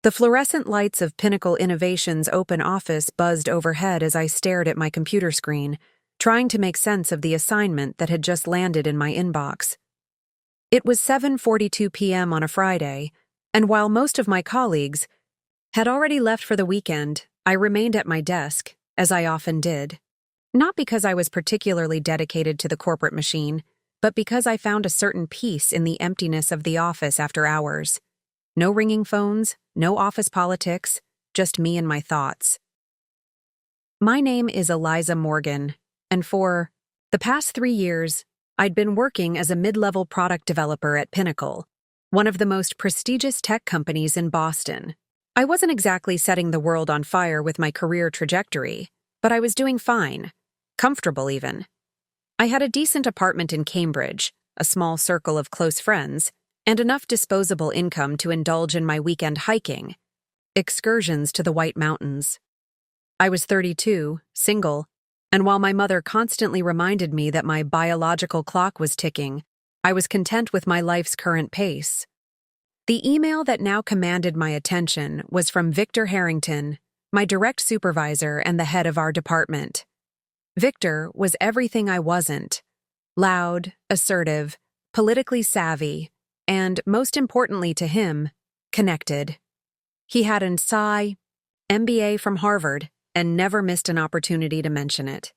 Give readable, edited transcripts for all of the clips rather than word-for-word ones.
The fluorescent lights of Pinnacle Innovations' open office buzzed overhead as I stared at my computer screen, trying to make sense of the assignment that had just landed in my inbox. It was 7:42 p.m. on a Friday, and while most of my colleagues had already left for the weekend, I remained at my desk, as I often did. Not because I was particularly dedicated to the corporate machine, but because I found a certain peace in the emptiness of the office after hours. No ringing phones, no office politics, just me and my thoughts. My name is Eliza Morgan, and for the past 3 years, I'd been working as a mid-level product developer at Pinnacle, one of the most prestigious tech companies in Boston. I wasn't exactly setting the world on fire with my career trajectory, but I was doing fine, comfortable even. I had a decent apartment in Cambridge, a small circle of close friends, and enough disposable income to indulge in my weekend hiking, excursions to the White Mountains. I was 32, single, and while my mother constantly reminded me that my biological clock was ticking, I was content with my life's current pace. The email that now commanded my attention was from Victor Harrington, my direct supervisor and the head of our department. Victor was everything I wasn't: loud, assertive, politically savvy, and, most importantly to him, connected. He had an Psi, MBA from Harvard, and never missed an opportunity to mention it.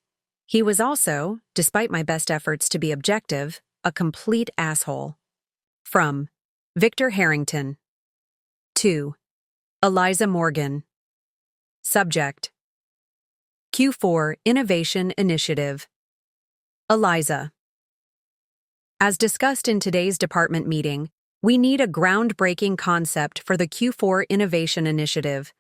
He was also, despite my best efforts to be objective, a complete asshole. From Victor Harrington. To Eliza Morgan. Subject: Q4 Innovation Initiative. Eliza. As discussed in today's department meeting, we need a groundbreaking concept for the Q4 Innovation Initiative.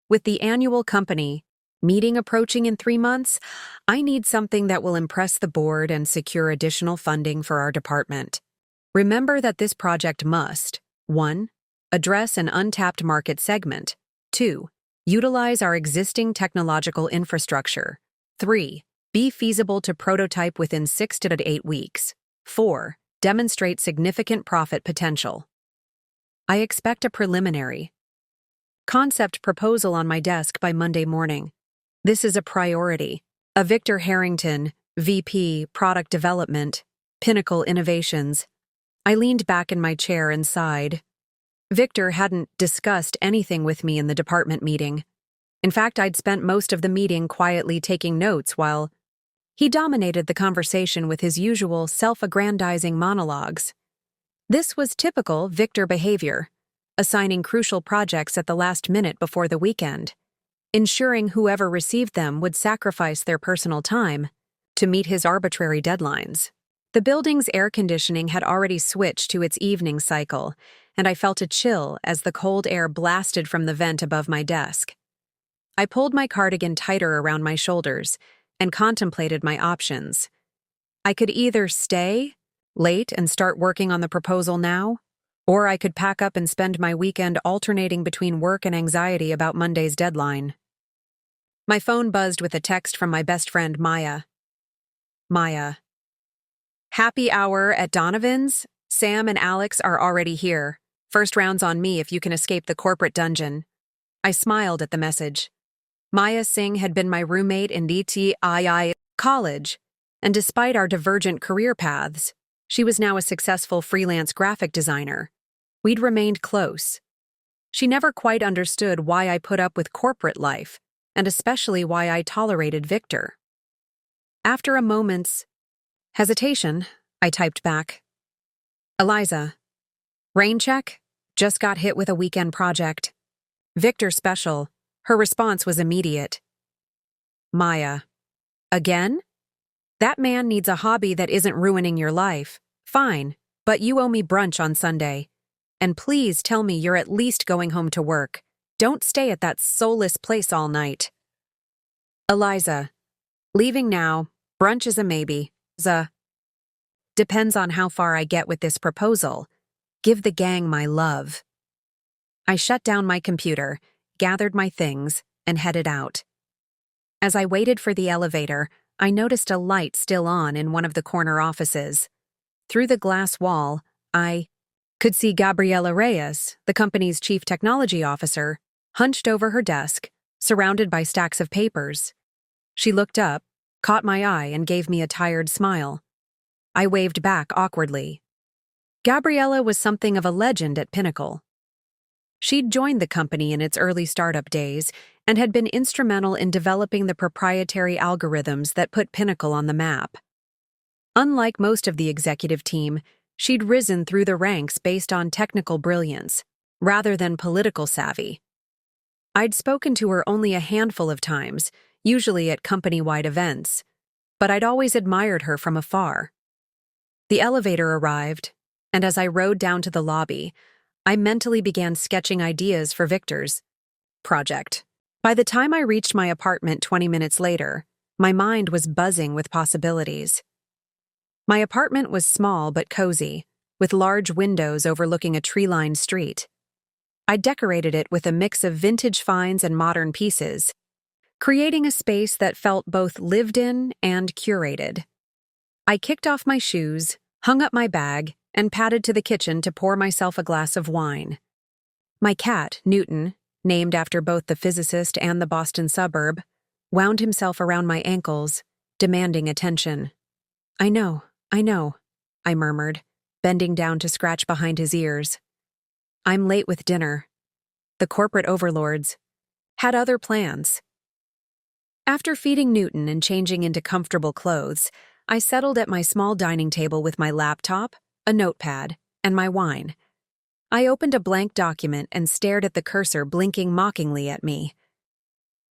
With the annual company meeting approaching in 3 months, I need something that will impress the board and secure additional funding for our department. Remember that this project must: 1. Address an untapped market segment. 2. Utilize our existing technological infrastructure. 3. Be feasible to prototype within 6 to 8 weeks. 4. Demonstrate significant profit potential. I expect a preliminary concept proposal on my desk by Monday morning. This is a priority. A Victor Harrington, VP, Product Development, Pinnacle Innovations. I leaned back in my chair and sighed. Victor hadn't discussed anything with me in the department meeting. In fact, I'd spent most of the meeting quietly taking notes while he dominated the conversation with his usual self-aggrandizing monologues. This was typical Victor behavior, assigning crucial projects at the last minute before the weekend, ensuring whoever received them would sacrifice their personal time to meet his arbitrary deadlines. The building's air conditioning had already switched to its evening cycle, and I felt a chill as the cold air blasted from the vent above my desk. I pulled my cardigan tighter around my shoulders and contemplated my options. I could either stay late and start working on the proposal now, or I could pack up and spend my weekend alternating between work and anxiety about Monday's deadline. My phone buzzed with a text from my best friend, Maya. Maya. Happy hour at Donovan's? Sam and Alex are already here. First round's on me if you can escape the corporate dungeon. I smiled at the message. Maya Singh had been my roommate in DTII college, and despite our divergent career paths, she was now a successful freelance graphic designer. We'd remained close. She never quite understood why I put up with corporate life, and especially why I tolerated Victor. After a moment's hesitation, I typed back, Eliza. Rain check? Just got hit with a weekend project. Victor special. Her response was immediate. Maya. Again? That man needs a hobby that isn't ruining your life. Fine, but you owe me brunch on Sunday. And please tell me you're at least going home to work. Don't stay at that soulless place all night. Eliza. Leaving now. Brunch is a maybe. Depends on how far I get with this proposal. Give the gang my love. I shut down my computer, gathered my things, and headed out. As I waited for the elevator, I noticed a light still on in one of the corner offices. Through the glass wall, I could see Gabriela Reyes, the company's chief technology officer, hunched over her desk, surrounded by stacks of papers. She looked up, caught my eye, and gave me a tired smile. I waved back awkwardly. Gabriela was something of a legend at Pinnacle. She'd joined the company in its early startup days and had been instrumental in developing the proprietary algorithms that put Pinnacle on the map. Unlike most of the executive team, she'd risen through the ranks based on technical brilliance, rather than political savvy. I'd spoken to her only a handful of times, usually at company-wide events, but I'd always admired her from afar. The elevator arrived, and as I rode down to the lobby, I mentally began sketching ideas for Victor's project. By the time I reached my apartment 20 minutes later, my mind was buzzing with possibilities. My apartment was small but cozy, with large windows overlooking a tree-lined street. I decorated it with a mix of vintage finds and modern pieces, creating a space that felt both lived in and curated. I kicked off my shoes, hung up my bag, and padded to the kitchen to pour myself a glass of wine. My cat, Newton, named after both the physicist and the Boston suburb, wound himself around my ankles, demanding attention. I know, I murmured, bending down to scratch behind his ears. I'm late with dinner. The corporate overlords had other plans. After feeding Newton and changing into comfortable clothes, I settled at my small dining table with my laptop, a notepad, and my wine. I opened a blank document and stared at the cursor blinking mockingly at me.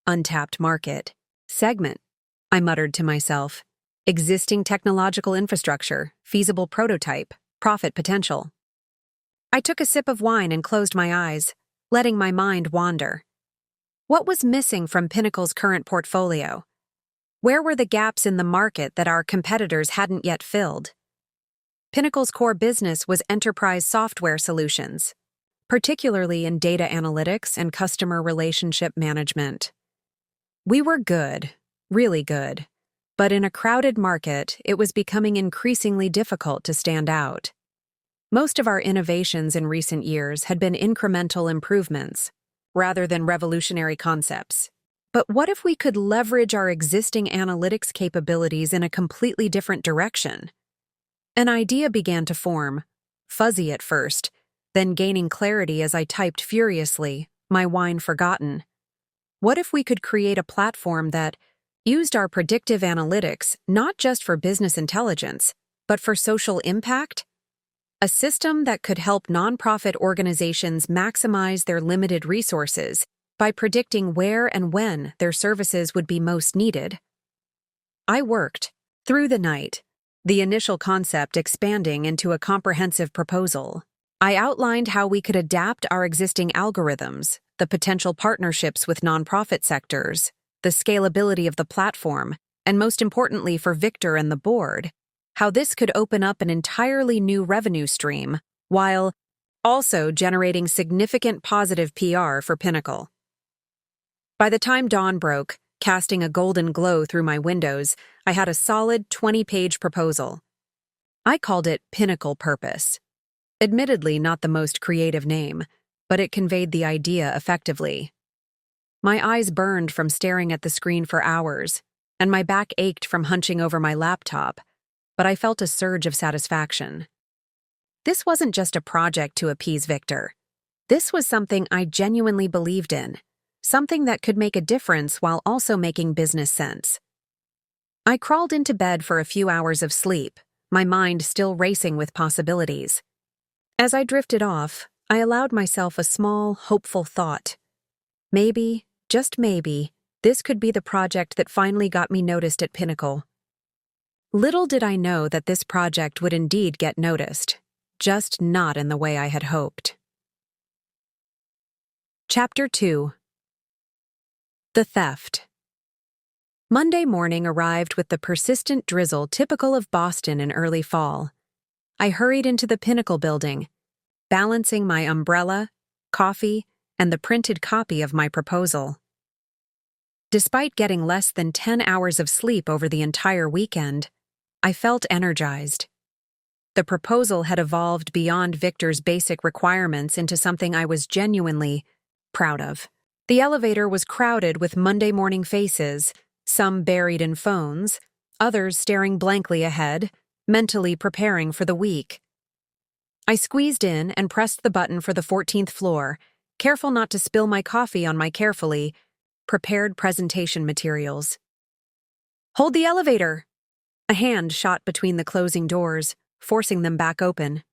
Untapped market. Segment, I muttered to myself. Existing technological infrastructure, feasible prototype, profit potential. I took a sip of wine and closed my eyes, letting my mind wander. What was missing from Pinnacle's current portfolio? Where were the gaps in the market that our competitors hadn't yet filled? Pinnacle's core business was enterprise software solutions, particularly in data analytics and customer relationship management. We were good, really good, but in a crowded market, it was becoming increasingly difficult to stand out. Most of our innovations in recent years had been incremental improvements, rather than revolutionary concepts. But what if we could leverage our existing analytics capabilities in a completely different direction? An idea began to form, fuzzy at first, then gaining clarity as I typed furiously, my wine forgotten. What if we could create a platform that used our predictive analytics not just for business intelligence, but for social impact? A system that could help nonprofit organizations maximize their limited resources by predicting where and when their services would be most needed. I worked through the night, the initial concept expanding into a comprehensive proposal. I outlined how we could adapt our existing algorithms, the potential partnerships with nonprofit sectors, the scalability of the platform, and most importantly for Victor and the board, how this could open up an entirely new revenue stream, while also generating significant positive PR for Pinnacle. By the time dawn broke, casting a golden glow through my windows, I had a solid 20-page proposal. I called it Pinnacle Purpose. Admittedly not the most creative name, but it conveyed the idea effectively. My eyes burned from staring at the screen for hours, and my back ached from hunching over my laptop, but I felt a surge of satisfaction. This wasn't just a project to appease Victor. This was something I genuinely believed in, something that could make a difference while also making business sense. I crawled into bed for a few hours of sleep, my mind still racing with possibilities. As I drifted off, I allowed myself a small, hopeful thought. Maybe, just maybe, this could be the project that finally got me noticed at Pinnacle. Little did I know that this project would indeed get noticed, just not in the way I had hoped. Chapter 2. The Theft. Monday morning arrived with the persistent drizzle typical of Boston in early fall. I hurried into the Pinnacle building, balancing my umbrella, coffee, and the printed copy of my proposal. Despite getting less than 10 hours of sleep over the entire weekend, I felt energized. The proposal had evolved beyond Victor's basic requirements into something I was genuinely proud of. The elevator was crowded with Monday morning faces, some buried in phones, others staring blankly ahead, mentally preparing for the week. I squeezed in and pressed the button for the 14th floor, careful not to spill my coffee on my carefully prepared presentation materials. "Hold the elevator!" A hand shot between the closing doors, forcing them back open.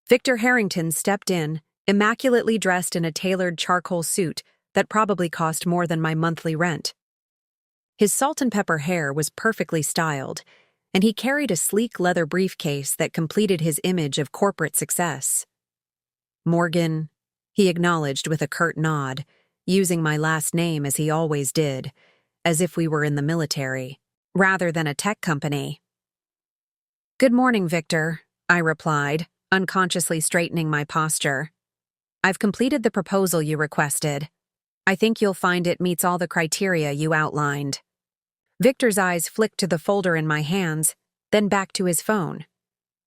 Victor Harrington stepped in, immaculately dressed in a tailored charcoal suit that probably cost more than my monthly rent. His salt and pepper hair was perfectly styled, and he carried a sleek leather briefcase that completed his image of corporate success. "Morgan," he acknowledged with a curt nod, using my last name as he always did, as if we were in the military, rather than a tech company. "Good morning, Victor," I replied, unconsciously straightening my posture. "I've completed the proposal you requested. I think you'll find it meets all the criteria you outlined." Victor's eyes flicked to the folder in my hands, then back to his phone.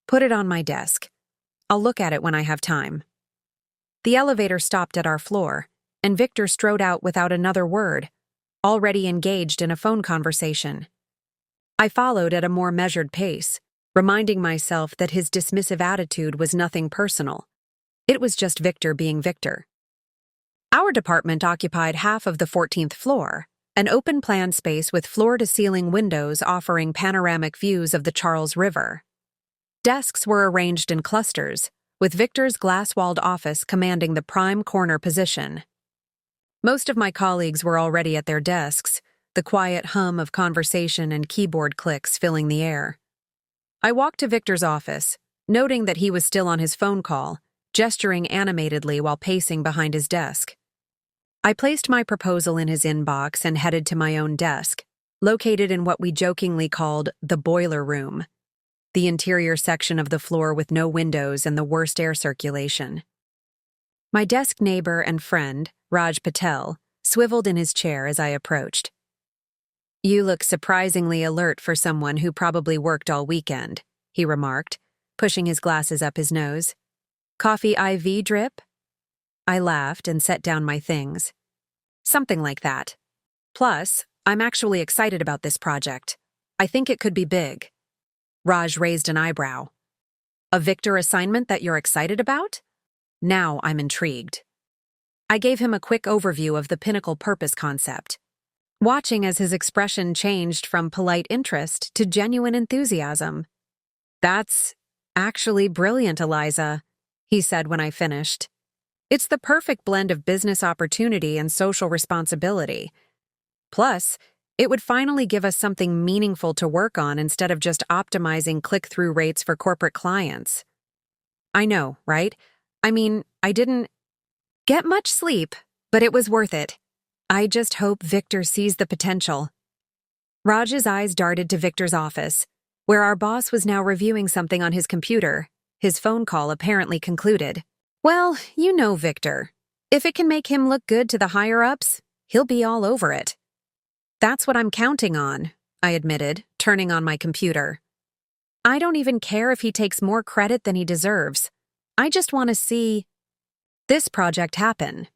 "Put it on my desk. I'll look at it when I have time." The elevator stopped at our floor, and Victor strode out without another word, already engaged in a phone conversation. I followed at a more measured pace, reminding myself that his dismissive attitude was nothing personal. It was just Victor being Victor. Our department occupied half of the 14th floor, an open-plan space with floor-to-ceiling windows offering panoramic views of the Charles River. Desks were arranged in clusters, with Victor's glass-walled office commanding the prime corner position. Most of my colleagues were already at their desks, the quiet hum of conversation and keyboard clicks filling the air. I walked to Victor's office, noting that he was still on his phone call, gesturing animatedly while pacing behind his desk. I placed my proposal in his inbox and headed to my own desk, located in what we jokingly called the boiler room, the interior section of the floor with no windows and the worst air circulation. My desk neighbor and friend, Raj Patel, swiveled in his chair as I approached. "You look surprisingly alert for someone who probably worked all weekend," he remarked, pushing his glasses up his nose. "Coffee IV drip?" I laughed and set down my things. "Something like that. Plus, I'm actually excited about this project. I think it could be big." Raj raised an eyebrow. "A Victor assignment that you're excited about?" Now I'm intrigued. I gave him a quick overview of the Pinnacle purpose concept, watching as his expression changed from polite interest to genuine enthusiasm. "That's actually brilliant, Eliza," he said when I finished. "It's the perfect blend of business opportunity and social responsibility. Plus, it would finally give us something meaningful to work on instead of just optimizing click-through rates for corporate clients." I know, right? I mean, I didn't get much sleep, but it was worth it. I just hope Victor sees the potential. Raj's eyes darted to Victor's office, where our boss was now reviewing something on his computer, his phone call apparently concluded. "Well, you know Victor. If it can make him look good to the higher-ups, he'll be all over it." "That's what I'm counting on," I admitted, turning on my computer. "I don't even care if he takes more credit than he deserves. I just want to see this project happen."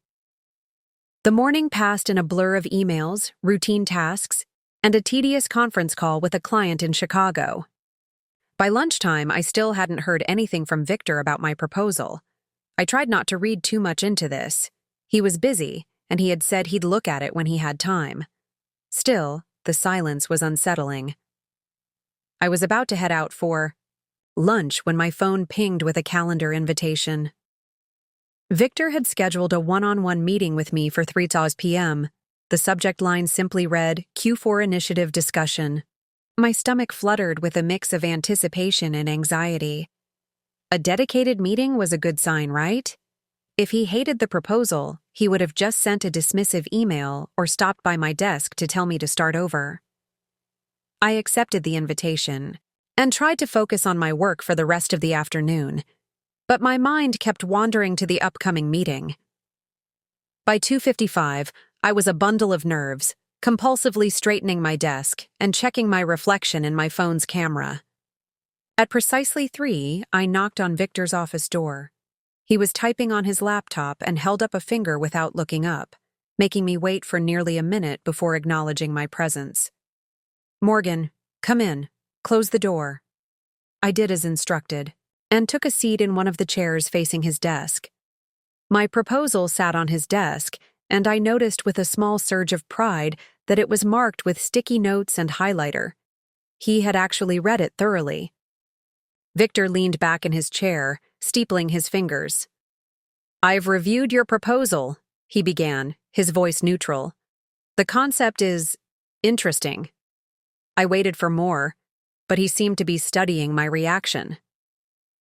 The morning passed in a blur of emails, routine tasks, and a tedious conference call with a client in Chicago. By lunchtime, I still hadn't heard anything from Victor about my proposal. I tried not to read too much into this. He was busy, and he had said he'd look at it when he had time. Still, the silence was unsettling. I was about to head out for lunch when my phone pinged with a calendar invitation. Victor had scheduled a one-on-one meeting with me for 3 p.m. The subject line simply read, "Q4 Initiative Discussion." My stomach fluttered with a mix of anticipation and anxiety. A dedicated meeting was a good sign, right? If he hated the proposal, he would have just sent a dismissive email or stopped by my desk to tell me to start over. I accepted the invitation and tried to focus on my work for the rest of the afternoon, but my mind kept wandering to the upcoming meeting. By 2:55, I was a bundle of nerves, compulsively straightening my desk and checking my reflection in my phone's camera. At precisely 3, I knocked on Victor's office door. He was typing on his laptop and held up a finger without looking up, making me wait for nearly a minute before acknowledging my presence. "Morgan, come in. Close the door." I did as instructed, and took a seat in one of the chairs facing his desk. My proposal sat on his desk, and I noticed with a small surge of pride that it was marked with sticky notes and highlighter. He had actually read it thoroughly. Victor leaned back in his chair, steepling his fingers. "I've reviewed your proposal," he began, his voice neutral. "The concept is interesting." I waited for more, but he seemed to be studying my reaction.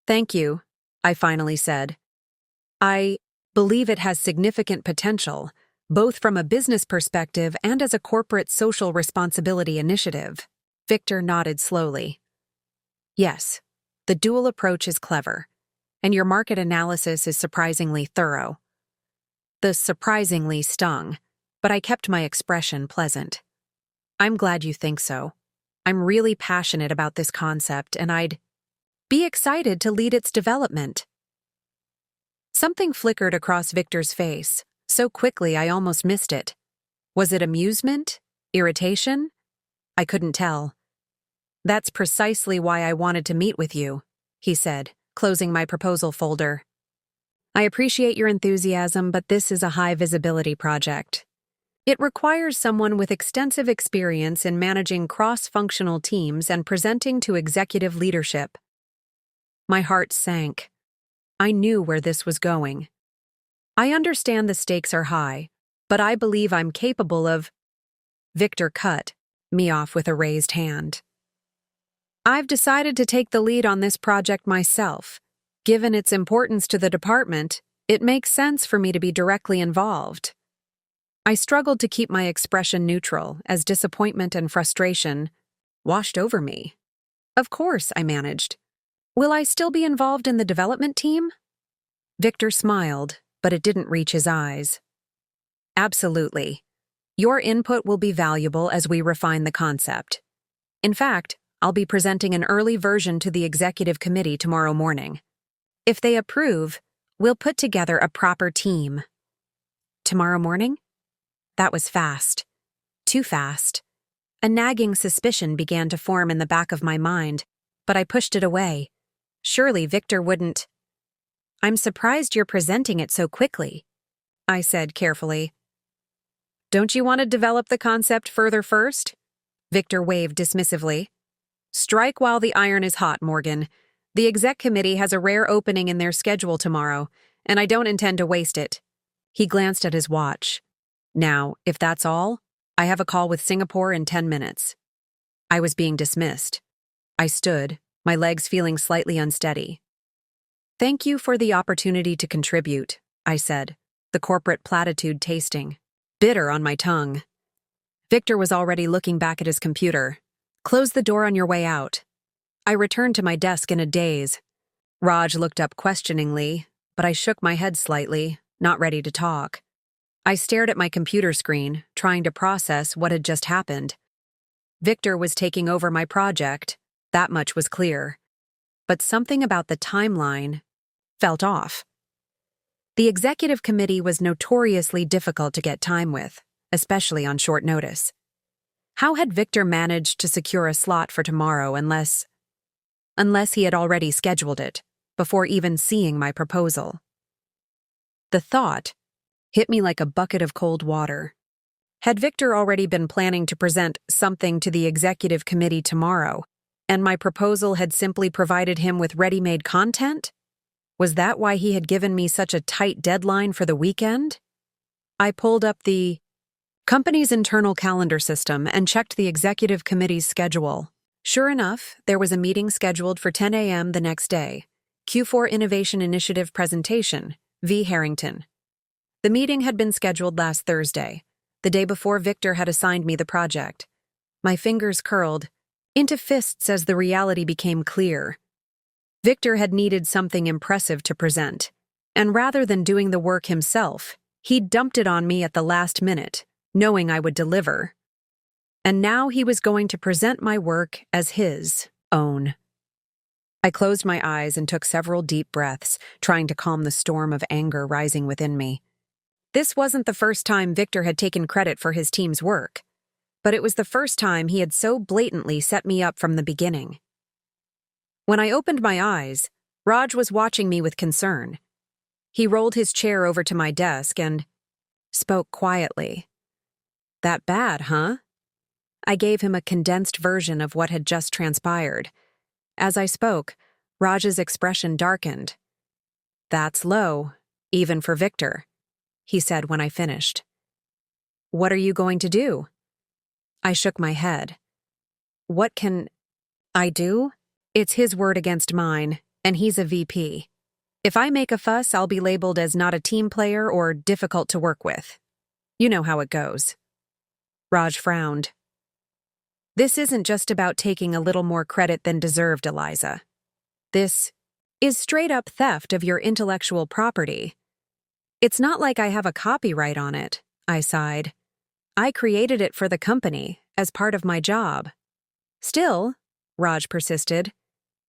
"Thank you," I finally said. "I believe it has significant potential, both from a business perspective and as a corporate social responsibility initiative." Victor nodded slowly. "Yes, the dual approach is clever, and your market analysis is surprisingly thorough." The surprisingly stung, but I kept my expression pleasant. "I'm glad you think so. I'm really passionate about this concept, and I'd be excited to lead its development." Something flickered across Victor's face, so quickly I almost missed it. Was it amusement? Irritation? I couldn't tell. "That's precisely why I wanted to meet with you," he said, closing my proposal folder. "I appreciate your enthusiasm, but this is a high-visibility project. It requires someone with extensive experience in managing cross-functional teams and presenting to executive leadership." My heart sank. I knew where this was going. "I understand the stakes are high, but I believe I'm capable of—" Victor cut me off with a raised hand. "I've decided to take the lead on this project myself. Given its importance to the department, it makes sense for me to be directly involved." I struggled to keep my expression neutral as disappointment and frustration washed over me. "Of course," I managed. "Will I still be involved in the development team?" Victor smiled, but it didn't reach his eyes. "Absolutely. Your input will be valuable as we refine the concept. In fact, I'll be presenting an early version to the executive committee tomorrow morning. If they approve, we'll put together a proper team." Tomorrow morning? That was fast. Too fast. A nagging suspicion began to form in the back of my mind, but I pushed it away. Surely Victor wouldn't. "I'm surprised you're presenting it so quickly," I said carefully. "Don't you want to develop the concept further first?" Victor waved dismissively. "Strike while the iron is hot, Morgan. The exec committee has a rare opening in their schedule tomorrow, and I don't intend to waste it." He glanced at his watch. "Now, if that's all, I have a call with Singapore in 10 minutes. I was being dismissed. I stood, my legs feeling slightly unsteady. "Thank you for the opportunity to contribute," I said, the corporate platitude tasting bitter on my tongue. Victor was already looking back at his computer. "Close the door on your way out." I returned to my desk in a daze. Raj looked up questioningly, but I shook my head slightly, not ready to talk. I stared at my computer screen, trying to process what had just happened. Victor was taking over my project, that much was clear. But something about the timeline felt off. The executive committee was notoriously difficult to get time with, especially on short notice. How had Victor managed to secure a slot for tomorrow unless he had already scheduled it, before even seeing my proposal? The thought hit me like a bucket of cold water. Had Victor already been planning to present something to the executive committee tomorrow, and my proposal had simply provided him with ready-made content? Was that why he had given me such a tight deadline for the weekend? I pulled up the company's internal calendar system and checked the executive committee's schedule. Sure enough, there was a meeting scheduled for 10 a.m. the next day. Q4 Innovation Initiative Presentation, V. Harrington. The meeting had been scheduled last Thursday, the day before Victor had assigned me the project. My fingers curled into fists as the reality became clear. Victor had needed something impressive to present, and rather than doing the work himself, he dumped it on me at the last minute, knowing I would deliver. And now he was going to present my work as his own. I closed my eyes and took several deep breaths, trying to calm the storm of anger rising within me. This wasn't the first time Victor had taken credit for his team's work, but it was the first time he had so blatantly set me up from the beginning. When I opened my eyes, Raj was watching me with concern. He rolled his chair over to my desk and spoke quietly. "That bad, huh?" I gave him a condensed version of what had just transpired. As I spoke, Raj's expression darkened. "That's low, even for Victor," he said when I finished. "What are you going to do?" I shook my head. "What can I do?" It's his word against mine, and he's a VP. If I make a fuss, I'll be labeled as not a team player or difficult to work with. You know how it goes. Raj frowned. "This isn't just about taking a little more credit than deserved, Eliza. This is straight-up theft of your intellectual property. It's not like I have a copyright on it," I sighed. "I created it for the company, as part of my job." "Still," Raj persisted,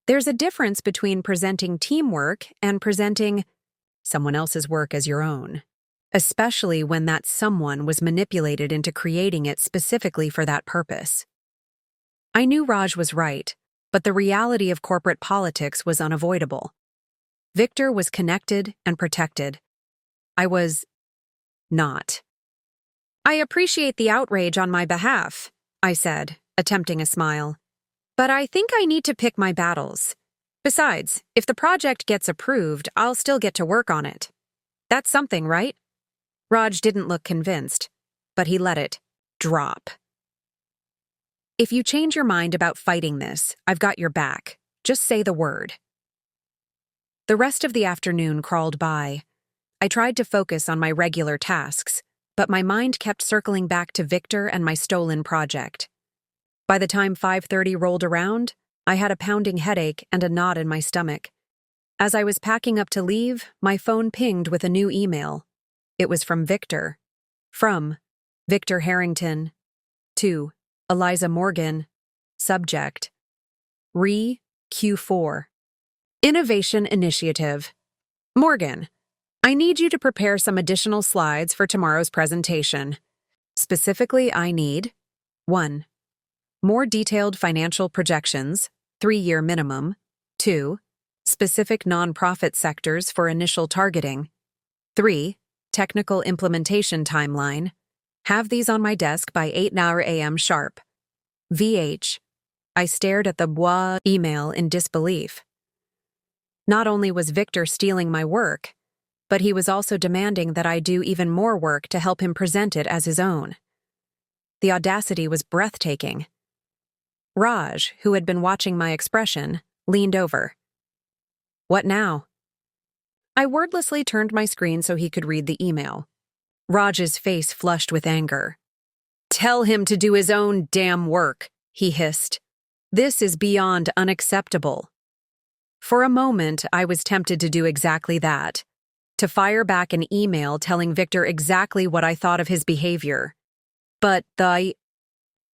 "there's a difference between presenting teamwork and presenting someone else's work as your own, especially when that someone was manipulated into creating it specifically for that purpose." I knew Raj was right, but the reality of corporate politics was unavoidable. Victor was connected and protected. I was not. "I appreciate the outrage on my behalf," I said, attempting a smile. "But I think I need to pick my battles. Besides, if the project gets approved, I'll still get to work on it. That's something, right?" Raj didn't look convinced, but he let it drop. "If you change your mind about fighting this, I've got your back. Just say the word." The rest of the afternoon crawled by. I tried to focus on my regular tasks, but my mind kept circling back to Victor and my stolen project. By the time 5:30 rolled around, I had a pounding headache and a knot in my stomach. As I was packing up to leave, my phone pinged with a new email. It was from Victor. From Victor Harrington. To Eliza Morgan. Subject: Q4. Innovation Initiative. "Morgan, I need you to prepare some additional slides for tomorrow's presentation. Specifically, I need 1. More detailed financial projections, 3-year minimum. 2. Specific nonprofit sectors for initial targeting. 3. Technical implementation timeline. Have these on my desk by 8 a.m. sharp. VH." I stared at the email in disbelief. Not only was Victor stealing my work, but he was also demanding that I do even more work to help him present it as his own. The audacity was breathtaking. Raj, who had been watching my expression, leaned over. "What now?" I wordlessly turned my screen so he could read the email. Raj's face flushed with anger. "Tell him to do his own damn work," he hissed. "This is beyond unacceptable." For a moment, I was tempted to do exactly that, to fire back an email telling Victor exactly what I thought of his behavior. But the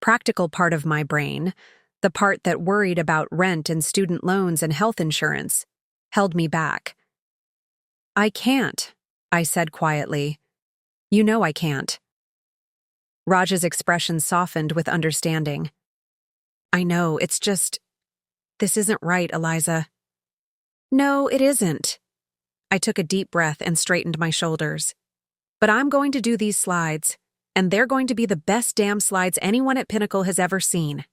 practical part of my brain, the part that worried about rent and student loans and health insurance, held me back. "I can't," I said quietly. "You know I can't." Raj's expression softened with understanding. "I know, it's just, this isn't right, Eliza." "No, it isn't." I took a deep breath and straightened my shoulders. "But I'm going to do these slides, and they're going to be the best damn slides anyone at Pinnacle has ever seen.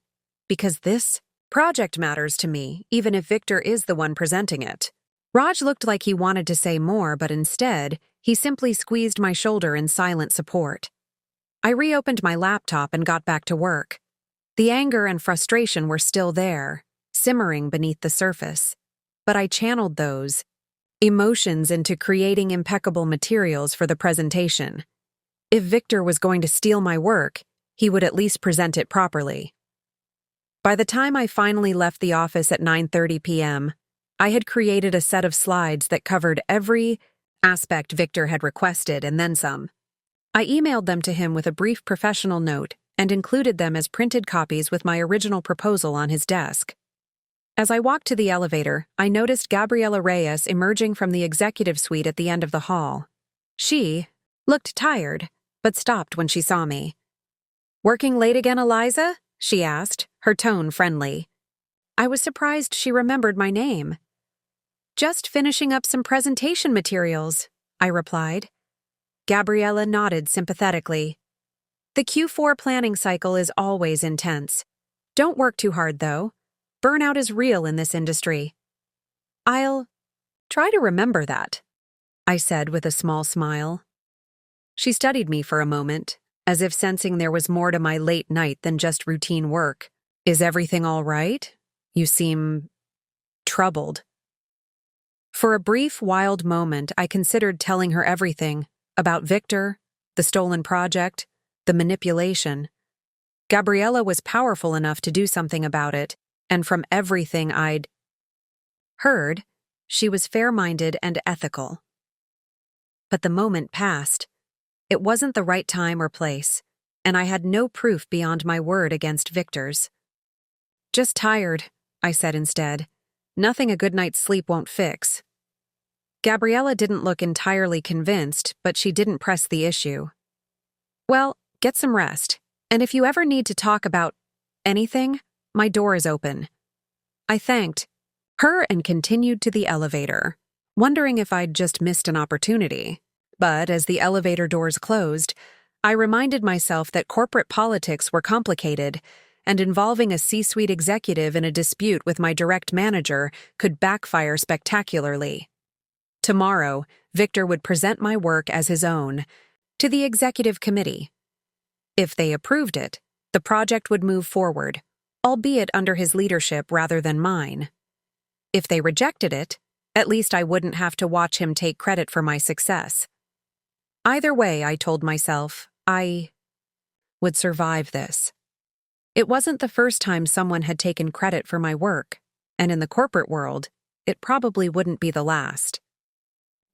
Because this project matters to me, even if Victor is the one presenting it." Raj looked like he wanted to say more, but instead, he simply squeezed my shoulder in silent support. I reopened my laptop and got back to work. The anger and frustration were still there, simmering beneath the surface. But I channeled those emotions into creating impeccable materials for the presentation. If Victor was going to steal my work, he would at least present it properly. By the time I finally left the office at 9:30 p.m., I had created a set of slides that covered every aspect Victor had requested and then some. I emailed them to him with a brief professional note and included them as printed copies with my original proposal on his desk. As I walked to the elevator, I noticed Gabriela Reyes emerging from the executive suite at the end of the hall. She looked tired, but stopped when she saw me. "Working late again, Eliza?" she asked, her tone friendly. I was surprised she remembered my name. "Just finishing up some presentation materials," I replied. Gabriela nodded sympathetically. "The Q4 planning cycle is always intense. Don't work too hard, though. Burnout is real in this industry." "I'll try to remember that," I said with a small smile. She studied me for a moment, as if sensing there was more to my late night than just routine work. "Is everything all right? You seem troubled." For a brief, wild moment, I considered telling her everything about Victor, the stolen project, the manipulation. Gabriela was powerful enough to do something about it, and from everything I'd heard, she was fair-minded and ethical. But the moment passed. It wasn't the right time or place, and I had no proof beyond my word against Victor's. "Just tired," I said instead. "Nothing a good night's sleep won't fix." Gabriela didn't look entirely convinced, but she didn't press the issue. "Well, get some rest, and if you ever need to talk about anything, my door is open." I thanked her and continued to the elevator, wondering if I'd just missed an opportunity. But as the elevator doors closed, I reminded myself that corporate politics were complicated, and involving a C-suite executive in a dispute with my direct manager could backfire spectacularly. Tomorrow, Victor would present my work as his own to the executive committee. If they approved it, the project would move forward, albeit under his leadership rather than mine. If they rejected it, at least I wouldn't have to watch him take credit for my success. Either way, I told myself, I would survive this. It wasn't the first time someone had taken credit for my work, and in the corporate world, it probably wouldn't be the last.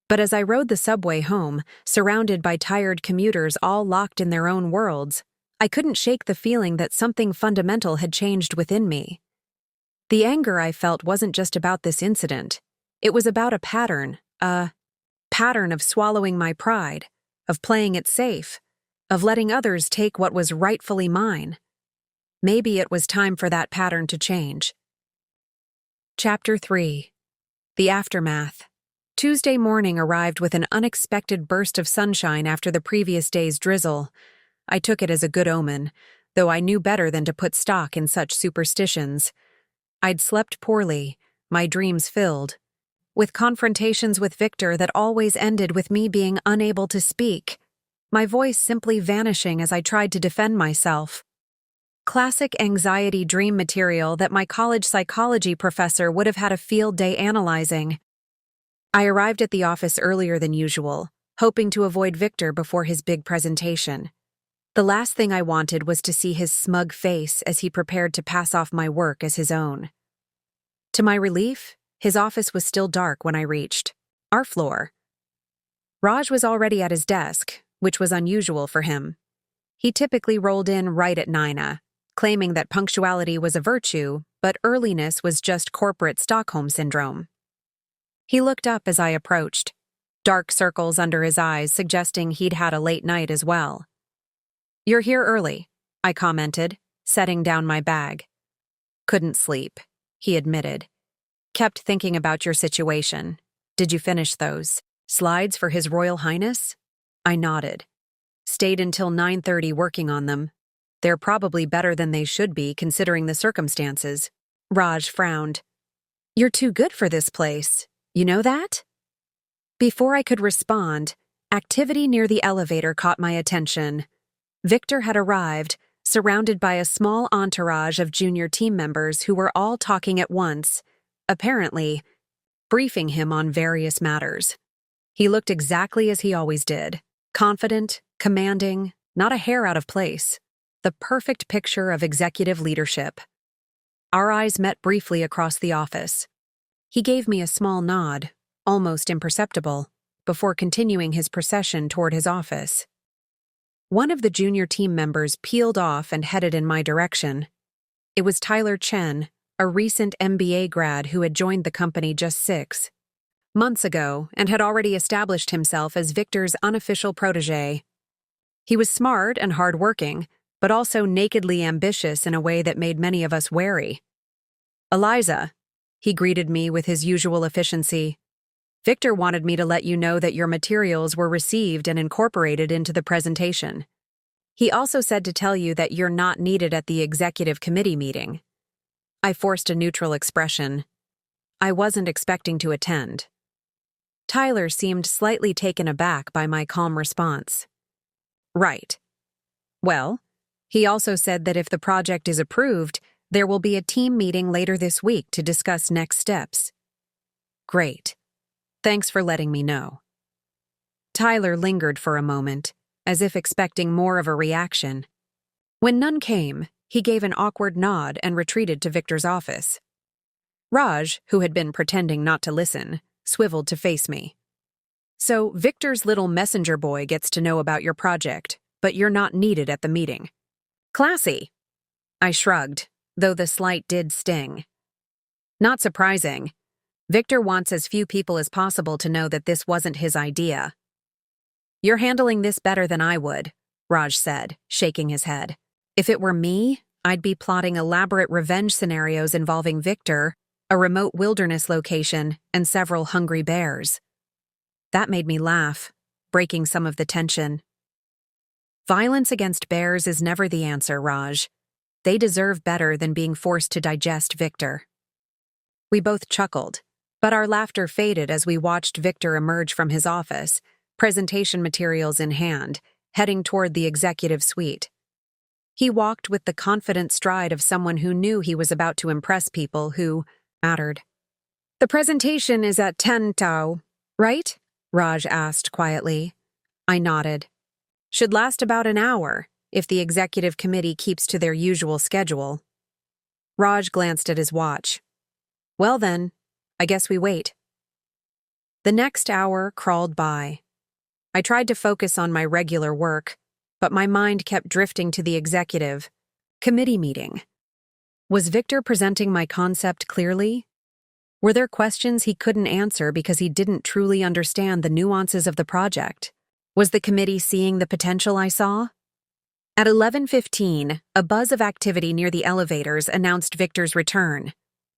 But as I rode the subway home, surrounded by tired commuters all locked in their own worlds, I couldn't shake the feeling that something fundamental had changed within me. The anger I felt wasn't just about this incident. It was about a pattern of swallowing my pride, of playing it safe, of letting others take what was rightfully mine. Maybe it was time for that pattern to change. Chapter 3. The Aftermath. Tuesday morning arrived with an unexpected burst of sunshine after the previous day's drizzle. I took it as a good omen, though I knew better than to put stock in such superstitions. I'd slept poorly, my dreams filled, with confrontations with Victor that always ended with me being unable to speak, my voice simply vanishing as I tried to defend myself. Classic anxiety dream material that my college psychology professor would have had a field day analyzing. I arrived at the office earlier than usual, hoping to avoid Victor before his big presentation. The last thing I wanted was to see his smug face as he prepared to pass off my work as his own. To my relief, his office was still dark when I reached our floor. Raj was already at his desk, which was unusual for him. He typically rolled in right at 9, claiming that punctuality was a virtue, but earliness was just corporate Stockholm syndrome. He looked up as I approached, dark circles under his eyes suggesting he'd had a late night as well. "You're here early," I commented, setting down my bag. "Couldn't sleep," he admitted. "Kept thinking about your situation. Did you finish those slides for His Royal Highness?" I nodded. "Stayed until 9:30 working on them. They're probably better than they should be considering the circumstances." Raj frowned. "You're too good for this place. You know that?" Before I could respond, activity near the elevator caught my attention. Victor had arrived, surrounded by a small entourage of junior team members who were all talking at once, apparently briefing him on various matters. He looked exactly as he always did, confident, commanding, not a hair out of place, the perfect picture of executive leadership. Our eyes met briefly across the office. He gave me a small nod, almost imperceptible, before continuing his procession toward his office. One of the junior team members peeled off and headed in my direction. It was Tyler Chen, a recent MBA grad who had joined the company just 6 months ago and had already established himself as Victor's unofficial protege. He was smart and hardworking, but also nakedly ambitious in a way that made many of us wary. "Eliza," he greeted me with his usual efficiency. "Victor wanted me to let you know that your materials were received and incorporated into the presentation. He also said to tell you that you're not needed at the executive committee meeting." I forced a neutral expression. I wasn't expecting to attend. Tyler seemed slightly taken aback by my calm response. "Right. Well, he also said that if the project is approved, there will be a team meeting later this week to discuss next steps." "Great. Thanks for letting me know." Tyler lingered for a moment, as if expecting more of a reaction. When none came, he gave an awkward nod and retreated to Victor's office. Raj, who had been pretending not to listen, swiveled to face me. "So Victor's little messenger boy gets to know about your project, but you're not needed at the meeting. Classy." I shrugged, though the slight did sting. "Not surprising. Victor wants as few people as possible to know that this wasn't his idea." "You're handling this better than I would," Raj said, shaking his head. "If it were me, I'd be plotting elaborate revenge scenarios involving Victor, a remote wilderness location, and several hungry bears." That made me laugh, breaking some of the tension. "Violence against bears is never the answer, Raj. They deserve better than being forced to digest Victor." We both chuckled, but our laughter faded as we watched Victor emerge from his office, presentation materials in hand, heading toward the executive suite. He walked with the confident stride of someone who knew he was about to impress people who mattered. "The presentation is at 10 Tau, right?" Raj asked quietly. I nodded. "Should last about an hour, if the executive committee keeps to their usual schedule." Raj glanced at his watch. "Well then, I guess we wait." The next hour crawled by. I tried to focus on my regular work, but my mind kept drifting to the executive committee meeting. Was Victor presenting my concept clearly? Were there questions he couldn't answer because he didn't truly understand the nuances of the project? Was the committee seeing the potential I saw? At 11:15, a buzz of activity near the elevators announced Victor's return.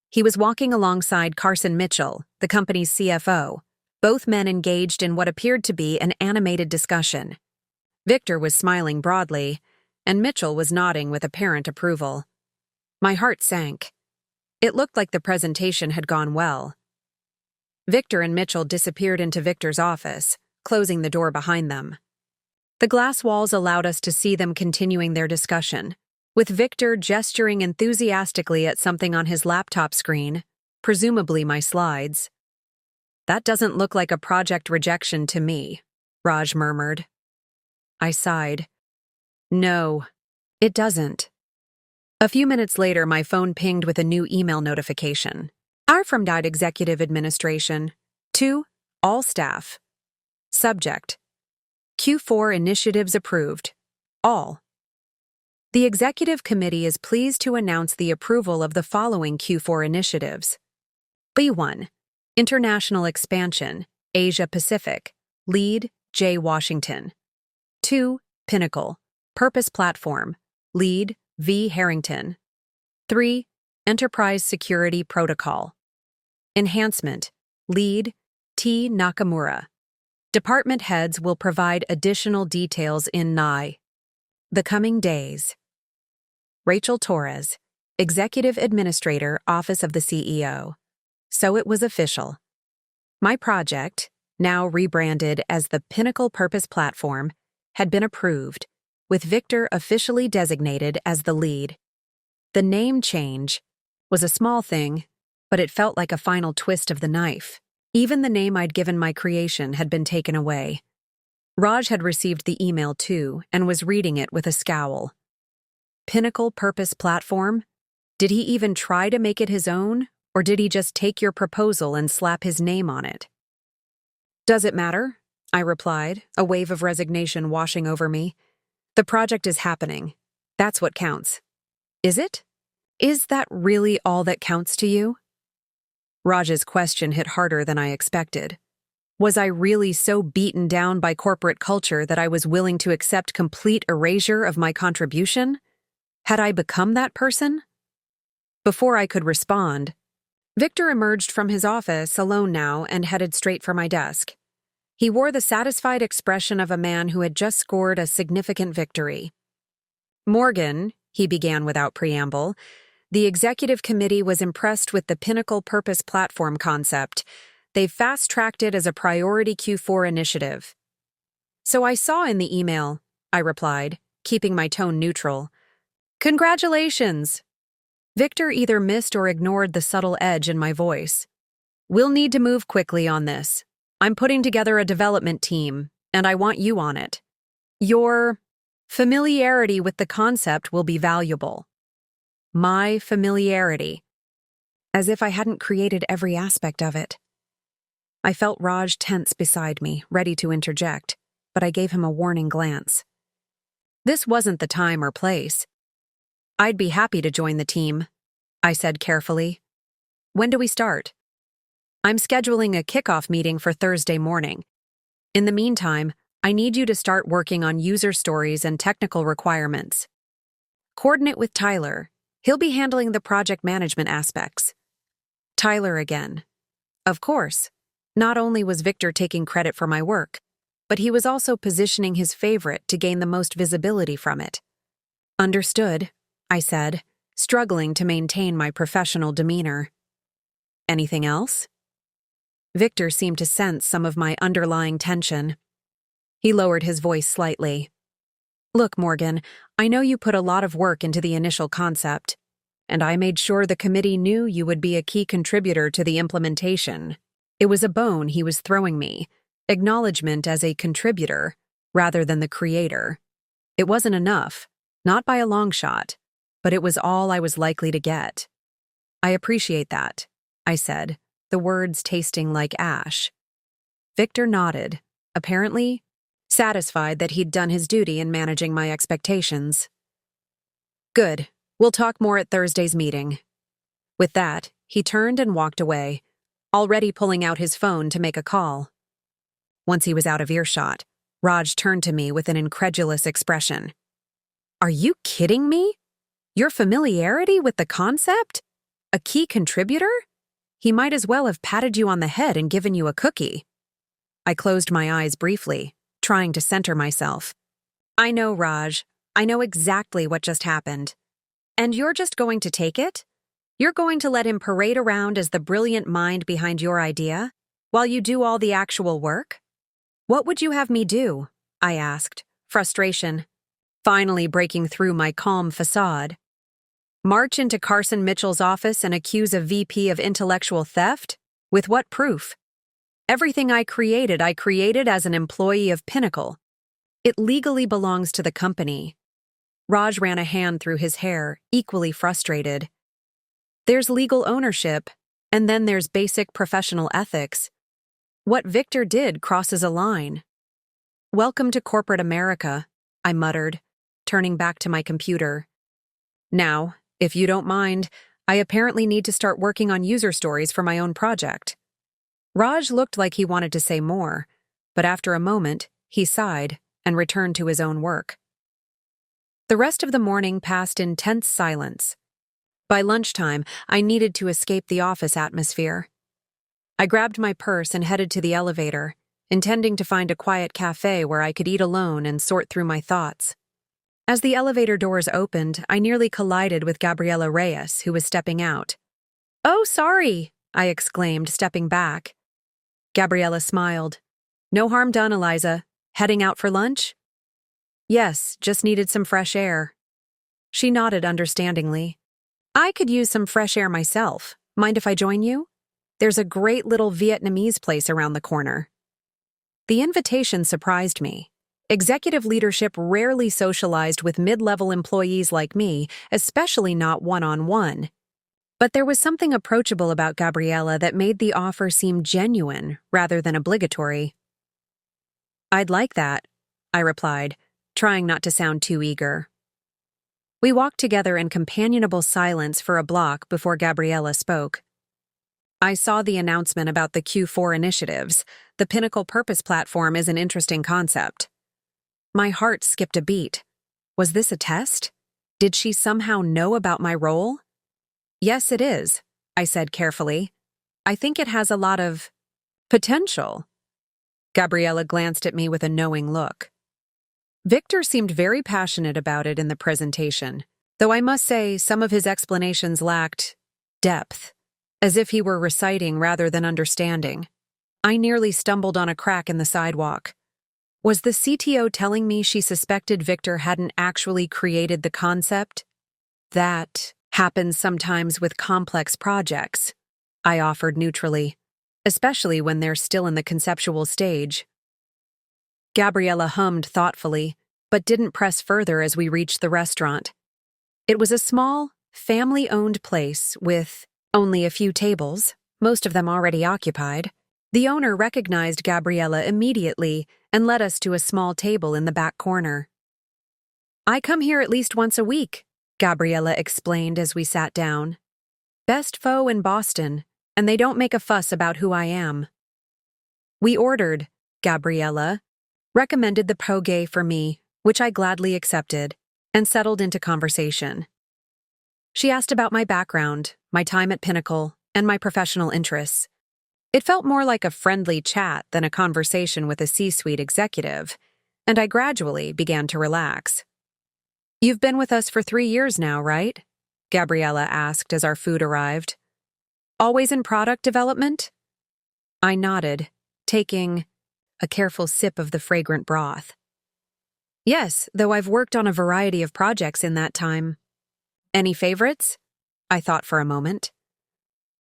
He was walking alongside Carson Mitchell, the company's CFO, both men engaged in what appeared to be an animated discussion. Victor was smiling broadly, and Mitchell was nodding with apparent approval. My heart sank. It looked like the presentation had gone well. Victor and Mitchell disappeared into Victor's office, closing the door behind them. The glass walls allowed us to see them continuing their discussion, with Victor gesturing enthusiastically at something on his laptop screen, presumably my slides. "That doesn't look like a project rejection to me," Raj murmured. I sighed. "No, it doesn't." A few minutes later, my phone pinged with a new email notification. "Our from Died Executive Administration. To all staff. Subject: Q4 initiatives approved. All. The Executive Committee is pleased to announce the approval of the following Q4 initiatives. B1. International Expansion, Asia Pacific. Lead, J. Washington. 2. Pinnacle, Purpose Platform. Lead, V. Harrington. 3. Enterprise Security Protocol. Enhancement. Lead, T. Nakamura. Department heads will provide additional details in the coming days. Rachel Torres, Executive Administrator, Office of the CEO. So it was official. My project, now rebranded as the Pinnacle Purpose Platform, had been approved, with Victor officially designated as the lead. The name change was a small thing, but it felt like a final twist of the knife. Even the name I'd given my creation had been taken away. Raj had received the email too and was reading it with a scowl. Pinnacle Purpose Platform? Did he even try to make it his own, or did he just take your proposal and slap his name on it? "Does it matter?" I replied, a wave of resignation washing over me. "The project is happening. That's what counts." "Is it?" Is that really all that counts to you? Raj's question hit harder than I expected. Was I really so beaten down by corporate culture that I was willing to accept complete erasure of my contribution? Had I become that person? Before I could respond, Victor emerged from his office, alone now, and headed straight for my desk. He wore the satisfied expression of a man who had just scored a significant victory. "Morgan," he began without preamble, "the executive committee was impressed with the Pinnacle Purpose Platform concept. They've fast-tracked it as a priority Q4 initiative." "So I saw in the email," I replied, keeping my tone neutral. "Congratulations!" Victor either missed or ignored the subtle edge in my voice. "We'll need to move quickly on this. I'm putting together a development team, and I want you on it. Your familiarity with the concept will be valuable." My familiarity. As if I hadn't created every aspect of it. I felt Raj tense beside me, ready to interject, but I gave him a warning glance. This wasn't the time or place. "I'd be happy to join the team," I said carefully. "When do we start?" "I'm scheduling a kickoff meeting for Thursday morning. In the meantime, I need you to start working on user stories and technical requirements. Coordinate with Tyler. He'll be handling the project management aspects." Tyler again. Of course. Not only was Victor taking credit for my work, but he was also positioning his favorite to gain the most visibility from it. "Understood," I said, struggling to maintain my professional demeanor. "Anything else?" Victor seemed to sense some of my underlying tension. He lowered his voice slightly. "Look, Morgan, I know you put a lot of work into the initial concept, and I made sure the committee knew you would be a key contributor to the implementation." It was a bone he was throwing me, acknowledgement as a contributor rather than the creator. It wasn't enough, not by a long shot, but it was all I was likely to get. "I appreciate that," I said, the words tasting like ash. Victor nodded, apparently satisfied that he'd done his duty in managing my expectations. "Good. We'll talk more at Thursday's meeting." With that, he turned and walked away, already pulling out his phone to make a call. Once he was out of earshot, Raj turned to me with an incredulous expression. "Are you kidding me? Your familiarity with the concept? A key contributor? He might as well have patted you on the head and given you a cookie." I closed my eyes briefly, trying to center myself. "I know, Raj. I know exactly what just happened. And you're just going to take it? You're going to let him parade around as the brilliant mind behind your idea, while you do all the actual work? What would you have me do?" I asked, frustration finally breaking through my calm facade. "March into Carson Mitchell's office and accuse a VP of intellectual theft? With what proof? Everything I created as an employee of Pinnacle. It legally belongs to the company." Raj ran a hand through his hair, equally frustrated. "There's legal ownership, and then there's basic professional ethics. What Victor did crosses a line." "Welcome to corporate America," I muttered, turning back to my computer. "Now, if you don't mind, I apparently need to start working on user stories for my own project." Raj looked like he wanted to say more, but after a moment, he sighed and returned to his own work. The rest of the morning passed in tense silence. By lunchtime, I needed to escape the office atmosphere. I grabbed my purse and headed to the elevator, intending to find a quiet cafe where I could eat alone and sort through my thoughts. As the elevator doors opened, I nearly collided with Gabriela Reyes, who was stepping out. "Oh, sorry," I exclaimed, stepping back. Gabriela smiled. "No harm done, Eliza. Heading out for lunch?" "Yes, just needed some fresh air." She nodded understandingly. "I could use some fresh air myself. Mind if I join you? There's a great little Vietnamese place around the corner." The invitation surprised me. Executive leadership rarely socialized with mid-level employees like me, especially not one-on-one. But there was something approachable about Gabriela that made the offer seem genuine rather than obligatory. "I'd like that," I replied, trying not to sound too eager. We walked together in companionable silence for a block before Gabriella spoke. I saw the announcement about the Q4 initiatives. The Pinnacle Purpose Platform is an interesting concept. My heart skipped a beat. Was this a test? Did she somehow know about my role? Yes, it is, I said carefully. I think it has a lot of potential. Gabriella glanced at me with a knowing look. Victor seemed very passionate about it in the presentation, though I must say some of his explanations lacked depth, as if he were reciting rather than understanding. I nearly stumbled on a crack in the sidewalk. Was the CTO telling me she suspected Victor hadn't actually created the concept? That happens sometimes with complex projects, I offered neutrally, especially when they're still in the conceptual stage. Gabriella hummed thoughtfully, but didn't press further as we reached the restaurant. It was a small, family-owned place with only a few tables, most of them already occupied. The owner recognized Gabriella immediately and led us to a small table in the back corner. I come here at least once a week, Gabriella explained as we sat down. Best foe in Boston, and they don't make a fuss about who I am. We ordered. Gabriella recommended the poge for me, which I gladly accepted, and settled into conversation. She asked about my background, my time at Pinnacle, and my professional interests. It felt more like a friendly chat than a conversation with a C-suite executive, and I gradually began to relax. You've been with us for 3 years now, right? Gabriella asked as our food arrived. Always in product development? I nodded, taking a careful sip of the fragrant broth. Yes, though I've worked on a variety of projects in that time. Any favorites? I thought for a moment.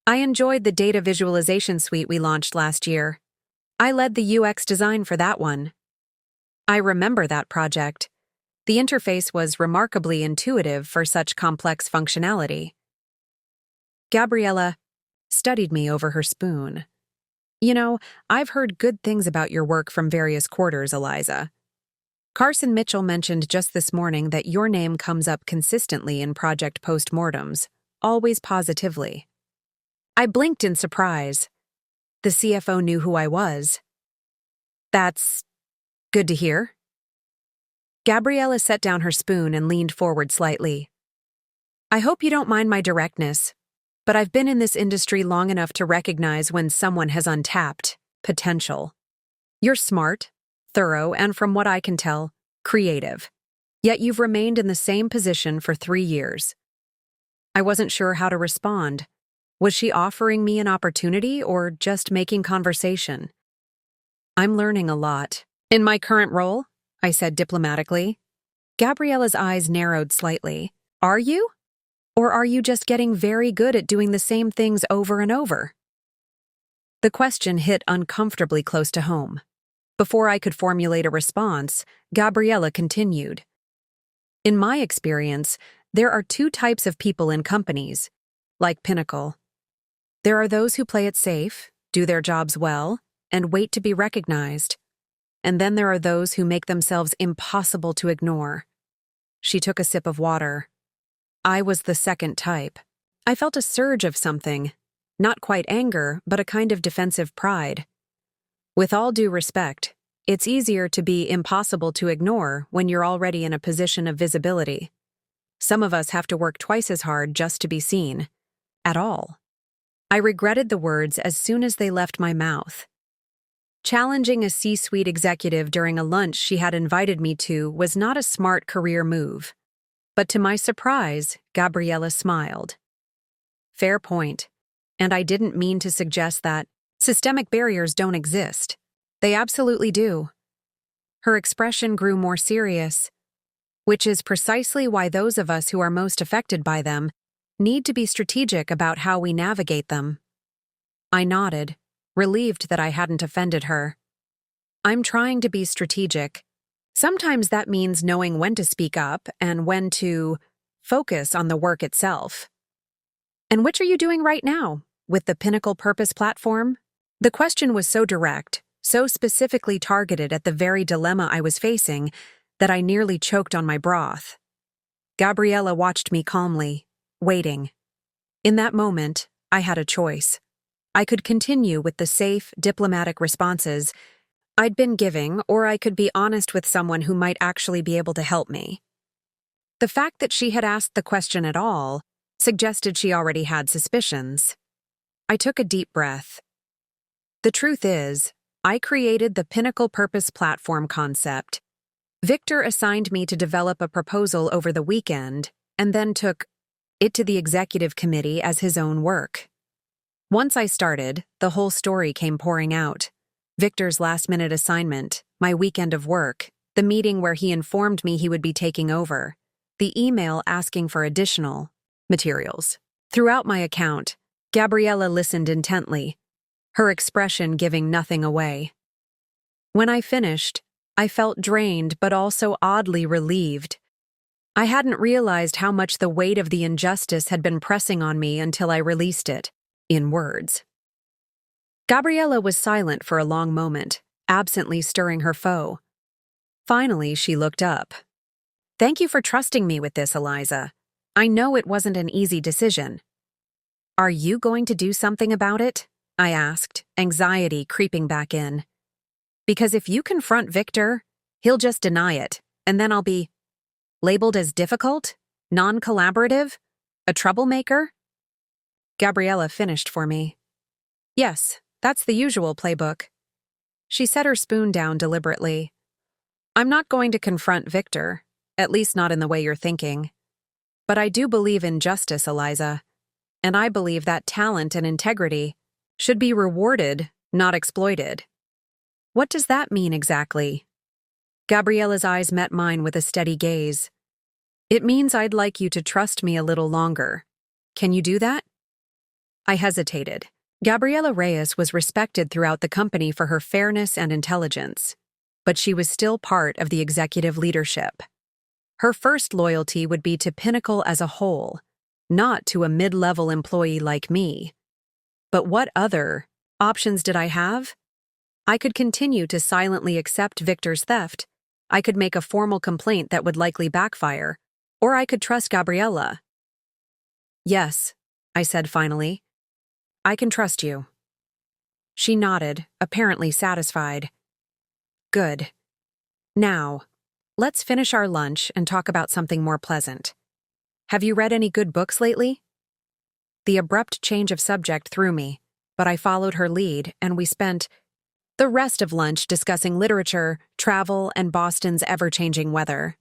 I enjoyed the data visualization suite we launched last year. I led the UX design for that one. I remember that project. The interface was remarkably intuitive for such complex functionality. Gabriella studied me over her spoon. You know, I've heard good things about your work from various quarters, Eliza. Carson Mitchell mentioned just this morning that your name comes up consistently in project postmortems, always positively. I blinked in surprise. The CFO knew who I was. That's good to hear. Gabriella set down her spoon and leaned forward slightly. I hope you don't mind my directness, but I've been in this industry long enough to recognize when someone has untapped potential. You're smart, thorough, and from what I can tell, creative. Yet you've remained in the same position for 3 years. I wasn't sure how to respond. Was she offering me an opportunity or just making conversation? I'm learning a lot. In my current role, I said diplomatically. Gabriella's eyes narrowed slightly. Are you? Or are you just getting very good at doing the same things over and over? The question hit uncomfortably close to home. Before I could formulate a response, Gabriella continued. In my experience, there are 2 types of people in companies, like Pinnacle. There are those who play it safe, do their jobs well, and wait to be recognized. And then there are those who make themselves impossible to ignore. She took a sip of water. I was the second type. I felt a surge of something, not quite anger, but a kind of defensive pride. With all due respect, it's easier to be impossible to ignore when you're already in a position of visibility. Some of us have to work twice as hard just to be seen. At all. I regretted the words as soon as they left my mouth. Challenging a C-suite executive during a lunch she had invited me to was not a smart career move. But to my surprise, Gabriella smiled. Fair point. And I didn't mean to suggest that systemic barriers don't exist. They absolutely do. Her expression grew more serious, which is precisely why those of us who are most affected by them need to be strategic about how we navigate them. I nodded, relieved that I hadn't offended her. I'm trying to be strategic. Sometimes that means knowing when to speak up and when to focus on the work itself. And which are you doing right now, with the Pinnacle Purpose Platform? The question was so direct, so specifically targeted at the very dilemma I was facing, that I nearly choked on my broth. Gabriella watched me calmly, waiting. In that moment, I had a choice. I could continue with the safe, diplomatic responses I'd been giving, or I could be honest with someone who might actually be able to help me. The fact that she had asked the question at all suggested she already had suspicions. I took a deep breath. The truth is, I created the Pinnacle Purpose Platform concept. Victor assigned me to develop a proposal over the weekend and then took it to the executive committee as his own work. Once I started, the whole story came pouring out. Victor's last-minute assignment, my weekend of work, the meeting where he informed me he would be taking over, the email asking for additional materials. Throughout my account, Gabriella listened intently, her expression giving nothing away. When I finished, I felt drained but also oddly relieved. I hadn't realized how much the weight of the injustice had been pressing on me until I released it, in words. Gabriella was silent for a long moment, absently stirring her foe. Finally, she looked up. "Thank you for trusting me with this, Eliza. I know it wasn't an easy decision." "Are you going to do something about it?" I asked, anxiety creeping back in. "Because if you confront Victor, he'll just deny it, and then I'll be labeled as difficult, non-collaborative, a troublemaker?" Gabriella finished for me. "Yes, that's the usual playbook." She set her spoon down deliberately. "I'm not going to confront Victor, at least not in the way you're thinking. But I do believe in justice, Eliza, and I believe that talent and integrity should be rewarded, not exploited." "What does that mean exactly?" Gabriella's eyes met mine with a steady gaze. "It means I'd like you to trust me a little longer. Can you do that?" I hesitated. Gabriella Reyes was respected throughout the company for her fairness and intelligence, but she was still part of the executive leadership. Her first loyalty would be to Pinnacle as a whole, not to a mid-level employee like me. But what other options did I have? I could continue to silently accept Victor's theft. I could make a formal complaint that would likely backfire, or I could trust Gabriella. "Yes," I said finally. "I can trust you." She nodded, apparently satisfied. "Good. Now, let's finish our lunch and talk about something more pleasant. Have you read any good books lately?" The abrupt change of subject threw me, but I followed her lead, and we spent the rest of lunch discussing literature, travel, and Boston's ever-changing weather.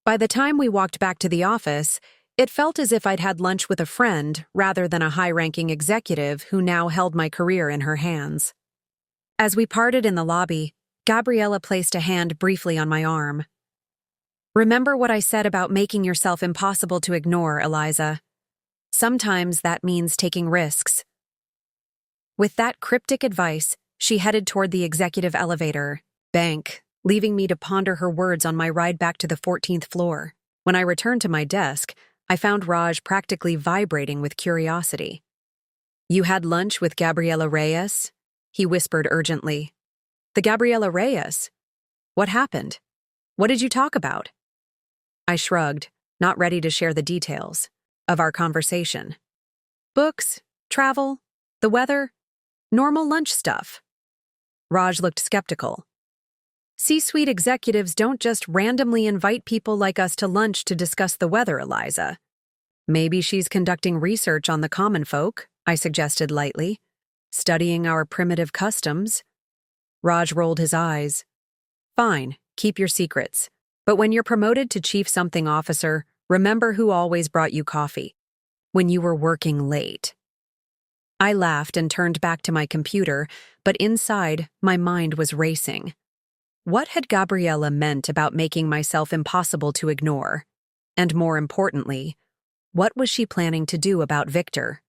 By the time we walked back to the office, it felt as if I'd had lunch with a friend rather than a high-ranking executive who now held my career in her hands. As we parted in the lobby, Gabriella placed a hand briefly on my arm. "Remember what I said about making yourself impossible to ignore, Eliza. Sometimes that means taking risks." With that cryptic advice, she headed toward the executive elevator bank, leaving me to ponder her words on my ride back to the 14th floor. When I returned to my desk, I found Raj practically vibrating with curiosity. "You had lunch with Gabriella Reyes?" he whispered urgently. "The Gabriella Reyes? What happened? What did you talk about?" I shrugged, not ready to share the details of our conversation. "Books, travel, the weather, normal lunch stuff." Raj looked skeptical. "C-suite executives don't just randomly invite people like us to lunch to discuss the weather, Eliza." "Maybe she's conducting research on the common folk," I suggested lightly. "Studying our primitive customs." Raj rolled his eyes. "Fine, keep your secrets. But when you're promoted to chief something officer, remember who always brought you coffee. When you were working late." I laughed and turned back to my computer, but inside, my mind was racing. What had Gabriella meant about making myself impossible to ignore? And more importantly, what was she planning to do about Victor?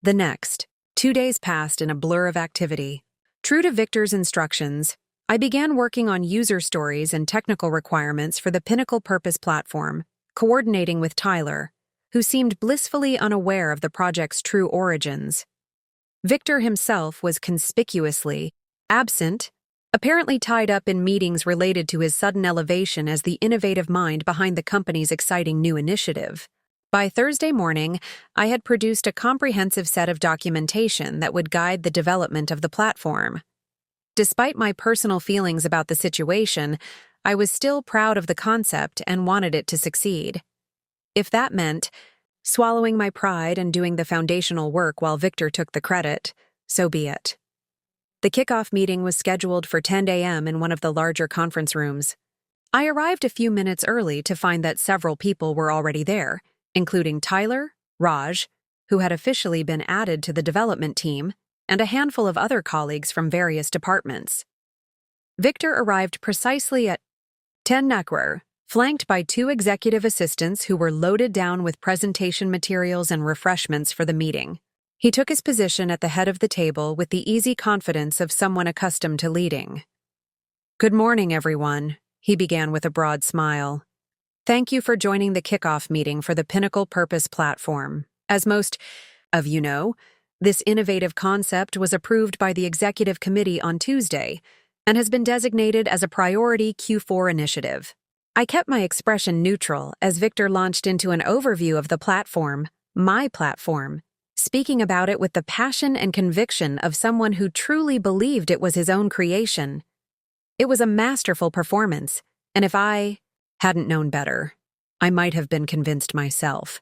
The next 2 days passed in a blur of activity. True to Victor's instructions, I began working on user stories and technical requirements for the Pinnacle Purpose platform, coordinating with Tyler, who seemed blissfully unaware of the project's true origins. Victor himself was conspicuously absent apparently tied up in meetings related to his sudden elevation as the innovative mind behind the company's exciting new initiative. By Thursday morning, I had produced a comprehensive set of documentation that would guide the development of the platform. Despite my personal feelings about the situation, I was still proud of the concept and wanted it to succeed. If that meant swallowing my pride and doing the foundational work while Victor took the credit, so be it. The kickoff meeting was scheduled for 10 a.m. in one of the larger conference rooms. I arrived a few minutes early to find that several people were already there, including Tyler, Raj, who had officially been added to the development team, and a handful of other colleagues from various departments. Victor arrived precisely at 10 Nakwer, flanked by 2 executive assistants who were loaded down with presentation materials and refreshments for the meeting. He took his position at the head of the table with the easy confidence of someone accustomed to leading. "Good morning, everyone," he began with a broad smile. "Thank you for joining the kickoff meeting for the Pinnacle Purpose platform. As most of you know, this innovative concept was approved by the Executive Committee on Tuesday and has been designated as a priority Q4 initiative." I kept my expression neutral as Victor launched into an overview of the platform, my platform, speaking about it with the passion and conviction of someone who truly believed it was his own creation. It was a masterful performance, and if I hadn't known better, I might have been convinced myself.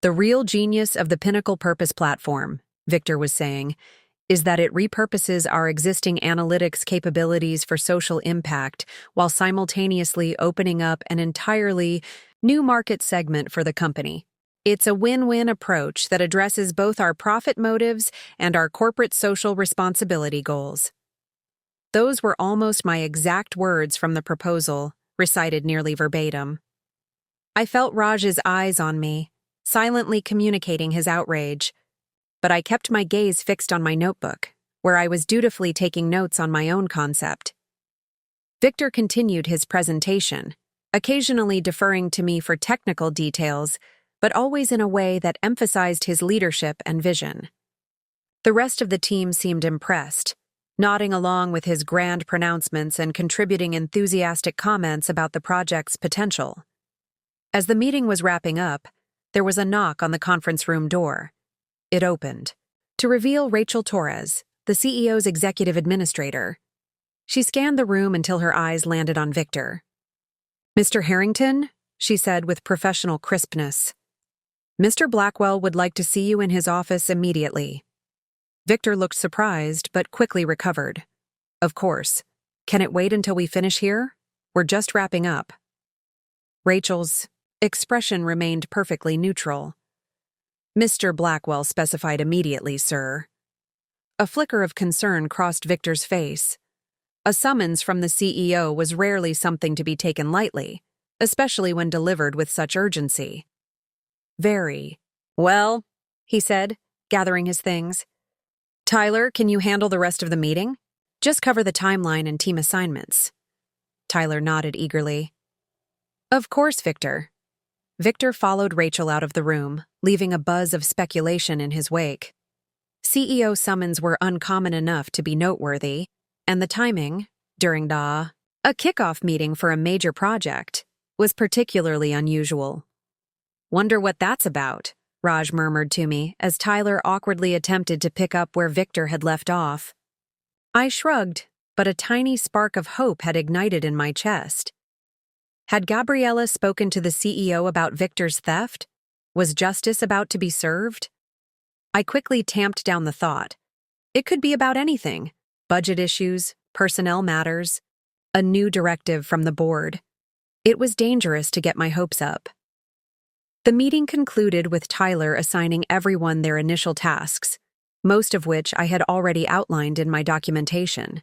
"The real genius of the Pinnacle Purpose platform," Victor was saying, "is that it repurposes our existing analytics capabilities for social impact while simultaneously opening up an entirely new market segment for the company. It's a win-win approach that addresses both our profit motives and our corporate social responsibility goals." Those were almost my exact words from the proposal, recited nearly verbatim. I felt Raj's eyes on me, silently communicating his outrage, but I kept my gaze fixed on my notebook, where I was dutifully taking notes on my own concept. Victor continued his presentation, occasionally deferring to me for technical details, but always in a way that emphasized his leadership and vision. The rest of the team seemed impressed, nodding along with his grand pronouncements and contributing enthusiastic comments about the project's potential. As the meeting was wrapping up, there was a knock on the conference room door. It opened, to reveal Rachel Torres, the CEO's executive administrator. She scanned the room until her eyes landed on Victor. "Mr. Harrington," she said with professional crispness, "Mr. Blackwell would like to see you in his office immediately." Victor looked surprised, but quickly recovered. "Of course. Can it wait until we finish here? We're just wrapping up." Rachel's expression remained perfectly neutral. "Mr. Blackwell specified immediately, sir." A flicker of concern crossed Victor's face. A summons from the CEO was rarely something to be taken lightly, especially when delivered with such urgency. "Very. Well," he said, gathering his things. "Tyler, can you handle the rest of the meeting? Just cover the timeline and team assignments." Tyler nodded eagerly. "Of course, Victor." Victor followed Rachel out of the room, leaving a buzz of speculation in his wake. CEO summons were uncommon enough to be noteworthy, and the timing, during a kickoff meeting for a major project, was particularly unusual. "Wonder what that's about," Raj murmured to me as Tyler awkwardly attempted to pick up where Victor had left off. I shrugged, but a tiny spark of hope had ignited in my chest. Had Gabriella spoken to the CEO about Victor's theft? Was justice about to be served? I quickly tamped down the thought. It could be about anything: budget issues, personnel matters, a new directive from the board. It was dangerous to get my hopes up. The meeting concluded with Tyler assigning everyone their initial tasks, most of which I had already outlined in my documentation.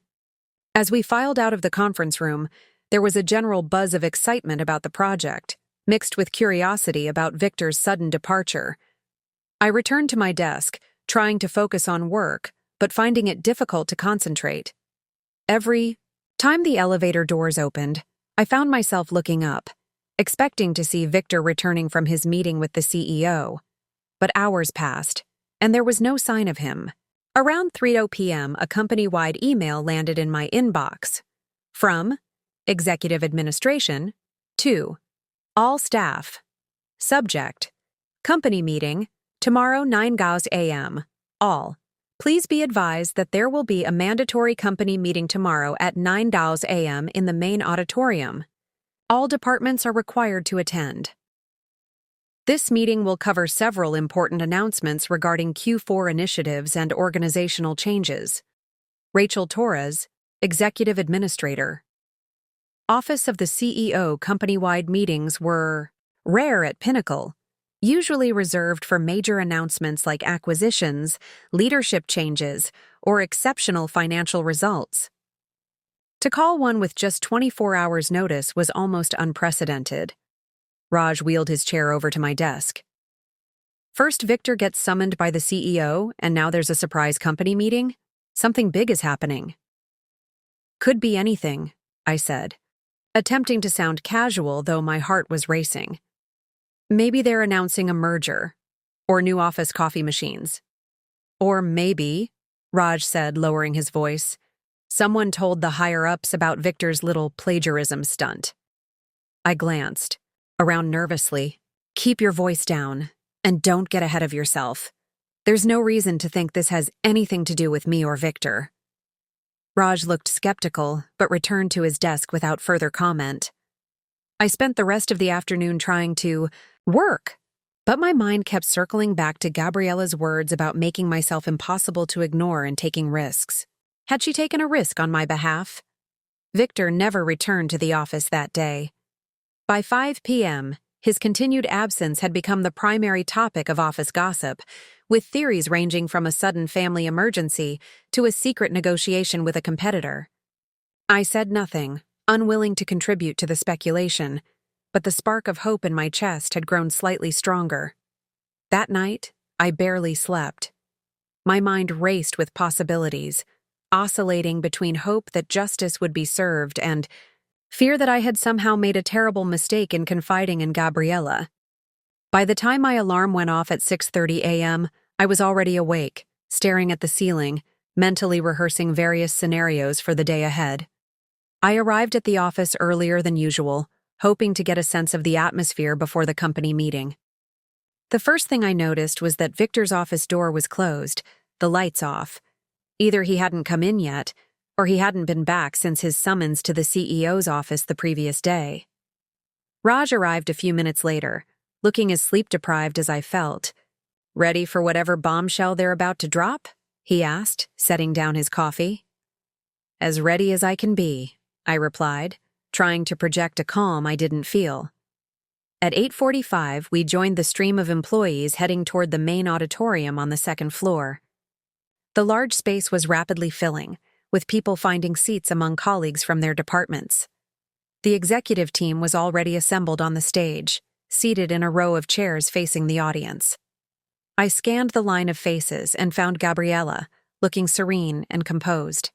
As we filed out of the conference room, there was a general buzz of excitement about the project, mixed with curiosity about Victor's sudden departure. I returned to my desk, trying to focus on work, but finding it difficult to concentrate. Every time the elevator doors opened, I found myself looking up, expecting to see Victor returning from his meeting with the CEO. But hours passed, and there was no sign of him. Around 3:00 p.m., a company-wide email landed in my inbox. From Executive Administration to all staff. Subject: Company meeting, tomorrow 9 a.m. All. Please be advised that there will be a mandatory company meeting tomorrow at 9 a.m. in the main auditorium. All departments are required to attend. This meeting will cover several important announcements regarding Q4 initiatives and organizational changes. Rachel Torres, Executive Administrator. Office of the CEO company-wide meetings were rare at Pinnacle, usually reserved for major announcements like acquisitions, leadership changes, or exceptional financial results. To call one with just 24 hours' notice was almost unprecedented. Raj wheeled his chair over to my desk. First, Victor gets summoned by the CEO, and now there's a surprise company meeting? Something big is happening. Could be anything, I said, attempting to sound casual, though my heart was racing. Maybe they're announcing a merger, or new office coffee machines. Or maybe, Raj said, lowering his voice, someone told the higher-ups about Victor's little plagiarism stunt. I glanced around nervously. Keep your voice down, and don't get ahead of yourself. There's no reason to think this has anything to do with me or Victor. Raj looked skeptical, but returned to his desk without further comment. I spent the rest of the afternoon trying to work, but my mind kept circling back to Gabriella's words about making myself impossible to ignore and taking risks. Had she taken a risk on my behalf? Victor never returned to the office that day. By 5 p.m., his continued absence had become the primary topic of office gossip, with theories ranging from a sudden family emergency to a secret negotiation with a competitor. I said nothing, unwilling to contribute to the speculation, but the spark of hope in my chest had grown slightly stronger. That night, I barely slept. My mind raced with possibilities, oscillating between hope that justice would be served and fear that I had somehow made a terrible mistake in confiding in Gabriella. By the time my alarm went off at 6:30 a.m., I was already awake, staring at the ceiling, mentally rehearsing various scenarios for the day ahead. I arrived at the office earlier than usual, hoping to get a sense of the atmosphere before the company meeting. The first thing I noticed was that Victor's office door was closed, the lights off. Either he hadn't come in yet, or he hadn't been back since his summons to the CEO's office the previous day. Raj arrived a few minutes later, looking as sleep-deprived as I felt. "Ready for whatever bombshell they're about to drop?" he asked, setting down his coffee. "As ready as I can be," I replied, trying to project a calm I didn't feel. At 8:45, we joined the stream of employees heading toward the main auditorium on the second floor. The large space was rapidly filling, with people finding seats among colleagues from their departments. The executive team was already assembled on the stage, seated in a row of chairs facing the audience. I scanned the line of faces and found Gabriella, looking serene and composed.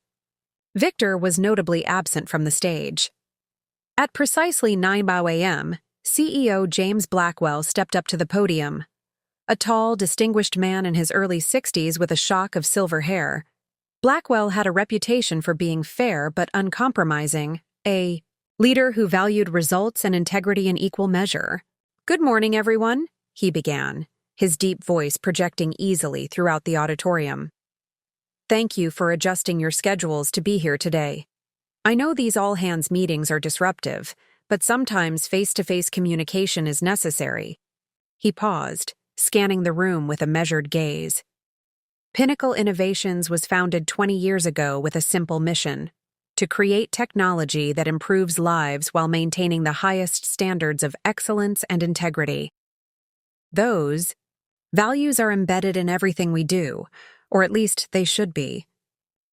Victor was notably absent from the stage. At precisely 9 a.m., CEO James Blackwell stepped up to the podium. A tall, distinguished man in his early 60s with a shock of silver hair, Blackwell had a reputation for being fair but uncompromising, a leader who valued results and integrity in equal measure. "Good morning, everyone," he began, his deep voice projecting easily throughout the auditorium. "Thank you for adjusting your schedules to be here today. I know these all-hands meetings are disruptive, but sometimes face-to-face communication is necessary." He paused, scanning the room with a measured gaze. Pinnacle Innovations was founded 20 years ago with a simple mission: to create technology that improves lives while maintaining the highest standards of excellence and integrity. Those values are embedded in everything we do, or at least they should be.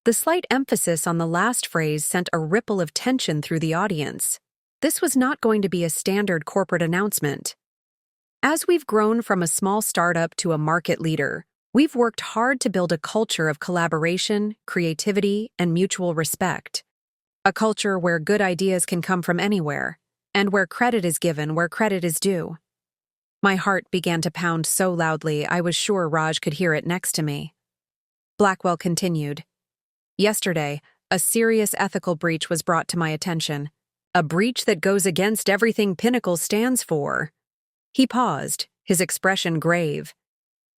The slight emphasis on the last phrase sent a ripple of tension through the audience. This was not going to be a standard corporate announcement. As we've grown from a small startup to a market leader, we've worked hard to build a culture of collaboration, creativity, and mutual respect. A culture where good ideas can come from anywhere, and where credit is given where credit is due. My heart began to pound so loudly I was sure Raj could hear it next to me. Blackwell continued. Yesterday, a serious ethical breach was brought to my attention. A breach that goes against everything Pinnacle stands for. He paused, his expression grave.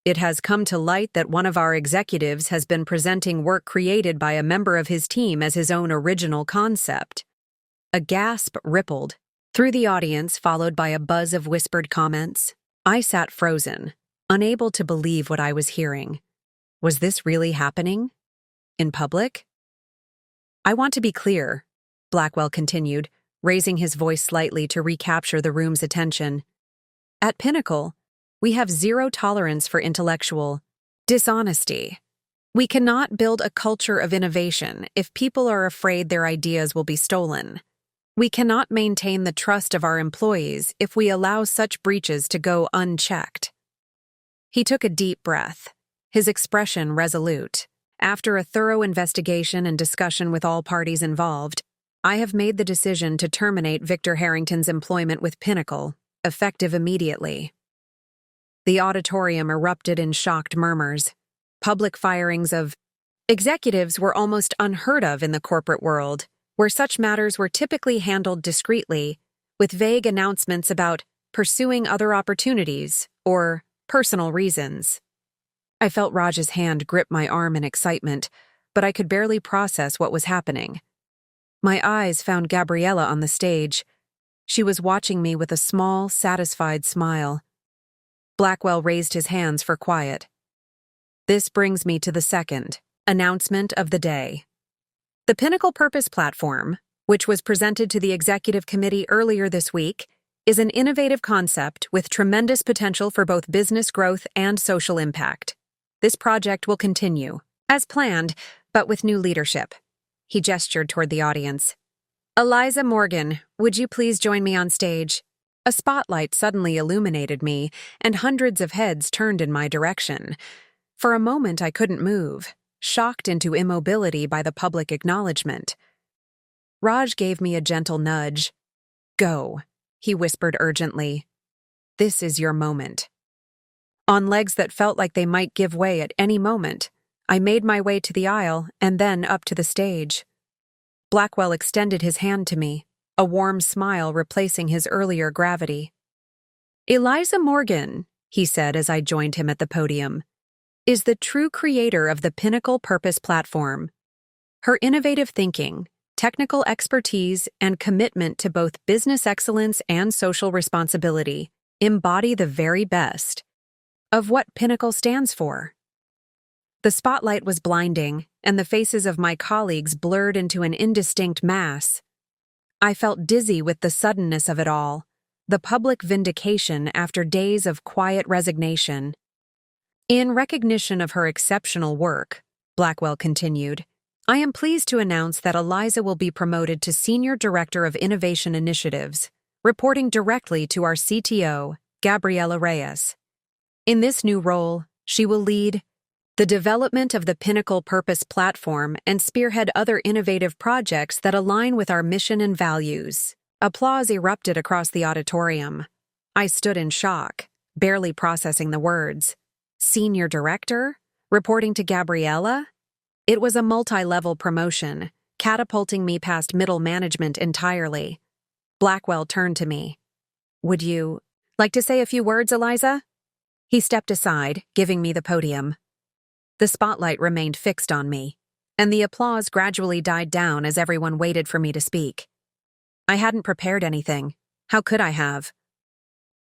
It has come to light that one of our executives has been presenting work created by a member of his team as his own original concept. A gasp rippled through the audience, followed by a buzz of whispered comments. I sat frozen, unable to believe what I was hearing. Was this really happening? In public? I want to be clear, Blackwell continued, raising his voice slightly to recapture the room's attention. At Pinnacle, we have zero tolerance for intellectual dishonesty. We cannot build a culture of innovation if people are afraid their ideas will be stolen. We cannot maintain the trust of our employees if we allow such breaches to go unchecked. He took a deep breath, his expression resolute. After a thorough investigation and discussion with all parties involved, I have made the decision to terminate Victor Harrington's employment with Pinnacle, effective immediately. The auditorium erupted in shocked murmurs. Public firings of executives were almost unheard of in the corporate world, where such matters were typically handled discreetly, with vague announcements about pursuing other opportunities or personal reasons. I felt Raj's hand grip my arm in excitement, but I could barely process what was happening. My eyes found Gabriella on the stage. She was watching me with a small, satisfied smile. Blackwell raised his hands for quiet. This brings me to the second announcement of the day. The Pinnacle Purpose Platform, which was presented to the Executive Committee earlier this week, is an innovative concept with tremendous potential for both business growth and social impact. This project will continue, as planned, but with new leadership. He gestured toward the audience. Eliza Morgan, would you please join me on stage? A spotlight suddenly illuminated me, and hundreds of heads turned in my direction. For a moment I couldn't move, shocked into immobility by the public acknowledgement. Raj gave me a gentle nudge. Go, he whispered urgently. This is your moment. On legs that felt like they might give way at any moment, I made my way to the aisle and then up to the stage. Blackwell extended his hand to me, a warm smile replacing his earlier gravity. Eliza Morgan, he said as I joined him at the podium, is the true creator of the Pinnacle Purpose Platform. Her innovative thinking, technical expertise, and commitment to both business excellence and social responsibility embody the very best of what Pinnacle stands for. The spotlight was blinding, and the faces of my colleagues blurred into an indistinct mass. I felt dizzy with the suddenness of it all, the public vindication after days of quiet resignation. In recognition of her exceptional work, Blackwell continued, I am pleased to announce that Eliza will be promoted to Senior Director of Innovation Initiatives, reporting directly to our CTO, Gabriela Reyes. In this new role, she will lead the development of the Pinnacle Purpose Platform and spearhead other innovative projects that align with our mission and values. Applause erupted across the auditorium. I stood in shock, barely processing the words. Senior Director? Reporting to Gabriela? It was a multi-level promotion, catapulting me past middle management entirely. Blackwell turned to me. Would you like to say a few words, Eliza? He stepped aside, giving me the podium. The spotlight remained fixed on me, and the applause gradually died down as everyone waited for me to speak. I hadn't prepared anything. How could I have?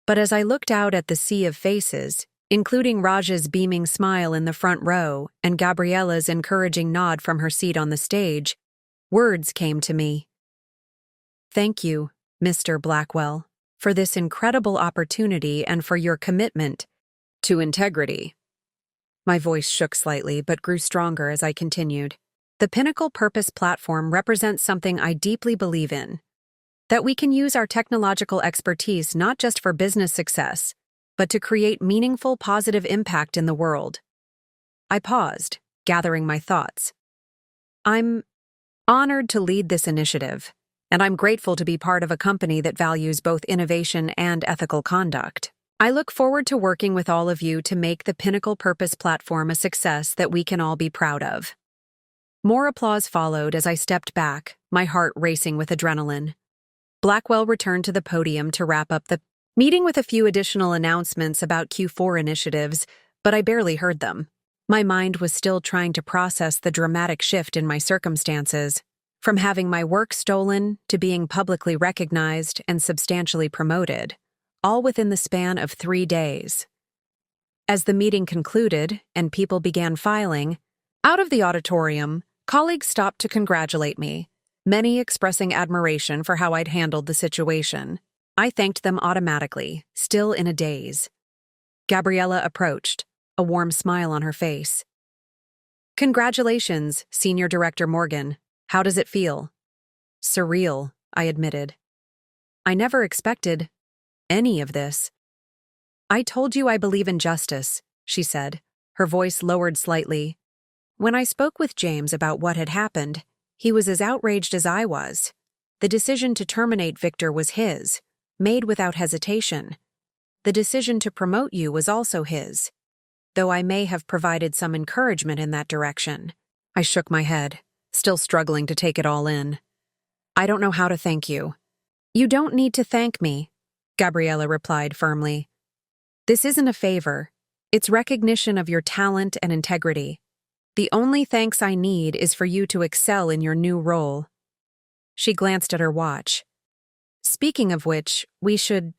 But as I looked out at the sea of faces, including Raj's beaming smile in the front row and Gabriela's encouraging nod from her seat on the stage, words came to me. Thank you, Mr. Blackwell, for this incredible opportunity and for your commitment to integrity. My voice shook slightly but grew stronger as I continued. The Pinnacle Purpose Platform represents something I deeply believe in, that we can use our technological expertise not just for business success, but to create meaningful, positive impact in the world. I paused, gathering my thoughts. I'm honored to lead this initiative, and I'm grateful to be part of a company that values both innovation and ethical conduct. I look forward to working with all of you to make the Pinnacle Purpose platform a success that we can all be proud of. More applause followed as I stepped back, my heart racing with adrenaline. Blackwell returned to the podium to wrap up the meeting with a few additional announcements about Q4 initiatives, but I barely heard them. My mind was still trying to process the dramatic shift in my circumstances, from having my work stolen to being publicly recognized and substantially promoted, all within the span of 3 days. As the meeting concluded and people began filing out of the auditorium, colleagues stopped to congratulate me, many expressing admiration for how I'd handled the situation. I thanked them automatically, still in a daze. Gabriella approached, a warm smile on her face. "Congratulations, Senior Director Morgan. How does it feel?" "Surreal," I admitted. "I never expected any of this." "I told you I believe in justice," she said, her voice lowered slightly. "When I spoke with James about what had happened, he was as outraged as I was. The decision to terminate Victor was his, made without hesitation. The decision to promote you was also his, though I may have provided some encouragement in that direction." I shook my head, still struggling to take it all in. "I don't know how to thank you." "You don't need to thank me," Gabriella replied firmly. "This isn't a favor. It's recognition of your talent and integrity. The only thanks I need is for you to excel in your new role." She glanced at her watch. "Speaking of which, we should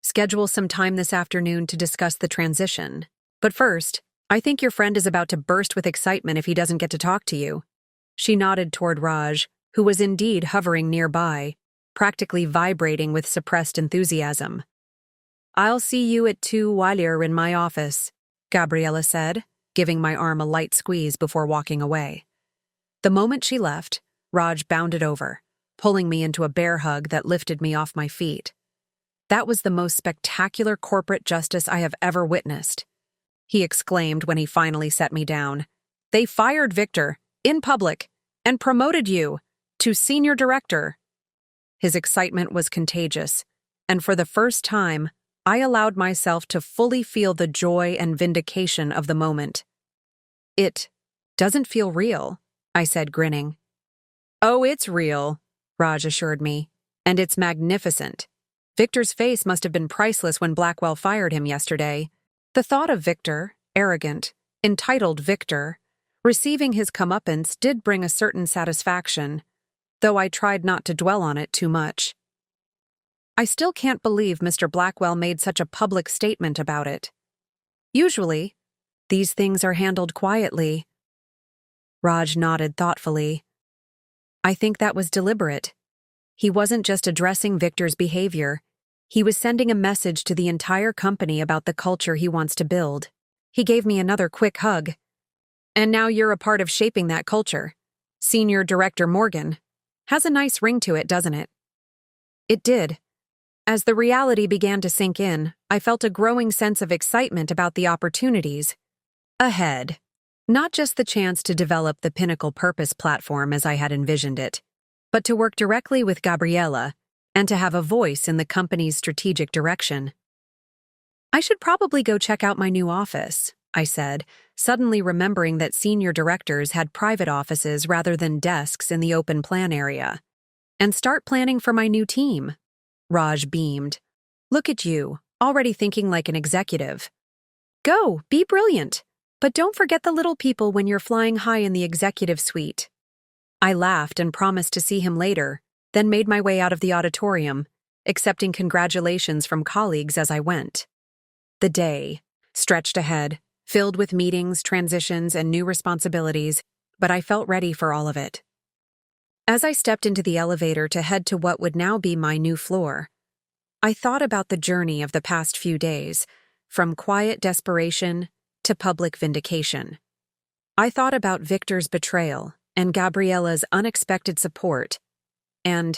schedule some time this afternoon to discuss the transition. But first, I think your friend is about to burst with excitement if he doesn't get to talk to you." She nodded toward Raj, who was indeed hovering nearby, practically vibrating with suppressed enthusiasm. "I'll see you at 2 while you're in my office," Gabriella said, giving my arm a light squeeze before walking away. The moment she left, Raj bounded over, pulling me into a bear hug that lifted me off my feet. "That was the most spectacular corporate justice I have ever witnessed," he exclaimed when he finally set me down. "They fired Victor, in public, and promoted you to Senior Director." His excitement was contagious, and for the first time, I allowed myself to fully feel the joy and vindication of the moment. "It doesn't feel real," I said, grinning. "Oh, it's real," Raj assured me, "and it's magnificent. Victor's face must have been priceless when Blackwell fired him yesterday. The thought of Victor, arrogant, entitled Victor, receiving his comeuppance did bring a certain satisfaction, though I tried not to dwell on it too much. I still can't believe Mr. Blackwell made such a public statement about it. Usually, these things are handled quietly." Raj nodded thoughtfully. "I think that was deliberate. He wasn't just addressing Victor's behavior. He was sending a message to the entire company about the culture he wants to build." He gave me another quick hug. "And now you're a part of shaping that culture. Senior Director Morgan. Has a nice ring to it, doesn't it?" It did. As the reality began to sink in, I felt a growing sense of excitement about the opportunities ahead. Not just the chance to develop the Pinnacle Purpose platform as I had envisioned it, but to work directly with Gabriella and to have a voice in the company's strategic direction. "I should probably go check out my new office," I said, suddenly remembering that senior directors had private offices rather than desks in the open plan area. "And start planning for my new team." Raj beamed. "Look at you, already thinking like an executive. Go, be brilliant. But don't forget the little people when you're flying high in the executive suite." I laughed and promised to see him later, then made my way out of the auditorium, accepting congratulations from colleagues as I went. The day stretched ahead, filled with meetings, transitions, and new responsibilities, but I felt ready for all of it. As I stepped into the elevator to head to what would now be my new floor, I thought about the journey of the past few days, from quiet desperation to public vindication. I thought about Victor's betrayal and Gabriella's unexpected support, and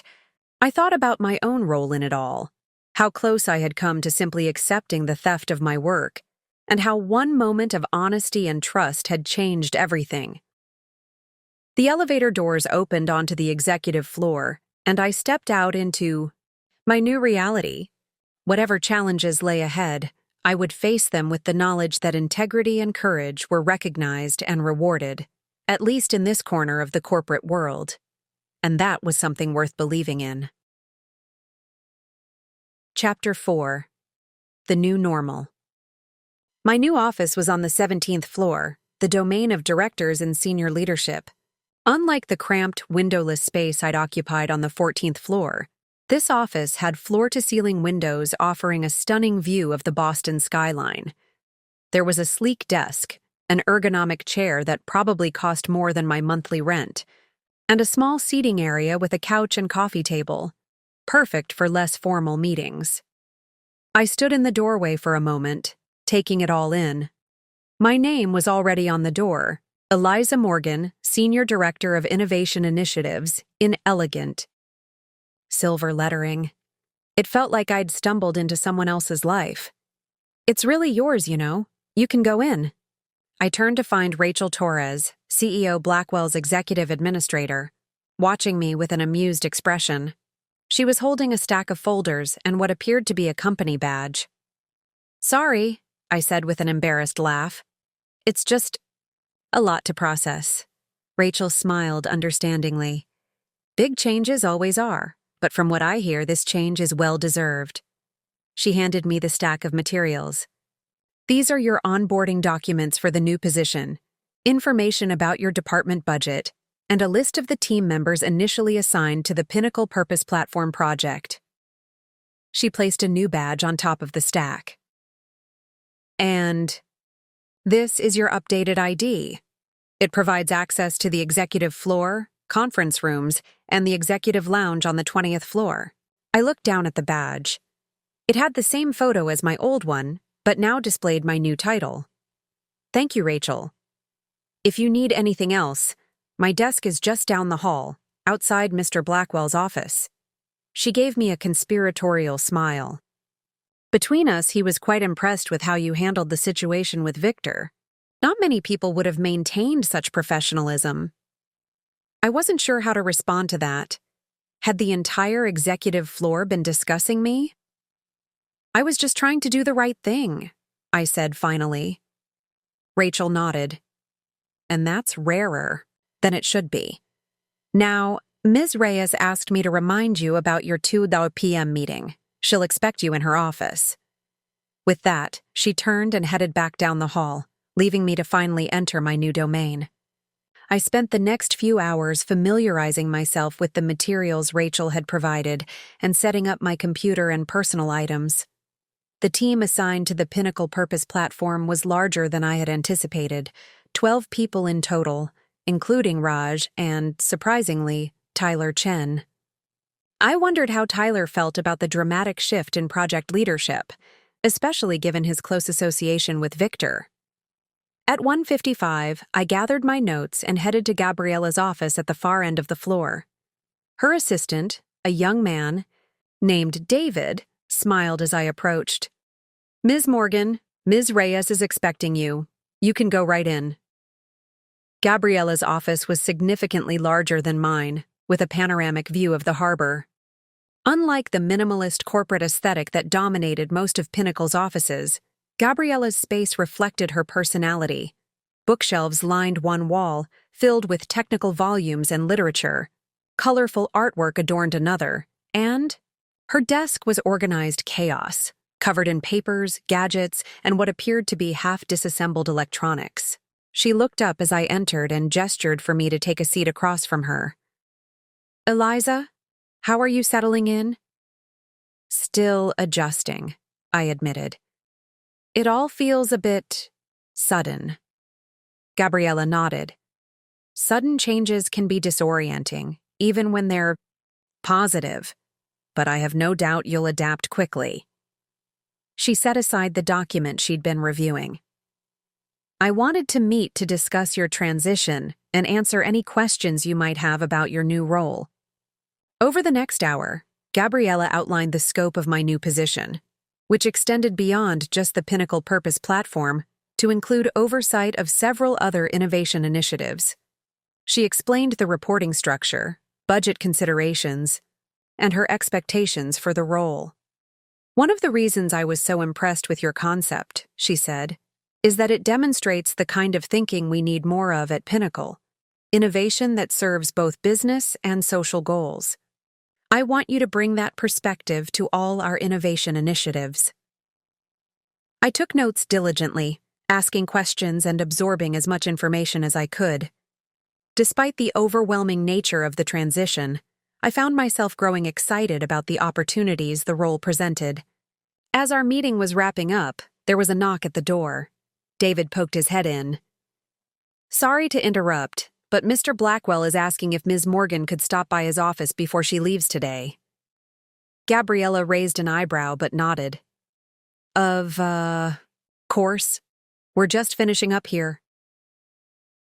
I thought about my own role in it all, how close I had come to simply accepting the theft of my work, and how one moment of honesty and trust had changed everything. The elevator doors opened onto the executive floor, and I stepped out into my new reality, Whatever challenges lay ahead, I would face them with the knowledge that integrity and courage were recognized and rewarded, at least in this corner of the corporate world. And that was something worth believing in. Chapter 4. The New Normal. My new office was on the 17th floor, the domain of directors and senior leadership. Unlike the cramped, windowless space I'd occupied on the 14th floor, this office had floor-to-ceiling windows offering a stunning view of the Boston skyline. There was a sleek desk, an ergonomic chair that probably cost more than my monthly rent, and a small seating area with a couch and coffee table, perfect for less formal meetings. I stood in the doorway for a moment, taking it all in. My name was already on the door: Eliza Morgan, Senior Director of Innovation Initiatives, in elegant silver lettering. It felt like I'd stumbled into someone else's life. "It's really yours, you know. You can go in." I turned to find Rachel Torres, CEO Blackwell's executive administrator, watching me with an amused expression. She was holding a stack of folders and what appeared to be a company badge. "Sorry," I said with an embarrassed laugh. "It's just a lot to process." Rachel smiled understandingly. "Big changes always are, but from what I hear, this change is well-deserved." She handed me the stack of materials. "These are your onboarding documents for the new position, information about your department budget, and a list of the team members initially assigned to the Pinnacle Purpose Platform project." She placed a new badge on top of the stack. "And this is your updated ID. It provides access to the executive floor, conference rooms, and the executive lounge on the 20th floor." I looked down at the badge. It had the same photo as my old one, but now displayed my new title. "Thank you, Rachel. If you need anything else, my desk is just down the hall, outside Mr. Blackwell's office." She gave me a conspiratorial smile. "Between us, he was quite impressed with how you handled the situation with Victor. Not many people would have maintained such professionalism." I wasn't sure how to respond to that. Had the entire executive floor been discussing me? "I was just trying to do the right thing," I said finally. Rachel nodded. "And that's rarer than it should be. Now, Ms. Reyes asked me to remind you about your 2 p.m. meeting. She'll expect you in her office." With that, she turned and headed back down the hall, leaving me to finally enter my new domain. I spent the next few hours familiarizing myself with the materials Rachel had provided and setting up my computer and personal items. The team assigned to the Pinnacle Purpose Platform was larger than I had anticipated, 12 people in total, including Raj and, surprisingly, Tyler Chen. I wondered how Tyler felt about the dramatic shift in project leadership, especially given his close association with Victor. At 1:55, I gathered my notes and headed to Gabriella's office at the far end of the floor. Her assistant, a young man named David, smiled as I approached. "Ms. Morgan, Ms. Reyes is expecting you. You can go right in." Gabriella's office was significantly larger than mine, with a panoramic view of the harbor. Unlike the minimalist corporate aesthetic that dominated most of Pinnacle's offices, Gabriella's space reflected her personality. Bookshelves lined one wall, filled with technical volumes and literature. Colorful artwork adorned another, and her desk was organized chaos, covered in papers, gadgets, and what appeared to be half-disassembled electronics. She looked up as I entered and gestured for me to take a seat across from her. "Eliza, how are you settling in?" "Still adjusting," I admitted. "It all feels a bit sudden." Gabriella nodded. "Sudden changes can be disorienting, even when they're positive, but I have no doubt you'll adapt quickly." She set aside the document she'd been reviewing. "I wanted to meet to discuss your transition and answer any questions you might have about your new role." Over the next hour, Gabriella outlined the scope of my new position, which extended beyond just the Pinnacle Purpose Platform to include oversight of several other innovation initiatives. She explained the reporting structure, budget considerations, and her expectations for the role. One of the reasons I was so impressed with your concept, she said, is that it demonstrates the kind of thinking we need more of at Pinnacle. Innovation that serves both business and social goals. I want you to bring that perspective to all our innovation initiatives. I took notes diligently, asking questions and absorbing as much information as I could. Despite the overwhelming nature of the transition, I found myself growing excited about the opportunities the role presented. As our meeting was wrapping up, there was a knock at the door. David poked his head in. "Sorry to interrupt, but Mr. Blackwell is asking if Ms. Morgan could stop by his office before she leaves today." Gabriella raised an eyebrow but nodded. Course. We're just finishing up here."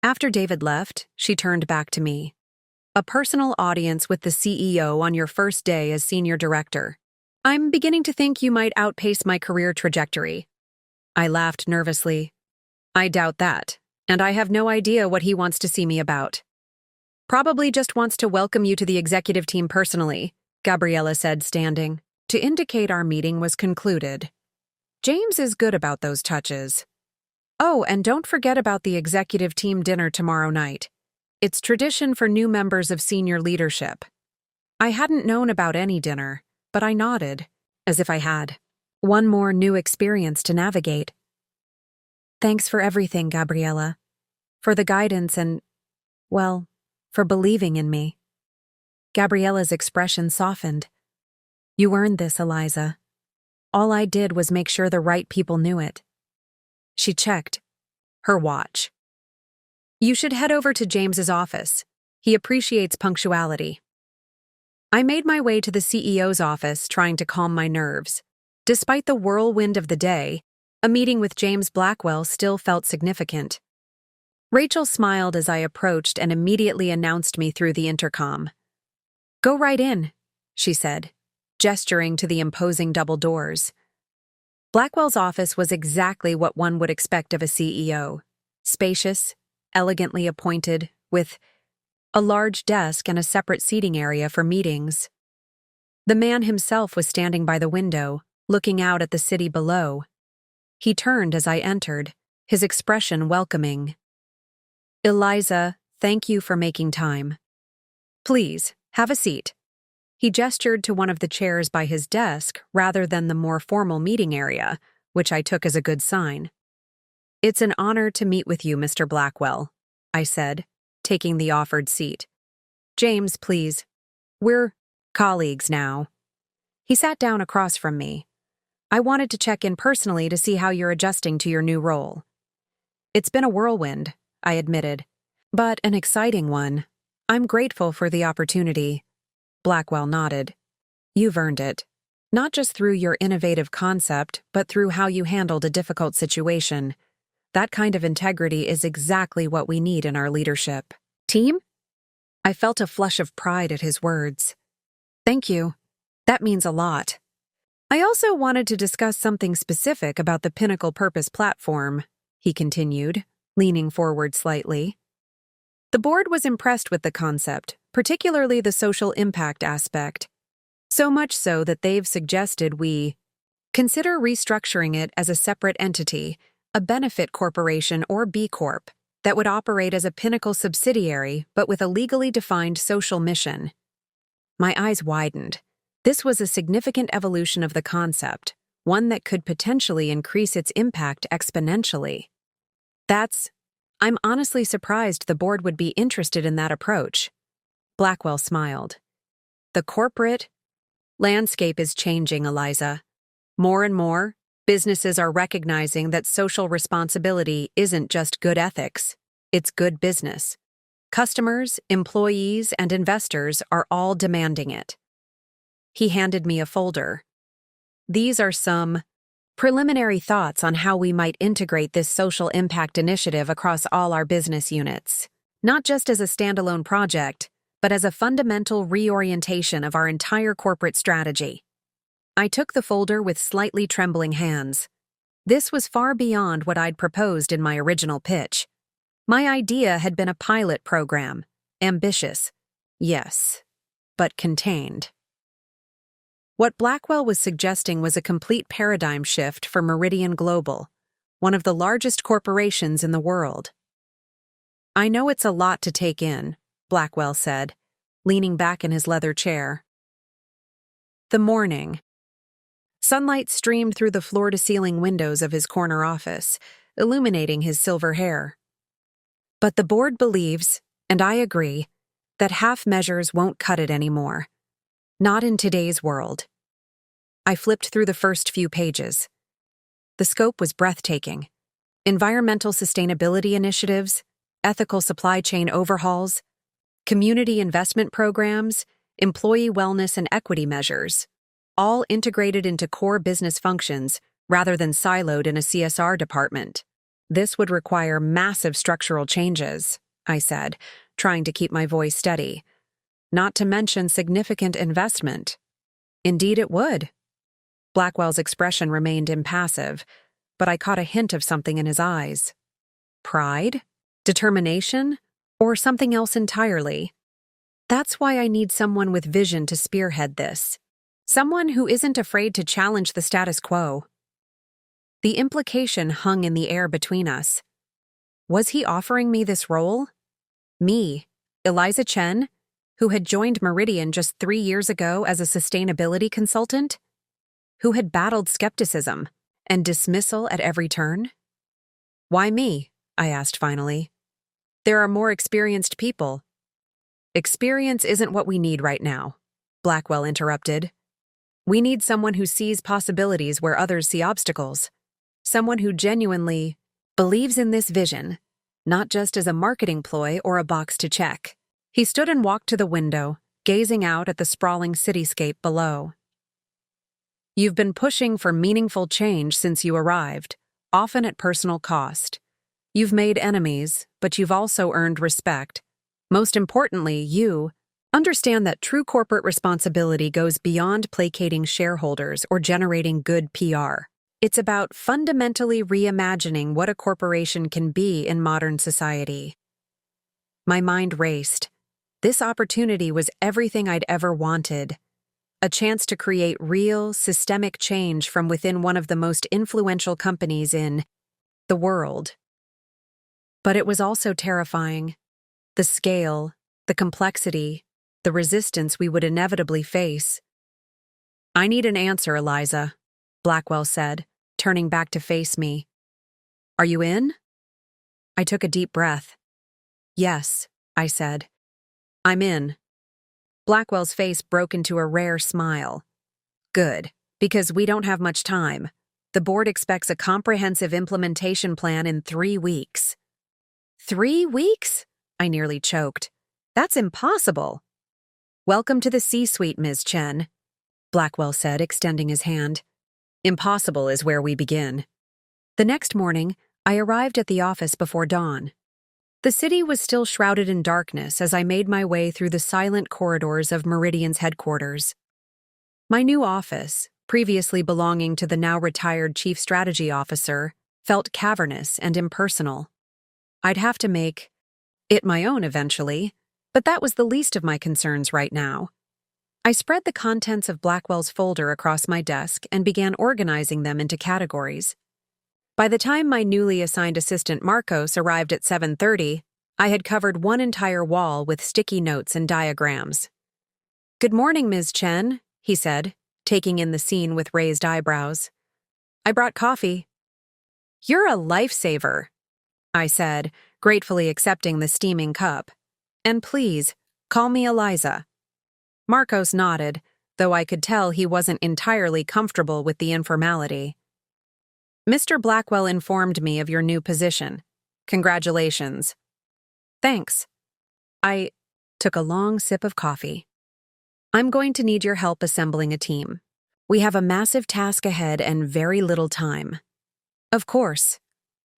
After David left, she turned back to me. "A personal audience with the CEO on your first day as senior director. I'm beginning to think you might outpace my career trajectory." I laughed nervously. "I doubt that, and I have no idea what he wants to see me about." "Probably just wants to welcome you to the executive team personally," Gabriella said, standing, to indicate our meeting was concluded. James is good about those touches. "Oh, and don't forget about the executive team dinner tomorrow night. It's tradition for new members of senior leadership." I hadn't known about any dinner, but I nodded, as if I had. One more new experience to navigate. "Thanks for everything, Gabriella. For the guidance and, well, for believing in me." Gabriella's expression softened. "You earned this, Eliza. All I did was make sure the right people knew it." She checked her watch. "You should head over to James's office. He appreciates punctuality." I made my way to the CEO's office, trying to calm my nerves. Despite the whirlwind of the day, a meeting with James Blackwell still felt significant. Rachel smiled as I approached and immediately announced me through the intercom. "Go right in," she said, gesturing to the imposing double doors. Blackwell's office was exactly what one would expect of a CEO. Spacious, elegantly appointed, with a large desk and a separate seating area for meetings. The man himself was standing by the window, looking out at the city below. He turned as I entered, his expression welcoming. "Eliza, thank you for making time. Please, have a seat." He gestured to one of the chairs by his desk rather than the more formal meeting area, which I took as a good sign. "It's an honor to meet with you, Mr. Blackwell," I said, taking the offered seat. "James, please. We're colleagues now." He sat down across from me. "I wanted to check in personally to see how you're adjusting to your new role." "It's been a whirlwind," I admitted, "but an exciting one. I'm grateful for the opportunity." Blackwell nodded. "You've earned it. Not just through your innovative concept, but through how you handled a difficult situation. That kind of integrity is exactly what we need in our leadership. Team?" I felt a flush of pride at his words. "Thank you. That means a lot." "I also wanted to discuss something specific about the Pinnacle Purpose platform," he continued, leaning forward slightly. "The board was impressed with the concept, particularly the social impact aspect. So much so that they've suggested we consider restructuring it as a separate entity, a benefit corporation or B Corp, that would operate as a Pinnacle subsidiary but with a legally defined social mission." My eyes widened. This was a significant evolution of the concept, one that could potentially increase its impact exponentially. I'm honestly surprised the board would be interested in that approach." Blackwell smiled. "The corporate landscape is changing, Eliza. More and more, businesses are recognizing that social responsibility isn't just good ethics, it's good business. Customers, employees, and investors are all demanding it." He handed me a folder. "These are some preliminary thoughts on how we might integrate this social impact initiative across all our business units, not just as a standalone project, but as a fundamental reorientation of our entire corporate strategy." I took the folder with slightly trembling hands. This was far beyond what I'd proposed in my original pitch. My idea had been a pilot program, ambitious, yes, but contained. What Blackwell was suggesting was a complete paradigm shift for Meridian Global, one of the largest corporations in the world. "I know it's a lot to take in," Blackwell said, leaning back in his leather chair. The morning. Sunlight streamed through the floor-to-ceiling windows of his corner office, illuminating his silver hair. "But the board believes, and I agree, that half measures won't cut it anymore. Not in today's world." I flipped through the first few pages. The scope was breathtaking. Environmental sustainability initiatives, ethical supply chain overhauls, community investment programs, employee wellness and equity measures, all integrated into core business functions rather than siloed in a CSR department. "This would require massive structural changes," I said, trying to keep my voice steady. "Not to mention significant investment." "Indeed it would." Blackwell's expression remained impassive, but I caught a hint of something in his eyes. Pride? Determination? Or something else entirely? "That's why I need someone with vision to spearhead this. Someone who isn't afraid to challenge the status quo." The implication hung in the air between us. Was he offering me this role? Me, Eliza Chen, who had joined Meridian just 3 years ago as a sustainability consultant? Who had battled skepticism and dismissal at every turn? "Why me?" I asked finally. "There are more experienced people." "Experience isn't what we need right now," Blackwell interrupted. "We need someone who sees possibilities where others see obstacles. Someone who genuinely believes in this vision, not just as a marketing ploy or a box to check." He stood and walked to the window, gazing out at the sprawling cityscape below. "You've been pushing for meaningful change since you arrived, often at personal cost. You've made enemies, but you've also earned respect. Most importantly, you understand that true corporate responsibility goes beyond placating shareholders or generating good PR. It's about fundamentally reimagining what a corporation can be in modern society." My mind raced. This opportunity was everything I'd ever wanted. A chance to create real, systemic change from within one of the most influential companies in the world. But it was also terrifying. The scale, the complexity, the resistance we would inevitably face. "I need an answer, Eliza," Blackwell said, turning back to face me. "Are you in?" I took a deep breath. "Yes," I said. "I'm in." Blackwell's face broke into a rare smile. "Good, because we don't have much time. The board expects a comprehensive implementation plan in 3 weeks. 3 weeks? I nearly choked. That's impossible. "Welcome to the C-suite, Ms. Chen," Blackwell said, extending his hand. "Impossible is where we begin." The next morning, I arrived at the office before dawn. The city was still shrouded in darkness as I made my way through the silent corridors of Meridian's headquarters. My new office, previously belonging to the now-retired Chief Strategy Officer, felt cavernous and impersonal. I'd have to make it my own eventually, but that was the least of my concerns right now. I spread the contents of Blackwell's folder across my desk and began organizing them into categories. By the time my newly assigned assistant Marcos arrived at 7:30, I had covered one entire wall with sticky notes and diagrams. "Good morning, Ms. Chen," he said, taking in the scene with raised eyebrows. "I brought coffee." "You're a lifesaver," I said, gratefully accepting the steaming cup. "And please, call me Eliza." Marcos nodded, though I could tell he wasn't entirely comfortable with the informality. "Mr. Blackwell informed me of your new position. Congratulations." "Thanks." I took a long sip of coffee. "I'm going to need your help assembling a team. We have a massive task ahead and very little time." "Of course."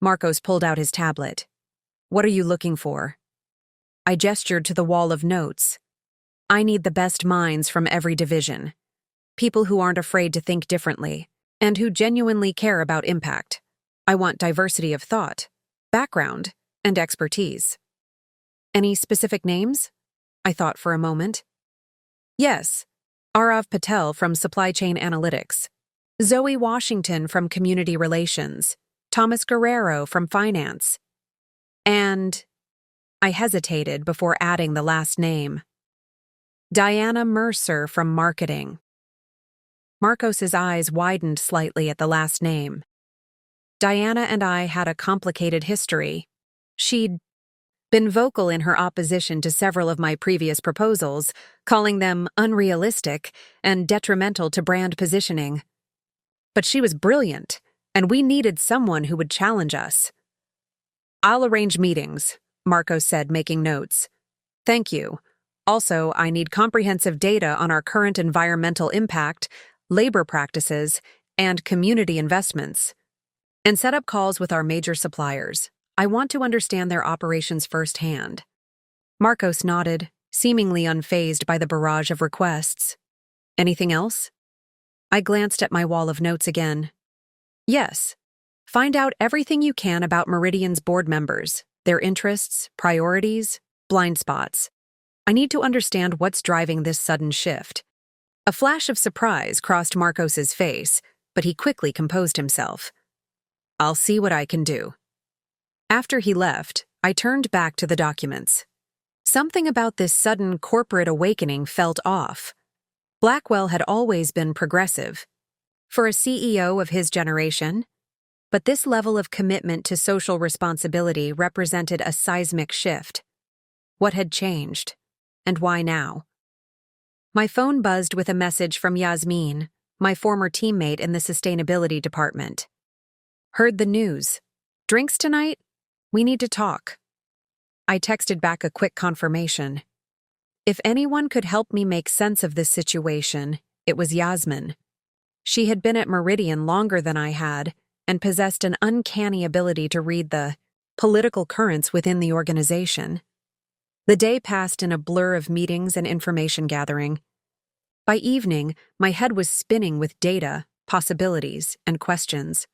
Marcos pulled out his tablet. "What are you looking for?" I gestured to the wall of notes. "I need the best minds from every division. People who aren't afraid to think differently, and who genuinely care about impact. I want diversity of thought, background, and expertise." "Any specific names?" I thought for a moment. "Yes. Arav Patel from Supply Chain Analytics, Zoe Washington from Community Relations, Thomas Guerrero from Finance, and I hesitated before adding the last name, Diana Mercer from Marketing. Marcos's eyes widened slightly at the last name. Diana and I had a complicated history. She'd been vocal in her opposition to several of my previous proposals, calling them unrealistic and detrimental to brand positioning. But she was brilliant, and we needed someone who would challenge us. "I'll arrange meetings," Marcos said, making notes. "Thank you. Also, I need comprehensive data on our current environmental impact, labor practices, and community investments. And set up calls with our major suppliers. I want to understand their operations firsthand." Marcos nodded, seemingly unfazed by the barrage of requests. "Anything else?" I glanced at my wall of notes again. "Yes. Find out everything you can about Meridian's board members, their interests, priorities, blind spots. I need to understand what's driving this sudden shift." A flash of surprise crossed Marcos's face, but he quickly composed himself. "I'll see what I can do." After he left, I turned back to the documents. Something about this sudden corporate awakening felt off. Blackwell had always been progressive, for a CEO of his generation, but this level of commitment to social responsibility represented a seismic shift. What had changed, and why now? My phone buzzed with a message from Yasmin, my former teammate in the sustainability department. "Heard the news. Drinks tonight? We need to talk." I texted back a quick confirmation. If anyone could help me make sense of this situation, it was Yasmin. She had been at Meridian longer than I had, and possessed an uncanny ability to read the political currents within the organization. The day passed in a blur of meetings and information gathering. By evening, my head was spinning with data, possibilities, and questions.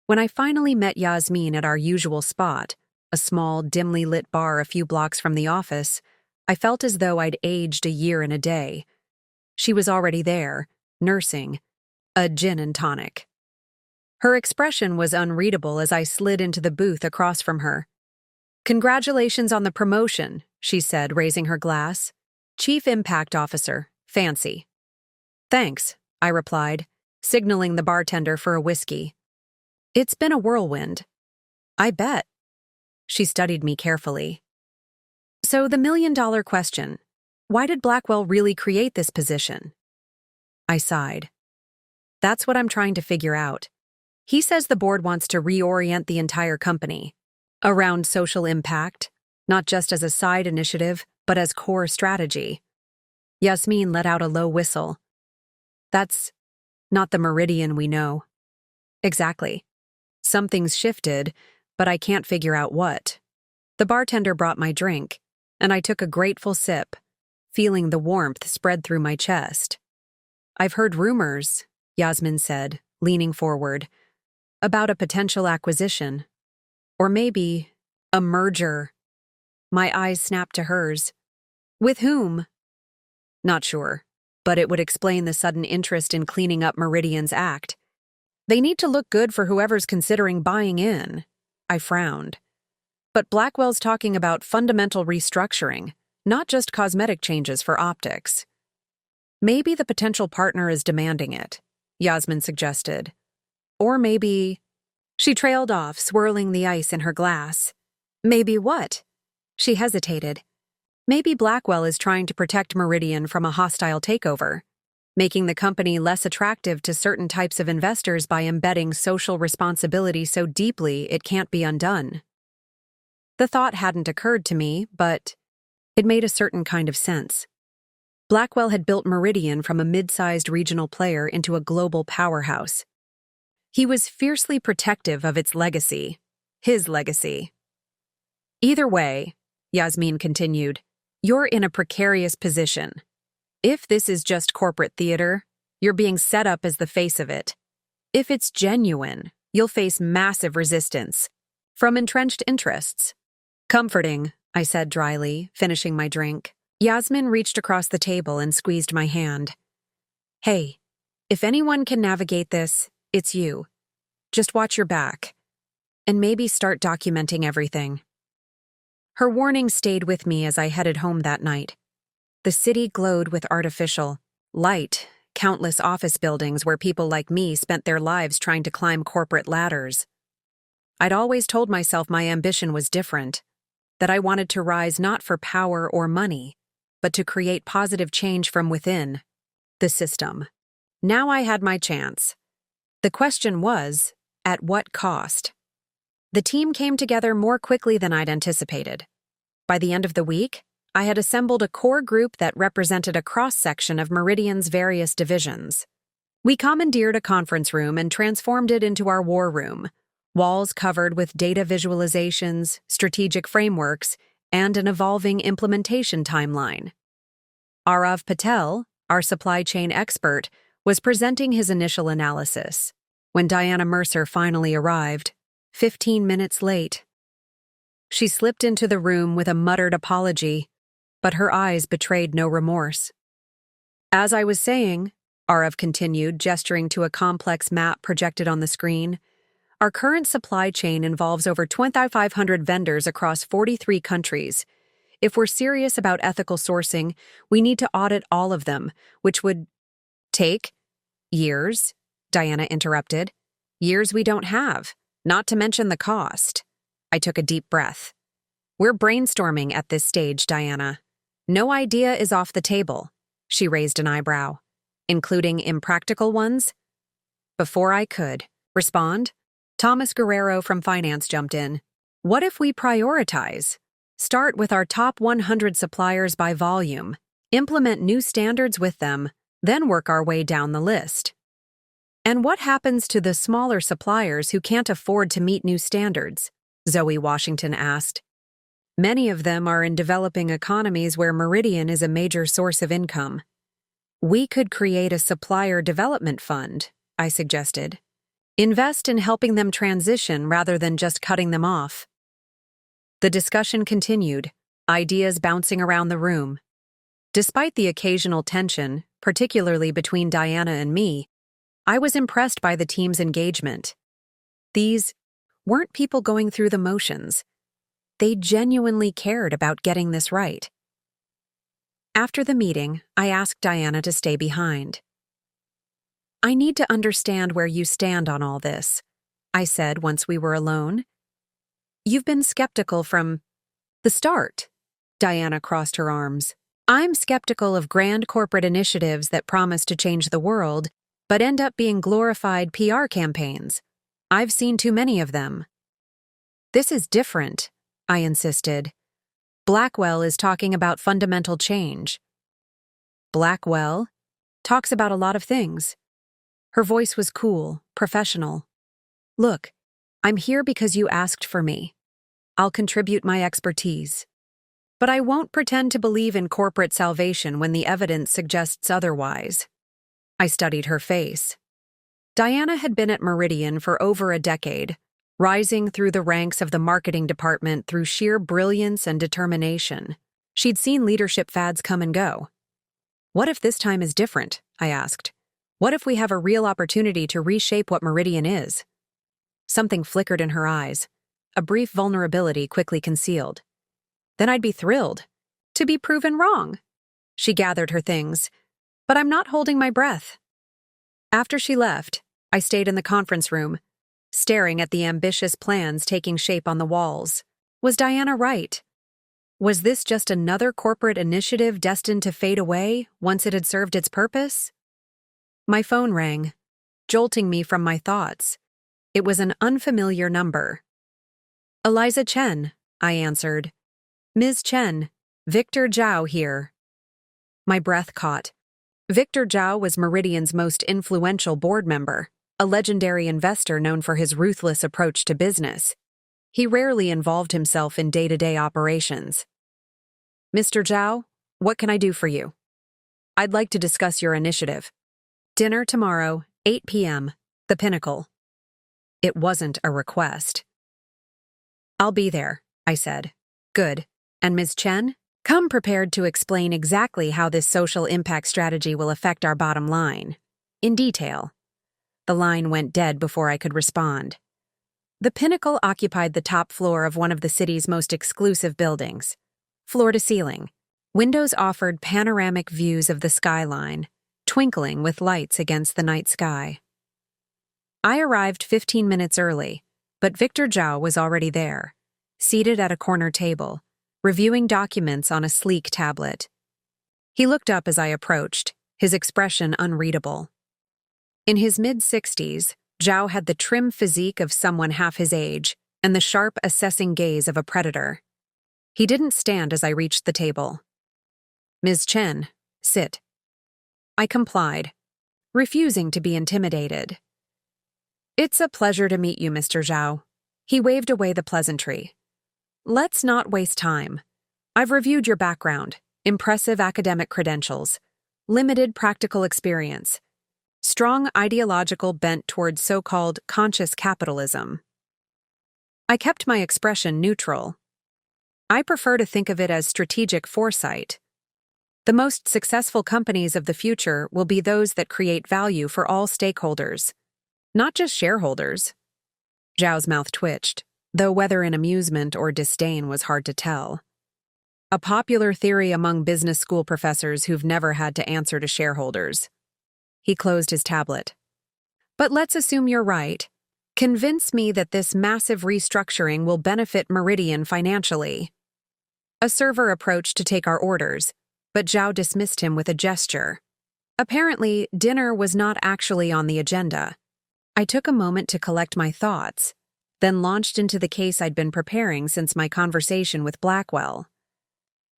When I finally met Yasmin at our usual spot, a small, dimly lit bar a few blocks from the office, I felt as though I'd aged a year in a day. She was already there, nursing, a gin and tonic. Her expression was unreadable as I slid into the booth across from her. "Congratulations on the promotion," she said, raising her glass. "Chief Impact Officer, fancy." "Thanks," I replied, signaling the bartender for a whiskey. "It's been a whirlwind." "I bet." She studied me carefully. "So the million-dollar question, why did Blackwell really create this position?" I sighed. "That's what I'm trying to figure out. He says the board wants to reorient the entire company around social impact, not just as a side initiative, but as core strategy." Yasmin let out a low whistle. "That's not the Meridian we know." "Exactly. Something's shifted, but I can't figure out what." The bartender brought my drink, and I took a grateful sip, feeling the warmth spread through my chest. "I've heard rumors," Yasmin said, leaning forward, "about a potential acquisition. Or maybe a merger." My eyes snapped to hers. "With whom?" "Not sure, but it would explain the sudden interest in cleaning up Meridian's act. They need to look good for whoever's considering buying in." I frowned. "But Blackwell's talking about fundamental restructuring, not just cosmetic changes for optics." "Maybe the potential partner is demanding it," Yasmin suggested. "Or maybe—" She trailed off, swirling the ice in her glass. "Maybe what?" She hesitated. "Maybe Blackwell is trying to protect Meridian from a hostile takeover, making the company less attractive to certain types of investors by embedding social responsibility so deeply it can't be undone." The thought hadn't occurred to me, but it made a certain kind of sense. Blackwell had built Meridian from a mid-sized regional player into a global powerhouse. He was fiercely protective of its legacy, his legacy. "Either way," Yasmin continued, "you're in a precarious position. If this is just corporate theater, you're being set up as the face of it. If it's genuine, you'll face massive resistance from entrenched interests." "Comforting," I said dryly, finishing my drink. Yasmin reached across the table and squeezed my hand. Hey, if anyone can navigate this, it's you. Just watch your back. And maybe start documenting everything. Her warning stayed with me as I headed home that night. The city glowed with artificial light, countless office buildings where people like me spent their lives trying to climb corporate ladders. I'd always told myself my ambition was different, that I wanted to rise not for power or money, but to create positive change from within the system. Now I had my chance. The question was, at what cost? The team came together more quickly than I'd anticipated. By the end of the week, I had assembled a core group that represented a cross-section of Meridian's various divisions. We commandeered a conference room and transformed it into our war room, walls covered with data visualizations, strategic frameworks, and an evolving implementation timeline. Arav Patel, our supply chain expert, was presenting his initial analysis when Diana Mercer finally arrived, 15 minutes late. She slipped into the room with a muttered apology, but her eyes betrayed no remorse. As I was saying, Arav continued, gesturing to a complex map projected on the screen, our current supply chain involves over 2,500 vendors across 43 countries. If we're serious about ethical sourcing, we need to audit all of them, which would take years, Diana interrupted. Years we don't have, not to mention the cost. I took a deep breath. We're brainstorming at this stage, Diana. No idea is off the table. She raised an eyebrow. Including impractical ones? Before I could respond, Thomas Guerrero from finance jumped in. What if we prioritize? Start with our top 100 suppliers by volume, implement new standards with them, then work our way down the list. And what happens to the smaller suppliers who can't afford to meet new standards? Zoe Washington asked. Many of them are in developing economies where Meridian is a major source of income. We could create a supplier development fund, I suggested. Invest in helping them transition rather than just cutting them off. The discussion continued, ideas bouncing around the room. Despite the occasional tension, particularly between Diana and me, I was impressed by the team's engagement. These weren't people going through the motions. They genuinely cared about getting this right. After the meeting, I asked Diana to stay behind. I need to understand where you stand on all this, I said once we were alone. You've been skeptical from the start. Diana crossed her arms. I'm skeptical of grand corporate initiatives that promise to change the world, but end up being glorified PR campaigns. I've seen too many of them. This is different, I insisted. Blackwell is talking about fundamental change. Blackwell talks about a lot of things. Her voice was cool, professional. Look, I'm here because you asked for me. I'll contribute my expertise. But I won't pretend to believe in corporate salvation when the evidence suggests otherwise. I studied her face. Diana had been at Meridian for over a decade, rising through the ranks of the marketing department through sheer brilliance and determination. She'd seen leadership fads come and go. What if this time is different? I asked. What if we have a real opportunity to reshape what Meridian is? Something flickered in her eyes, a brief vulnerability quickly concealed. Then I'd be thrilled to be proven wrong. She gathered her things, but I'm not holding my breath. After she left, I stayed in the conference room, staring at the ambitious plans taking shape on the walls. Was Diana right? Was this just another corporate initiative destined to fade away once it had served its purpose? My phone rang, jolting me from my thoughts. It was an unfamiliar number. Eliza Chen, I answered. Ms. Chen, Victor Zhao here. My breath caught. Victor Zhao was Meridian's most influential board member, a legendary investor known for his ruthless approach to business. He rarely involved himself in day-to-day operations. Mr. Zhao, what can I do for you? I'd like to discuss your initiative. Dinner tomorrow, 8 p.m., The Pinnacle. It wasn't a request. I'll be there, I said. Good. And Ms. Chen, Come prepared to explain exactly how this social impact strategy will affect our bottom line. In detail. The line went dead before I could respond. The Pinnacle occupied the top floor of one of the city's most exclusive buildings. Floor to ceiling. Windows offered panoramic views of the skyline, twinkling with lights against the night sky. I arrived 15 minutes early, but Victor Zhao was already there, seated at a corner table, reviewing documents on a sleek tablet. He looked up as I approached, his expression unreadable. In his mid-60s, Zhao had the trim physique of someone half his age and the sharp, assessing gaze of a predator. He didn't stand as I reached the table. "Ms. Chen, sit." I complied, refusing to be intimidated. "It's a pleasure to meet you, Mr. Zhao." He waved away the pleasantry. "Let's not waste time. I've reviewed your background, impressive academic credentials, limited practical experience, strong ideological bent towards so-called conscious capitalism." I kept my expression neutral. I prefer to think of it as strategic foresight. The most successful companies of the future will be those that create value for all stakeholders, not just shareholders. Zhao's mouth twitched, though whether in amusement or disdain was hard to tell. A popular theory among business school professors who've never had to answer to shareholders. He closed his tablet. "But let's assume you're right. Convince me that this massive restructuring will benefit Meridian financially." A server approached to take our orders, but Zhao dismissed him with a gesture. Apparently, dinner was not actually on the agenda. I took a moment to collect my thoughts, then launched into the case I'd been preparing since my conversation with Blackwell.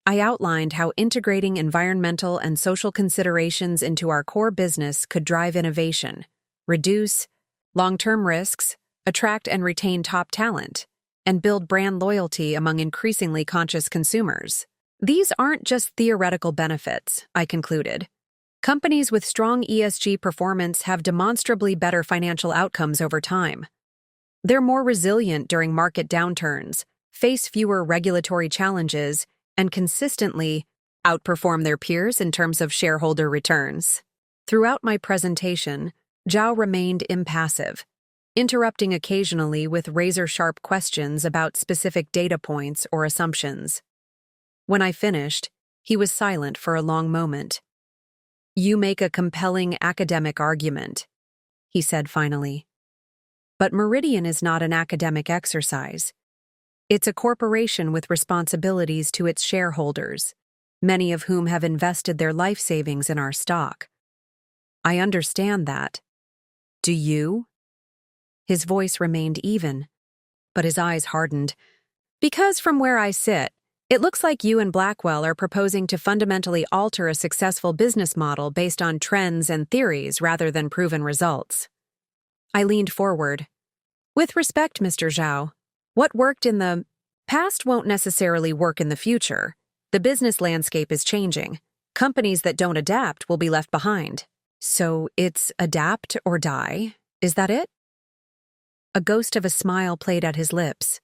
I outlined how integrating environmental and social considerations into our core business could drive innovation, reduce long-term risks, attract and retain top talent, and build brand loyalty among increasingly conscious consumers. These aren't just theoretical benefits, I concluded. Companies with strong ESG performance have demonstrably better financial outcomes over time. They're more resilient during market downturns, face fewer regulatory challenges, and consistently outperform their peers in terms of shareholder returns. Throughout my presentation, Zhao remained impassive, interrupting occasionally with razor-sharp questions about specific data points or assumptions. When I finished, he was silent for a long moment. "You make a compelling academic argument," he said finally. "But Meridian is not an academic exercise. It's a corporation with responsibilities to its shareholders, many of whom have invested their life savings in our stock. I understand that. Do you?" His voice remained even, but his eyes hardened. "Because from where I sit, it looks like you and Blackwell are proposing to fundamentally alter a successful business model based on trends and theories rather than proven results." I leaned forward. "With respect, Mr. Zhao, what worked in the past won't necessarily work in the future. The business landscape is changing. Companies that don't adapt will be left behind. So it's adapt or die? Is that it?" A ghost of a smile played at his lips.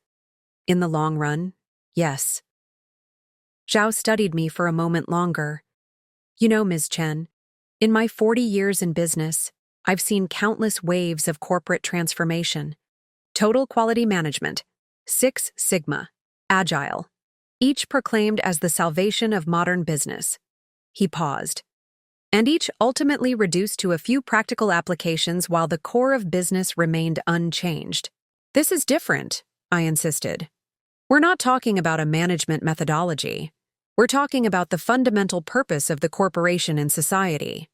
"In the long run, yes." Zhao studied me for a moment longer. "You know, Ms. Chen, in my 40 years in business, I've seen countless waves of corporate transformation. Total quality management, Six Sigma, Agile, each proclaimed as the salvation of modern business." He paused. "And each ultimately reduced to a few practical applications while the core of business remained unchanged. This is different," I insisted. "We're not talking about a management methodology. We're talking about the fundamental purpose of the corporation in society.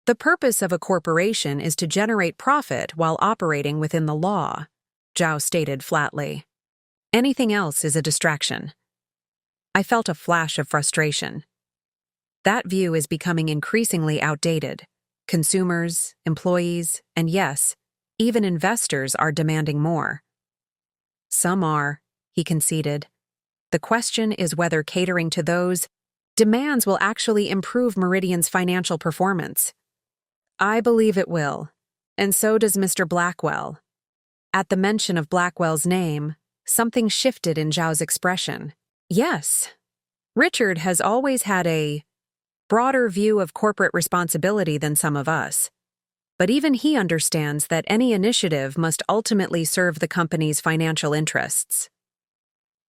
The purpose of a corporation is to generate profit while operating within the law," Zhao stated flatly. "Anything else is a distraction." I felt a flash of frustration. That view is becoming increasingly outdated. Consumers, employees, and yes, even investors are demanding more. "Some are," he conceded. "The question is whether catering to those demands will actually improve Meridian's financial performance." "I believe it will, and so does Mr. Blackwell." At the mention of Blackwell's name, something shifted in Zhao's expression. "Yes, Richard has always had a broader view of corporate responsibility than some of us. But even he understands that any initiative must ultimately serve the company's financial interests.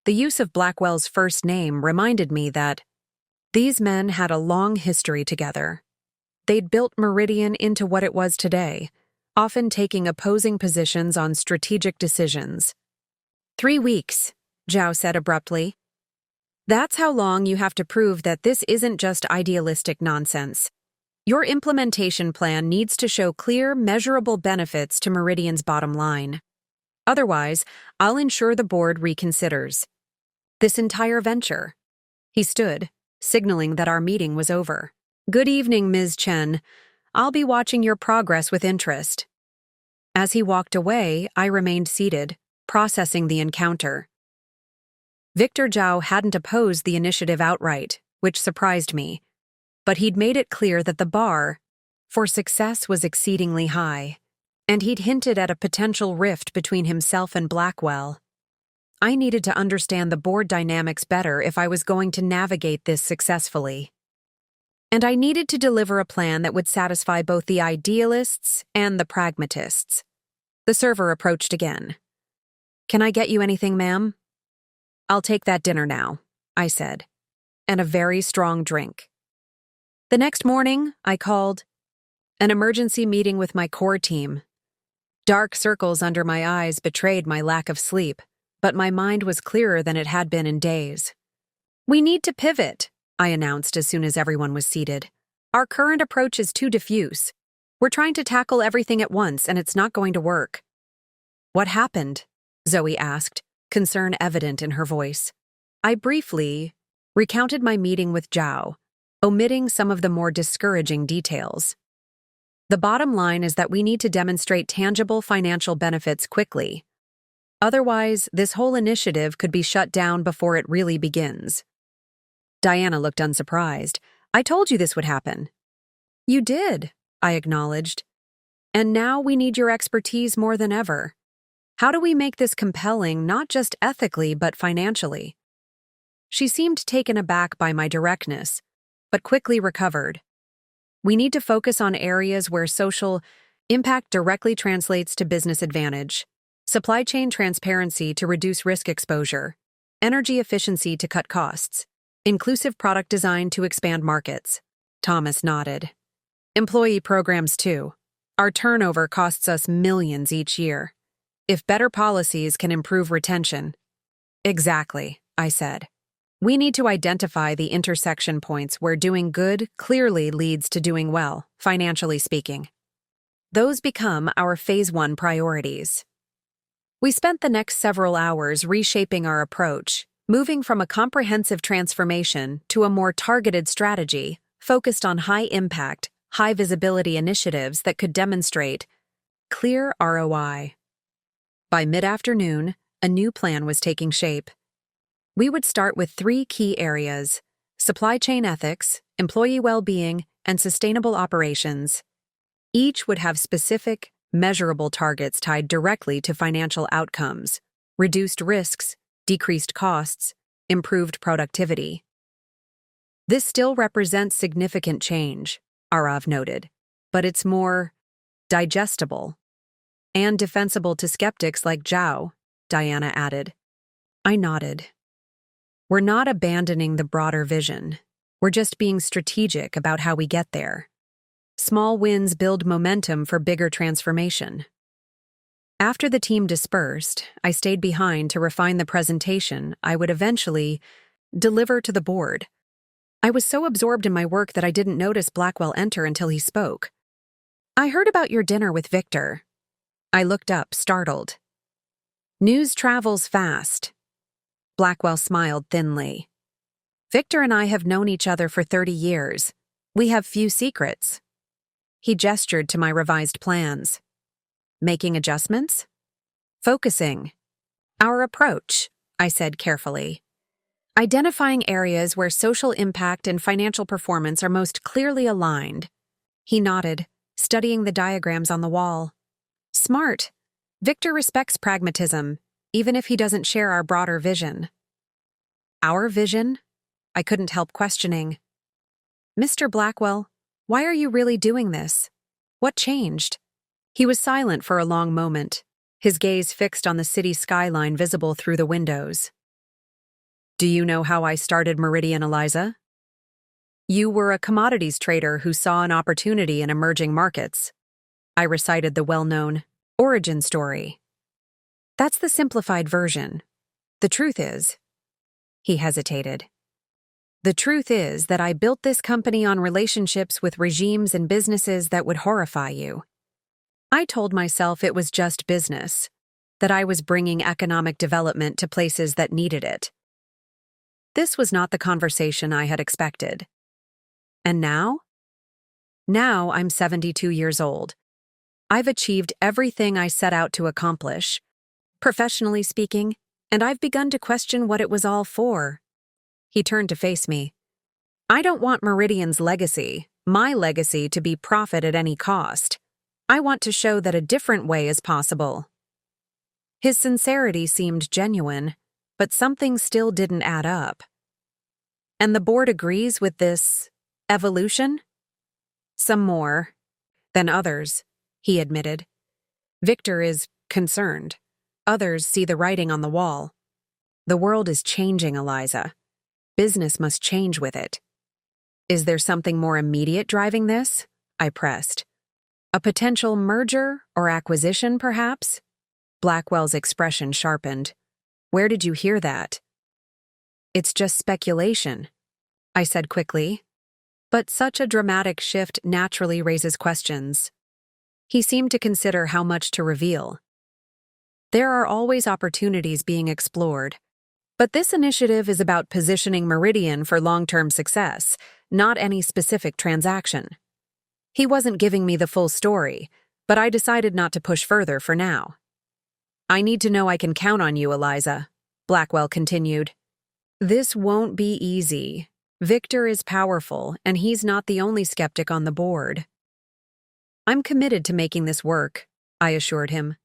The use of Blackwell's first name reminded me that these men had a long history together. They'd built Meridian into what it was today, often taking opposing positions on strategic decisions. 3 weeks, Zhao said abruptly. That's how long you have to prove that this isn't just idealistic nonsense. Your implementation plan needs to show clear, measurable benefits to Meridian's bottom line. Otherwise, I'll ensure the board reconsiders this entire venture. He stood, signaling that our meeting was over. Good evening, Ms. Chen. I'll be watching your progress with interest. As he walked away, I remained seated, processing the encounter. Victor Zhao hadn't opposed the initiative outright, which surprised me, but he'd made it clear that the bar for success was exceedingly high, and he'd hinted at a potential rift between himself and Blackwell. I needed to understand the board dynamics better if I was going to navigate this successfully. And I needed to deliver a plan that would satisfy both the idealists and the pragmatists. The server approached again. Can I get you anything, ma'am? I'll take that dinner now, I said, and a very strong drink. The next morning, I called an emergency meeting with my core team. Dark circles under my eyes betrayed my lack of sleep, but my mind was clearer than it had been in days. We need to pivot, I announced as soon as everyone was seated. Our current approach is too diffuse. We're trying to tackle everything at once, and it's not going to work. What happened? Zoe asked, concern evident in her voice. I briefly recounted my meeting with Zhao, omitting some of the more discouraging details. The bottom line is that we need to demonstrate tangible financial benefits quickly. Otherwise, this whole initiative could be shut down before it really begins. Diana looked unsurprised. I told you this would happen. You did, I acknowledged. And now we need your expertise more than ever. How do we make this compelling, not just ethically, but financially? She seemed taken aback by my directness, but quickly recovered. We need to focus on areas where social impact directly translates to business advantage. Supply chain transparency to reduce risk exposure. Energy efficiency to cut costs. Inclusive product design to expand markets. Thomas nodded. Employee programs too. Our turnover costs us millions each year. If better policies can improve retention. Exactly, I said. We need to identify the intersection points where doing good clearly leads to doing well, financially speaking. Those become our Phase 1 priorities. We spent the next several hours reshaping our approach, moving from a comprehensive transformation to a more targeted strategy focused on high-impact, high-visibility initiatives that could demonstrate clear ROI. By mid-afternoon, a new plan was taking shape. We would start with 3 key areas: supply chain ethics, employee well-being, and sustainable operations. Each would have specific, measurable targets tied directly to financial outcomes, reduced risks, decreased costs, improved productivity. This still represents significant change, Arav noted, but it's more digestible and defensible to skeptics like Zhao, Diana added. I nodded. We're not abandoning the broader vision. We're just being strategic about how we get there. Small wins build momentum for bigger transformation. After the team dispersed, I stayed behind to refine the presentation I would eventually deliver to the board. I was so absorbed in my work that I didn't notice Blackwell enter until he spoke. I heard about your dinner with Victor. I looked up, startled. News travels fast. Blackwell smiled thinly. Victor and I have known each other for 30 years. We have few secrets. He gestured to my revised plans. Making adjustments? Focusing. Our approach, I said carefully. Identifying areas where social impact and financial performance are most clearly aligned. He nodded, studying the diagrams on the wall. Smart. Victor respects pragmatism, even if he doesn't share our broader vision. Our vision? I couldn't help questioning. "Mr. Blackwell, why are you really doing this? What changed?" He was silent for a long moment, his gaze fixed on the city skyline visible through the windows. "Do you know how I started Meridian, Eliza?" "You were a commodities trader who saw an opportunity in emerging markets." I recited the well-known origin story. "That's the simplified version. The truth is—" He hesitated. "The truth is that I built this company on relationships with regimes and businesses that would horrify you. I told myself it was just business, that I was bringing economic development to places that needed it. This was not the conversation I had expected. And now? Now I'm 72 years old. I've achieved everything I set out to accomplish, professionally speaking, and I've begun to question what it was all for." He turned to face me. "I don't want Meridian's legacy, my legacy, to be profit at any cost. I want to show that a different way is possible." His sincerity seemed genuine, but something still didn't add up. "And the board agrees with this evolution?" "Some more than others," he admitted. "Victor is concerned. Others see the writing on the wall. The world is changing, Eliza. Business must change with it." "Is there something more immediate driving this?" I pressed. "A potential merger or acquisition, perhaps?" Blackwell's expression sharpened. "Where did you hear that?" "It's just speculation," I said quickly. But such a dramatic shift naturally raises questions. He seemed to consider how much to reveal. "There are always opportunities being explored. But this initiative is about positioning Meridian for long-term success, not any specific transaction." He wasn't giving me the full story, but I decided not to push further for now. "I need to know I can count on you, Eliza," Blackwell continued. "This won't be easy. Victor is powerful, and he's not the only skeptic on the board." "I'm committed to making this work," I assured him.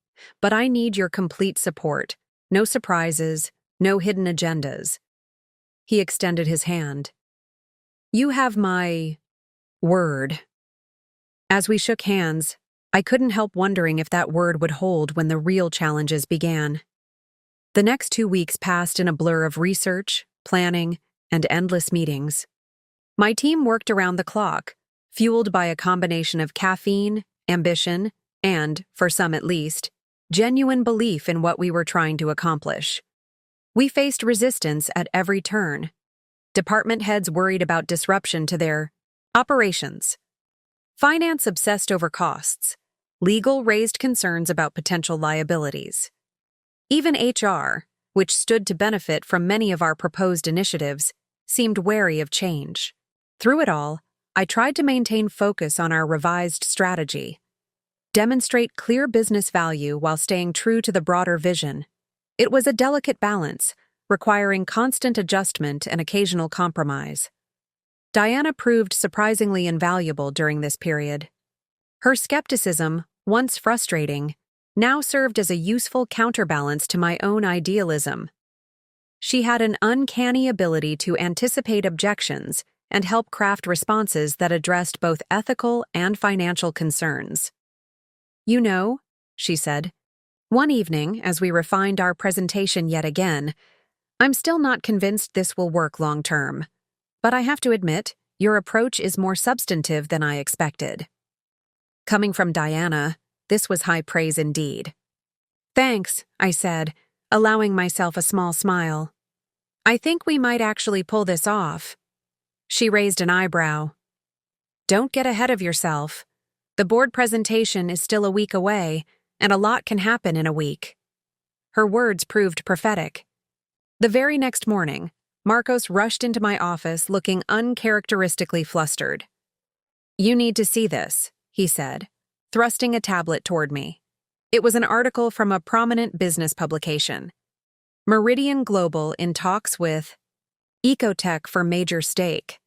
"But I need your complete support. No surprises, no hidden agendas." He extended his hand. "You have my word." As we shook hands, I couldn't help wondering if that word would hold when the real challenges began. The next 2 weeks passed in a blur of research, planning, and endless meetings. My team worked around the clock, fueled by a combination of caffeine, ambition, and, for some at least, genuine belief in what we were trying to accomplish. We faced resistance at every turn. Department heads worried about disruption to their operations. Finance obsessed over costs. Legal raised concerns about potential liabilities. Even HR, which stood to benefit from many of our proposed initiatives, seemed wary of change. Through it all, I tried to maintain focus on our revised strategy. Demonstrate clear business value while staying true to the broader vision. It was a delicate balance, requiring constant adjustment and occasional compromise. Diana proved surprisingly invaluable during this period. Her skepticism, once frustrating, now served as a useful counterbalance to my own idealism. She had an uncanny ability to anticipate objections and help craft responses that addressed both ethical and financial concerns. "You know," she said, one evening as we refined our presentation yet again, "I'm still not convinced this will work long term. But I have to admit, your approach is more substantive than I expected." Coming from Diana, this was high praise indeed. "Thanks," I said, allowing myself a small smile. "I think we might actually pull this off." She raised an eyebrow. "Don't get ahead of yourself. The board presentation is still a week away, and a lot can happen in a week." Her words proved prophetic. The very next morning, Marcos rushed into my office looking uncharacteristically flustered. "You need to see this," he said, thrusting a tablet toward me. It was an article from a prominent business publication. Meridian Global in talks with Ecotech for major stake.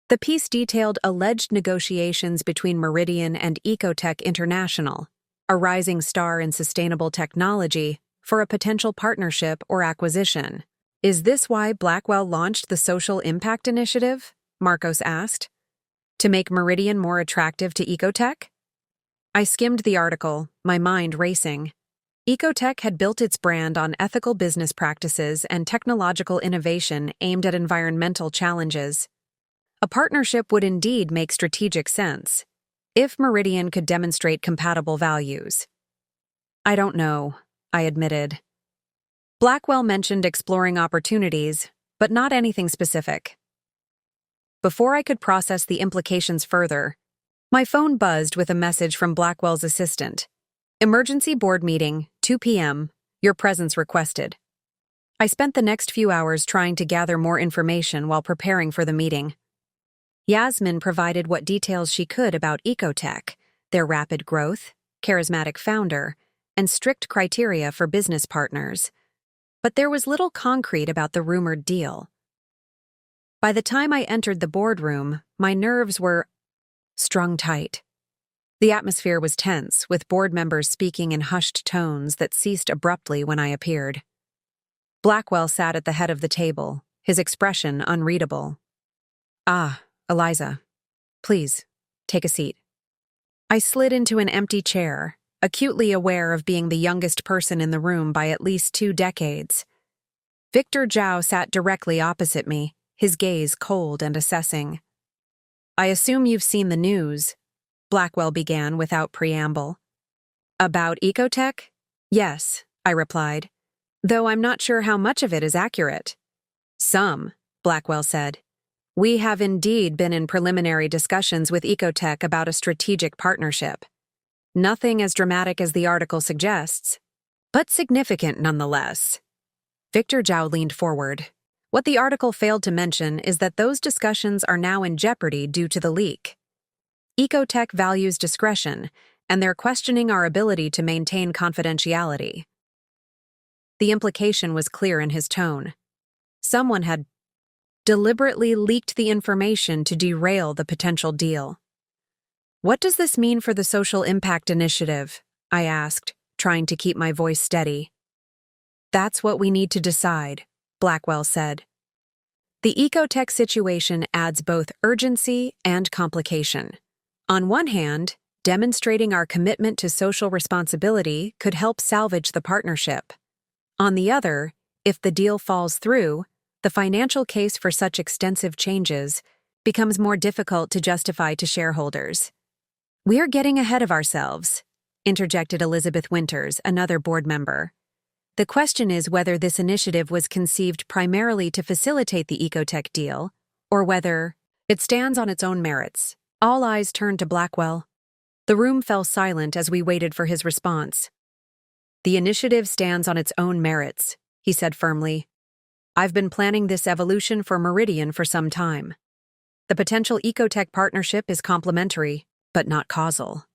The piece detailed alleged negotiations between Meridian and Ecotech International, a rising star in sustainable technology, for a potential partnership or acquisition. Is this why Blackwell launched the Social Impact Initiative? Marcos asked. To make Meridian more attractive to Ecotech? I skimmed the article, my mind racing. Ecotech had built its brand on ethical business practices and technological innovation aimed at environmental challenges. A partnership would indeed make strategic sense, if Meridian could demonstrate compatible values. I don't know, I admitted. Blackwell mentioned exploring opportunities, but not anything specific. Before I could process the implications further, my phone buzzed with a message from Blackwell's assistant. Emergency board meeting, 2 p.m., your presence requested. I spent the next few hours trying to gather more information while preparing for the meeting. Yasmin provided what details she could about Ecotech, their rapid growth, charismatic founder, and strict criteria for business partners. But there was little concrete about the rumored deal. By the time I entered the boardroom, my nerves were strung tight. The atmosphere was tense, with board members speaking in hushed tones that ceased abruptly when I appeared. Blackwell sat at the head of the table, his expression unreadable. "Ah, Eliza, please, take a seat." I slid into an empty chair, acutely aware of being the youngest person in the room by at least 2 decades. Victor Zhao sat directly opposite me, his gaze cold and assessing. "I assume you've seen the news," Blackwell began without preamble. "About Ecotech? Yes," I replied, though I'm not sure how much of it is accurate. "Some," Blackwell said. "We have indeed been in preliminary discussions with Ecotech about a strategic partnership. Nothing as dramatic as the article suggests, but significant nonetheless." Victor Zhao leaned forward. What the article failed to mention is that those discussions are now in jeopardy due to the leak. Ecotech values discretion, and they're questioning our ability to maintain confidentiality. The implication was clear in his tone. Someone had deliberately leaked the information to derail the potential deal. "What does this mean for the Social Impact Initiative?" I asked, trying to keep my voice steady. "That's what we need to decide," Blackwell said. "The Ecotech situation adds both urgency and complication. On one hand, demonstrating our commitment to social responsibility could help salvage the partnership. On the other, if the deal falls through, the financial case for such extensive changes becomes more difficult to justify to shareholders." "We're getting ahead of ourselves," interjected Elizabeth Winters, another board member. "The question is whether this initiative was conceived primarily to facilitate the Ecotech deal, or whether it stands on its own merits." All eyes turned to Blackwell. The room fell silent as we waited for his response. "The initiative stands on its own merits," he said firmly. "I've been planning this evolution for Meridian for some time. The potential Ecotech partnership is complementary, but not causal."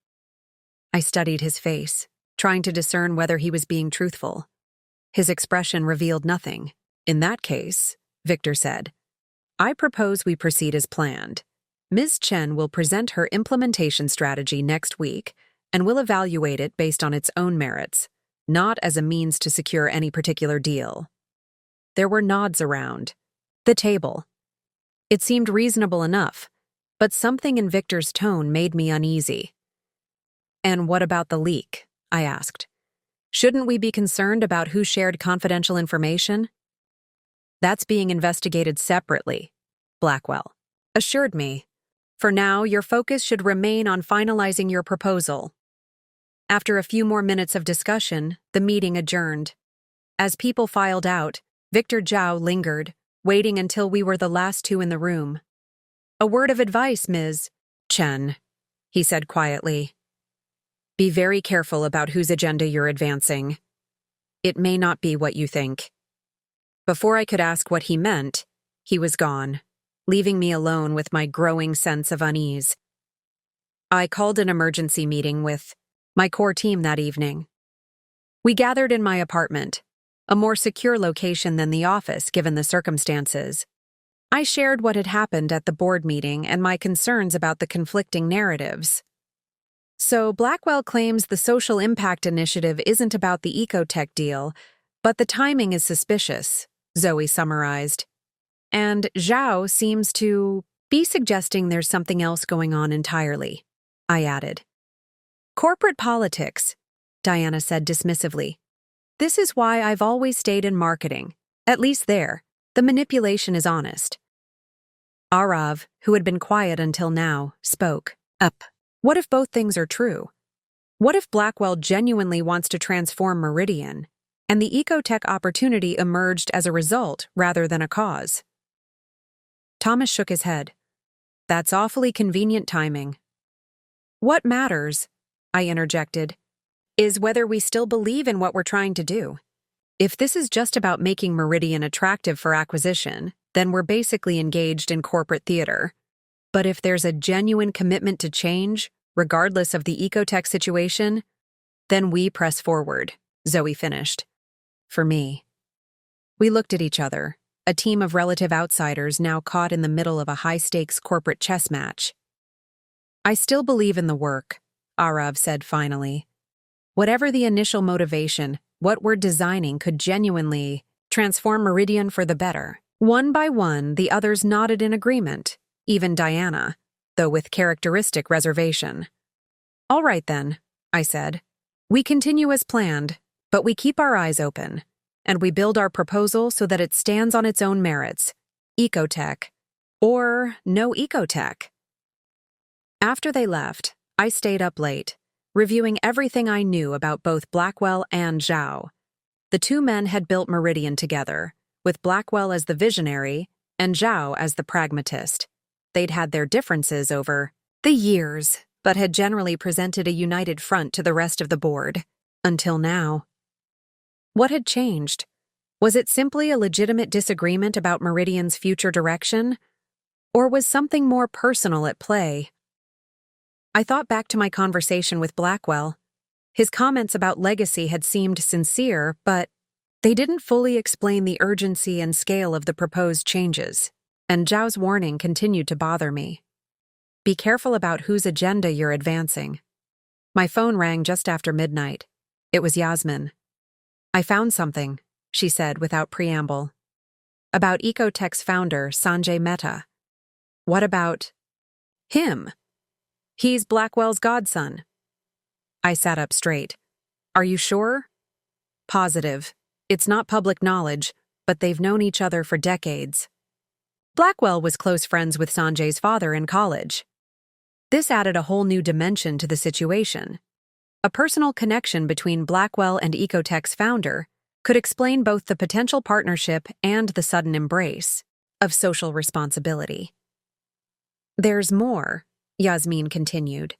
I studied his face, trying to discern whether he was being truthful. His expression revealed nothing. "In that case," Victor said, "I propose we proceed as planned. Ms. Chen will present her implementation strategy next week, and will evaluate it based on its own merits, not as a means to secure any particular deal." There were nods around the table. It seemed reasonable enough, but something in Victor's tone made me uneasy. "And what about the leak?" I asked. "Shouldn't we be concerned about who shared confidential information?" "That's being investigated separately," Blackwell assured me. "For now, your focus should remain on finalizing your proposal." After a few more minutes of discussion, the meeting adjourned. As people filed out, Victor Zhao lingered, waiting until we were the last 2 in the room. "A word of advice, Ms. Chen," he said quietly. "Be very careful about whose agenda you're advancing. It may not be what you think." Before I could ask what he meant, he was gone, leaving me alone with my growing sense of unease. I called an emergency meeting with my core team that evening. We gathered in my apartment, a more secure location than the office given the circumstances. I shared what had happened at the board meeting and my concerns about the conflicting narratives. "So Blackwell claims the Social Impact Initiative isn't about the Ecotech deal, but the timing is suspicious," Zoe summarized. And Zhao seems to be suggesting there's something else going on entirely, I added. Corporate politics, Diana said dismissively. This is why I've always stayed in marketing. At least there, the manipulation is honest. Arav, who had been quiet until now, spoke up. What if both things are true? What if Blackwell genuinely wants to transform Meridian, and the ecotech opportunity emerged as a result rather than a cause? Thomas shook his head. That's awfully convenient timing. What matters, I interjected, is whether we still believe in what we're trying to do. If this is just about making Meridian attractive for acquisition, then we're basically engaged in corporate theater. But if there's a genuine commitment to change, regardless of the ecotech situation, then we press forward, Zoe finished. For me. We looked at each other, a team of relative outsiders now caught in the middle of a high-stakes corporate chess match. I still believe in the work, Arav said finally. Whatever the initial motivation, what we're designing could genuinely transform Meridian for the better. One by one, the others nodded in agreement, even Diana, though with characteristic reservation. All right then, I said. We continue as planned, but we keep our eyes open, and we build our proposal so that it stands on its own merits. Ecotech. Or no ecotech. After they left, I stayed up late, reviewing everything I knew about both Blackwell and Zhao. The two men had built Meridian together, with Blackwell as the visionary and Zhao as the pragmatist. They'd had their differences over the years, but had generally presented a united front to the rest of the board, until now. What had changed? Was it simply a legitimate disagreement about Meridian's future direction? Or was something more personal at play? I thought back to my conversation with Blackwell. His comments about legacy had seemed sincere, but they didn't fully explain the urgency and scale of the proposed changes, and Zhao's warning continued to bother me. Be careful about whose agenda you're advancing. My phone rang just after midnight. It was Yasmin. I found something, she said without preamble. About Ecotech's founder, Sanjay Mehta. What about him? He's Blackwell's godson. I sat up straight. Are you sure? Positive. It's not public knowledge, but they've known each other for decades. Blackwell was close friends with Sanjay's father in college. This added a whole new dimension to the situation. A personal connection between Blackwell and Ecotech's founder could explain both the potential partnership and the sudden embrace of social responsibility. There's more, Yasmin continued.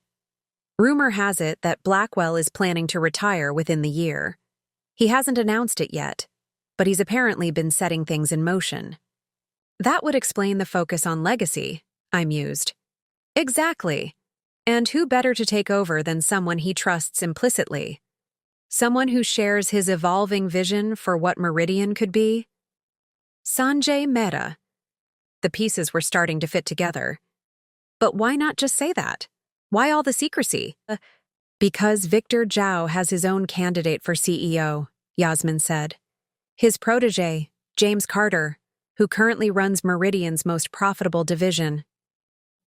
Rumor has it that Blackwell is planning to retire within the year. He hasn't announced it yet, but he's apparently been setting things in motion. That would explain the focus on legacy, I mused. Exactly. And who better to take over than someone he trusts implicitly? Someone who shares his evolving vision for what Meridian could be? Sanjay Mehta. The pieces were starting to fit together. But why not just say that? Why all the secrecy? Because Victor Zhao has his own candidate for CEO, Yasmin said. His protege, James Carter, who currently runs Meridian's most profitable division.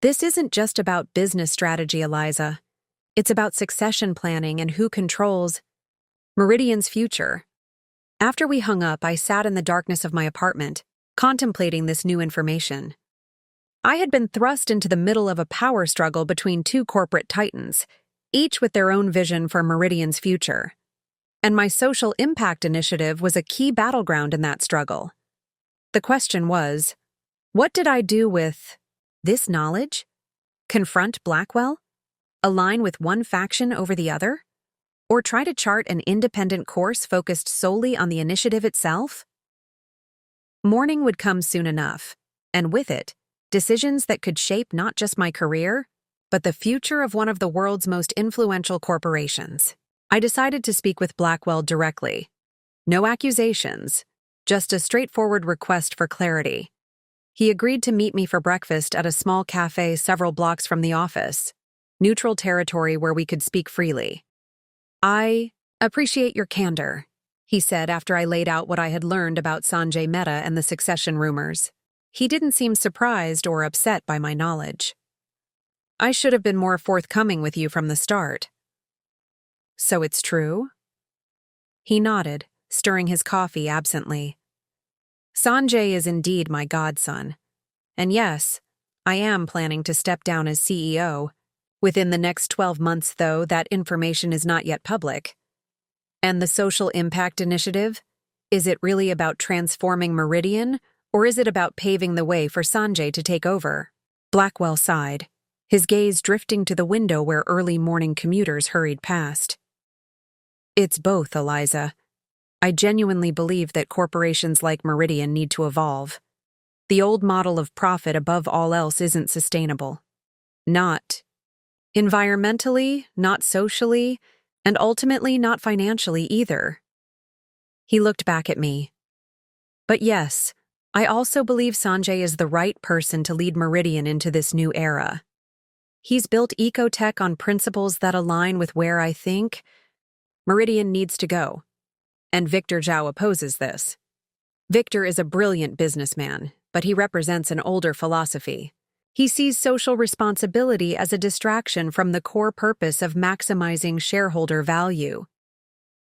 This isn't just about business strategy, Eliza. It's about succession planning and who controls Meridian's future. After we hung up, I sat in the darkness of my apartment, contemplating this new information. I had been thrust into the middle of a power struggle between two corporate titans, each with their own vision for Meridian's future. And my social impact initiative was a key battleground in that struggle. The question was, what did I do with this knowledge? Confront Blackwell? Align with one faction over the other? Or try to chart an independent course focused solely on the initiative itself? Morning would come soon enough, and with it, decisions that could shape not just my career, but the future of one of the world's most influential corporations. I decided to speak with Blackwell directly. No accusations, just a straightforward request for clarity. He agreed to meet me for breakfast at a small cafe several blocks from the office, neutral territory where we could speak freely. I appreciate your candor, he said after I laid out what I had learned about Sanjay Mehta and the succession rumors. He didn't seem surprised or upset by my knowledge. I should have been more forthcoming with you from the start. So it's true? He nodded, stirring his coffee absently. Sanjay is indeed my godson. And yes, I am planning to step down as CEO. Within the next 12 months, though, that information is not yet public. And the Social Impact Initiative? Is it really about transforming Meridian, or is it about paving the way for Sanjay to take over? Blackwell sighed, his gaze drifting to the window where early morning commuters hurried past. It's both, Eliza. I genuinely believe that corporations like Meridian need to evolve. The old model of profit above all else isn't sustainable. Not environmentally, not socially, and ultimately not financially either. He looked back at me. But yes, I also believe Sanjay is the right person to lead Meridian into this new era. He's built Ecotech on principles that align with where I think Meridian needs to go. And Victor Zhao opposes this. Victor is a brilliant businessman, but he represents an older philosophy. He sees social responsibility as a distraction from the core purpose of maximizing shareholder value.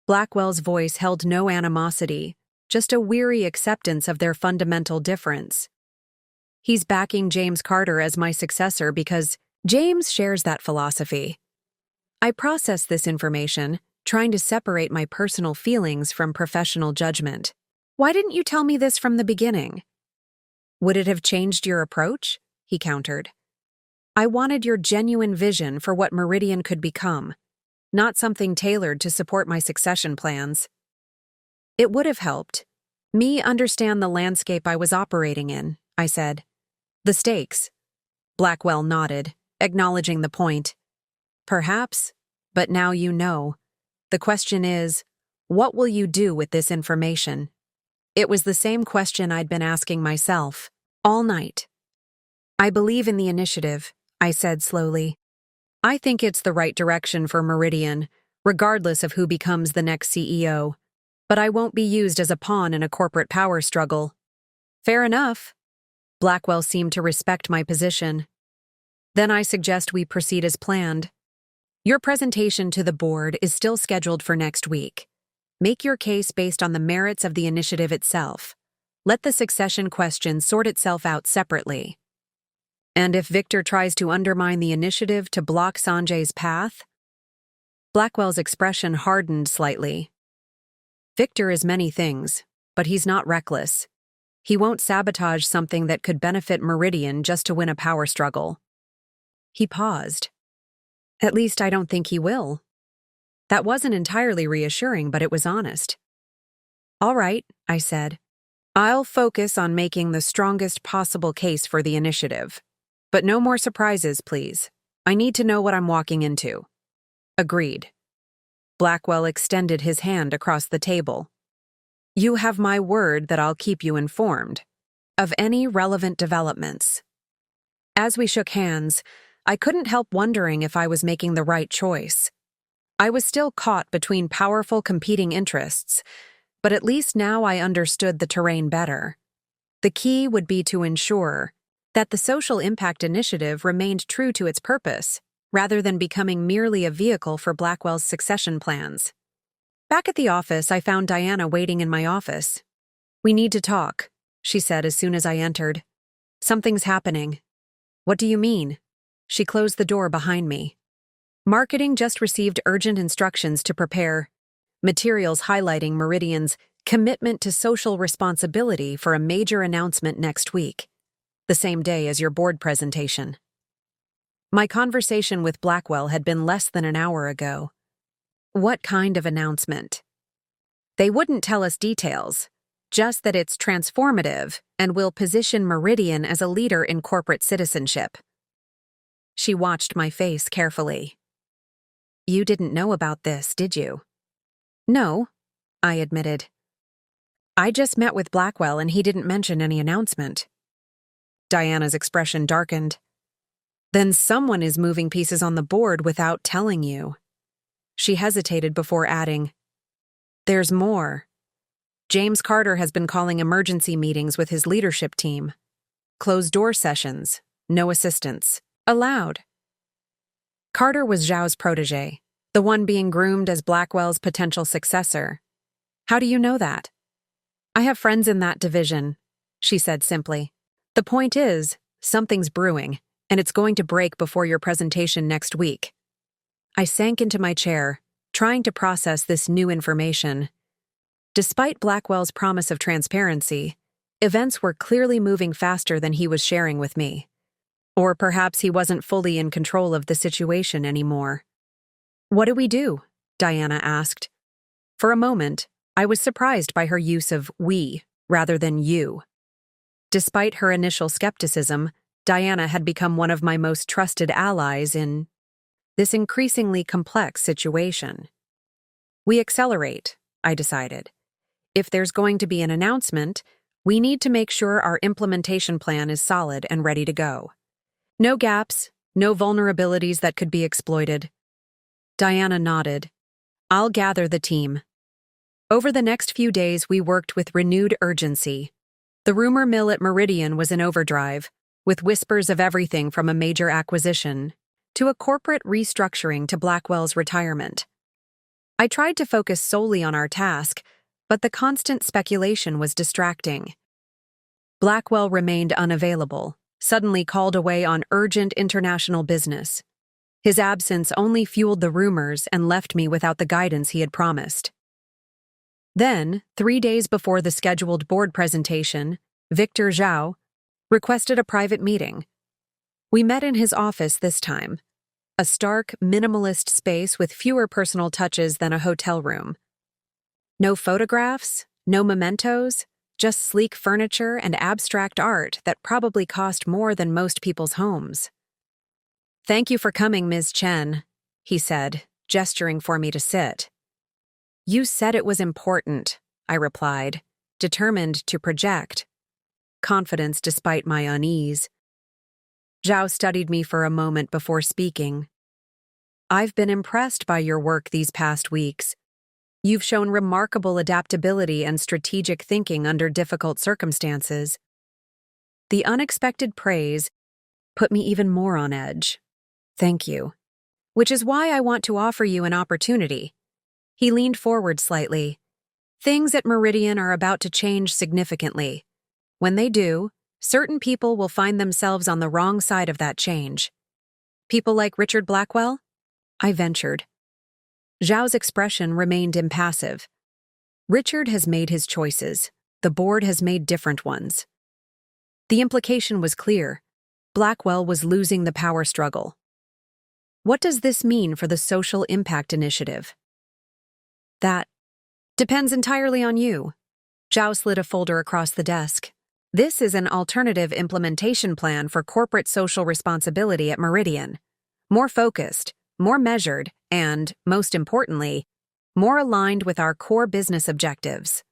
Blackwell's voice held no animosity, just a weary acceptance of their fundamental difference. He's backing James Carter as my successor because James shares that philosophy. I processed this information, trying to separate my personal feelings from professional judgment. Why didn't you tell me this from the beginning? Would it have changed your approach? He countered. I wanted your genuine vision for what Meridian could become, not something tailored to support my succession plans. It would have helped me understand the landscape I was operating in, I said. The stakes. Blackwell nodded, acknowledging the point. Perhaps, but now you know. The question is, what will you do with this information? It was the same question I'd been asking myself, all night. I believe in the initiative, I said slowly. I think it's the right direction for Meridian, regardless of who becomes the next CEO. But I won't be used as a pawn in a corporate power struggle. Fair enough. Blackwell seemed to respect my position. Then I suggest we proceed as planned. Your presentation to the board is still scheduled for next week. Make your case based on the merits of the initiative itself. Let the succession question sort itself out separately. And if Victor tries to undermine the initiative to block Sanjay's path? Blackwell's expression hardened slightly. Victor is many things, but he's not reckless. He won't sabotage something that could benefit Meridian just to win a power struggle. He paused. At least I don't think he will. That wasn't entirely reassuring, but it was honest. All right, I said. I'll focus on making the strongest possible case for the initiative. But no more surprises, please. I need to know what I'm walking into. Agreed. Blackwell extended his hand across the table. You have my word that I'll keep you informed of any relevant developments. As we shook hands, I couldn't help wondering if I was making the right choice. I was still caught between powerful competing interests, but at least now I understood the terrain better. The key would be to ensure that the Social Impact Initiative remained true to its purpose, rather than becoming merely a vehicle for Blackwell's succession plans. Back at the office, I found Diana waiting in my office. We need to talk, she said as soon as I entered. Something's happening. What do you mean? She closed the door behind me. Marketing just received urgent instructions to prepare materials highlighting Meridian's commitment to social responsibility for a major announcement next week, the same day as your board presentation. My conversation with Blackwell had been less than an hour ago. What kind of announcement? They wouldn't tell us details, just that it's transformative and will position Meridian as a leader in corporate citizenship. She watched my face carefully. You didn't know about this, did you? No, I admitted. I just met with Blackwell and he didn't mention any announcement. Diana's expression darkened. Then someone is moving pieces on the board without telling you. She hesitated before adding, There's more. James Carter has been calling emergency meetings with his leadership team. Closed-door sessions, no assistants, allowed. Carter was Zhao's protege, the one being groomed as Blackwell's potential successor. How do you know that? I have friends in that division, she said simply. The point is, something's brewing, and it's going to break before your presentation next week. I sank into my chair, trying to process this new information. Despite Blackwell's promise of transparency, events were clearly moving faster than he was sharing with me. Or perhaps he wasn't fully in control of the situation anymore. What do we do? Diana asked. For a moment, I was surprised by her use of we rather than you. Despite her initial skepticism, Diana had become one of my most trusted allies in this increasingly complex situation. We accelerate, I decided. If there's going to be an announcement, we need to make sure our implementation plan is solid and ready to go. No gaps, no vulnerabilities that could be exploited. Diana nodded. I'll gather the team. Over the next few days, we worked with renewed urgency. The rumor mill at Meridian was in overdrive, with whispers of everything from a major acquisition to a corporate restructuring to Blackwell's retirement. I tried to focus solely on our task, but the constant speculation was distracting. Blackwell remained unavailable, suddenly called away on urgent international business. His absence only fueled the rumors and left me without the guidance he had promised. Then, 3 days before the scheduled board presentation, Victor Zhao requested a private meeting. We met in his office this time, a stark, minimalist space with fewer personal touches than a hotel room. No photographs, no mementos, just sleek furniture and abstract art that probably cost more than most people's homes. Thank you for coming, Ms. Chen, he said, gesturing for me to sit. You said it was important, I replied, determined to project confidence despite my unease. Zhao studied me for a moment before speaking. I've been impressed by your work these past weeks. You've shown remarkable adaptability and strategic thinking under difficult circumstances. The unexpected praise put me even more on edge. Thank you. Which is why I want to offer you an opportunity. He leaned forward slightly. Things at Meridian are about to change significantly. When they do, certain people will find themselves on the wrong side of that change. People like Richard Blackwell? I ventured. Zhao's expression remained impassive. Richard has made his choices. The board has made different ones. The implication was clear. Blackwell was losing the power struggle. What does this mean for the Social Impact Initiative? That depends entirely on you. Zhao slid a folder across the desk. This is an alternative implementation plan for corporate social responsibility at Meridian. More focused, more measured, and, most importantly, more aligned with our core business objectives.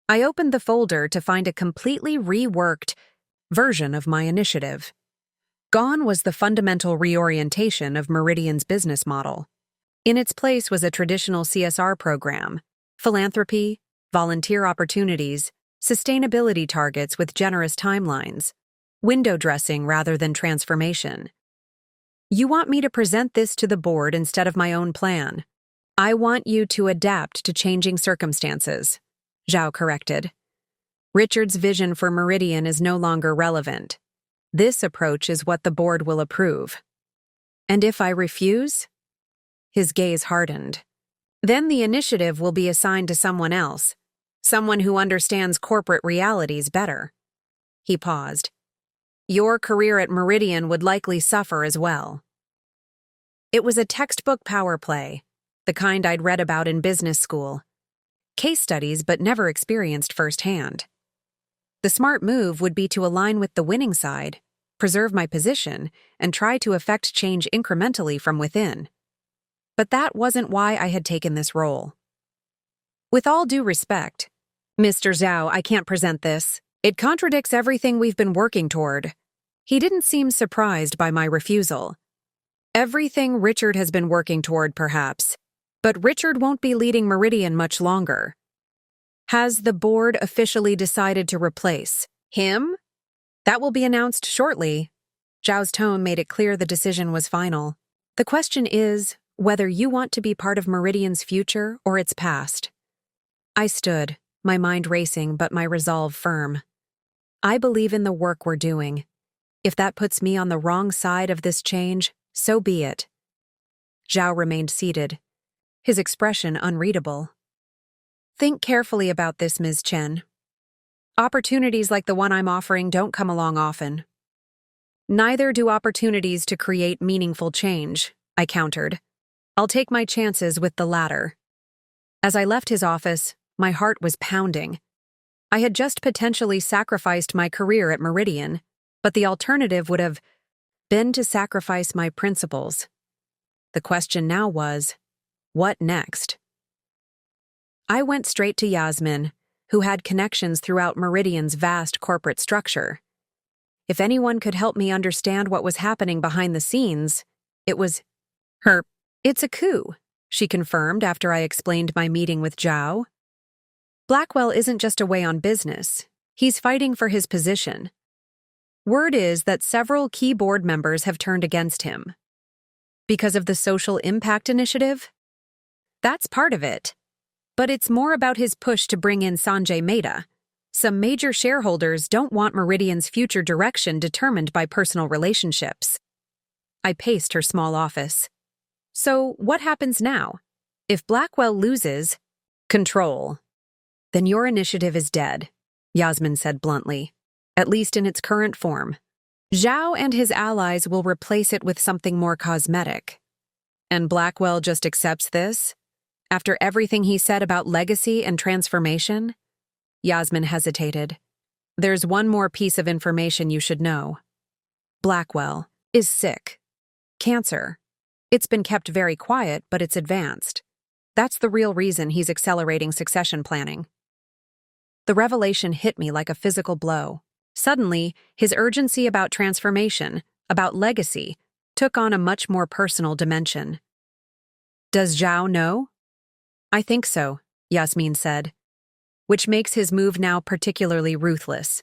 I opened the folder to find a completely reworked version of my initiative. Gone was the fundamental reorientation of Meridian's business model. In its place was a traditional CSR program, philanthropy, volunteer opportunities, sustainability targets with generous timelines, window dressing rather than transformation. You want me to present this to the board instead of my own plan. I want you to adapt to changing circumstances, Zhao corrected. Richard's vision for Meridian is no longer relevant. This approach is what the board will approve. And if I refuse? His gaze hardened. Then the initiative will be assigned to someone else, someone who understands corporate realities better. He paused. Your career at Meridian would likely suffer as well. It was a textbook power play, the kind I'd read about in business school. Case studies but never experienced firsthand. The smart move would be to align with the winning side, preserve my position, and try to effect change incrementally from within. But that wasn't why I had taken this role. With all due respect, Mr. Zhao, I can't present this. It contradicts everything we've been working toward. He didn't seem surprised by my refusal. Everything Richard has been working toward, perhaps. But Richard won't be leading Meridian much longer. Has the board officially decided to replace him? That will be announced shortly. Zhao's tone made it clear the decision was final. The question is whether you want to be part of Meridian's future or its past. I stood, my mind racing but my resolve firm. I believe in the work we're doing. If that puts me on the wrong side of this change, so be it. Zhao remained seated, his expression unreadable. Think carefully about this, Ms. Chen. Opportunities like the one I'm offering don't come along often. Neither do opportunities to create meaningful change, I countered. I'll take my chances with the latter. As I left his office, my heart was pounding. I had just potentially sacrificed my career at Meridian, but the alternative would have been to sacrifice my principles. The question now was, what next? I went straight to Yasmin, who had connections throughout Meridian's vast corporate structure. If anyone could help me understand what was happening behind the scenes, it was her. It's a coup, she confirmed after I explained my meeting with Zhao. Blackwell isn't just away on business. He's fighting for his position. Word is that several key board members have turned against him. Because of the Social Impact Initiative? That's part of it. But it's more about his push to bring in Sanjay Mehta. Some major shareholders don't want Meridian's future direction determined by personal relationships. I paced her small office. So what happens now? If Blackwell loses control, then your initiative is dead, Yasmin said bluntly, at least in its current form. Zhao and his allies will replace it with something more cosmetic. And Blackwell just accepts this? After everything he said about legacy and transformation? Yasmin hesitated. There's one more piece of information you should know. Blackwell is sick. Cancer. It's been kept very quiet, but it's advanced. That's the real reason he's accelerating succession planning. The revelation hit me like a physical blow. Suddenly, his urgency about transformation, about legacy, took on a much more personal dimension. Does Zhao know? I think so, Yasmin said, which makes his move now particularly ruthless.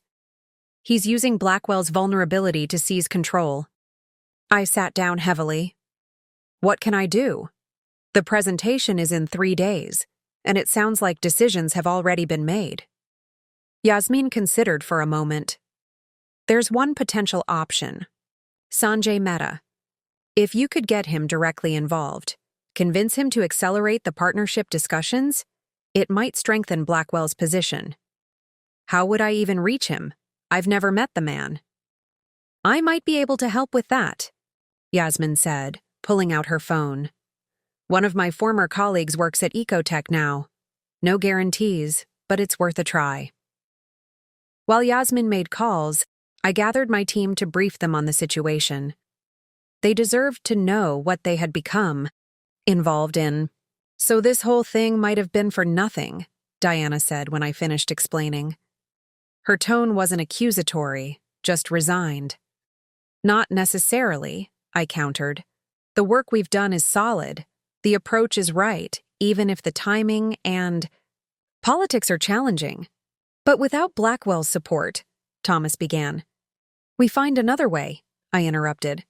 He's using Blackwell's vulnerability to seize control. I sat down heavily. What can I do? The presentation is in 3 days, and it sounds like decisions have already been made. Yasmin considered for a moment. There's one potential option. Sanjay Mehta. If you could get him directly involved, convince him to accelerate the partnership discussions, it might strengthen Blackwell's position. How would I even reach him? I've never met the man. I might be able to help with that, Yasmin said, pulling out her phone. One of my former colleagues works at Ecotech now. No guarantees, but it's worth a try. While Yasmin made calls, I gathered my team to brief them on the situation. They deserved to know what they had become involved in. So this whole thing might have been for nothing, Diana said when I finished explaining. Her tone wasn't accusatory, just resigned. Not necessarily, I countered. The work we've done is solid. The approach is right, even if the timing and politics are challenging. But without Blackwell's support, Thomas began. We find another way, I interrupted.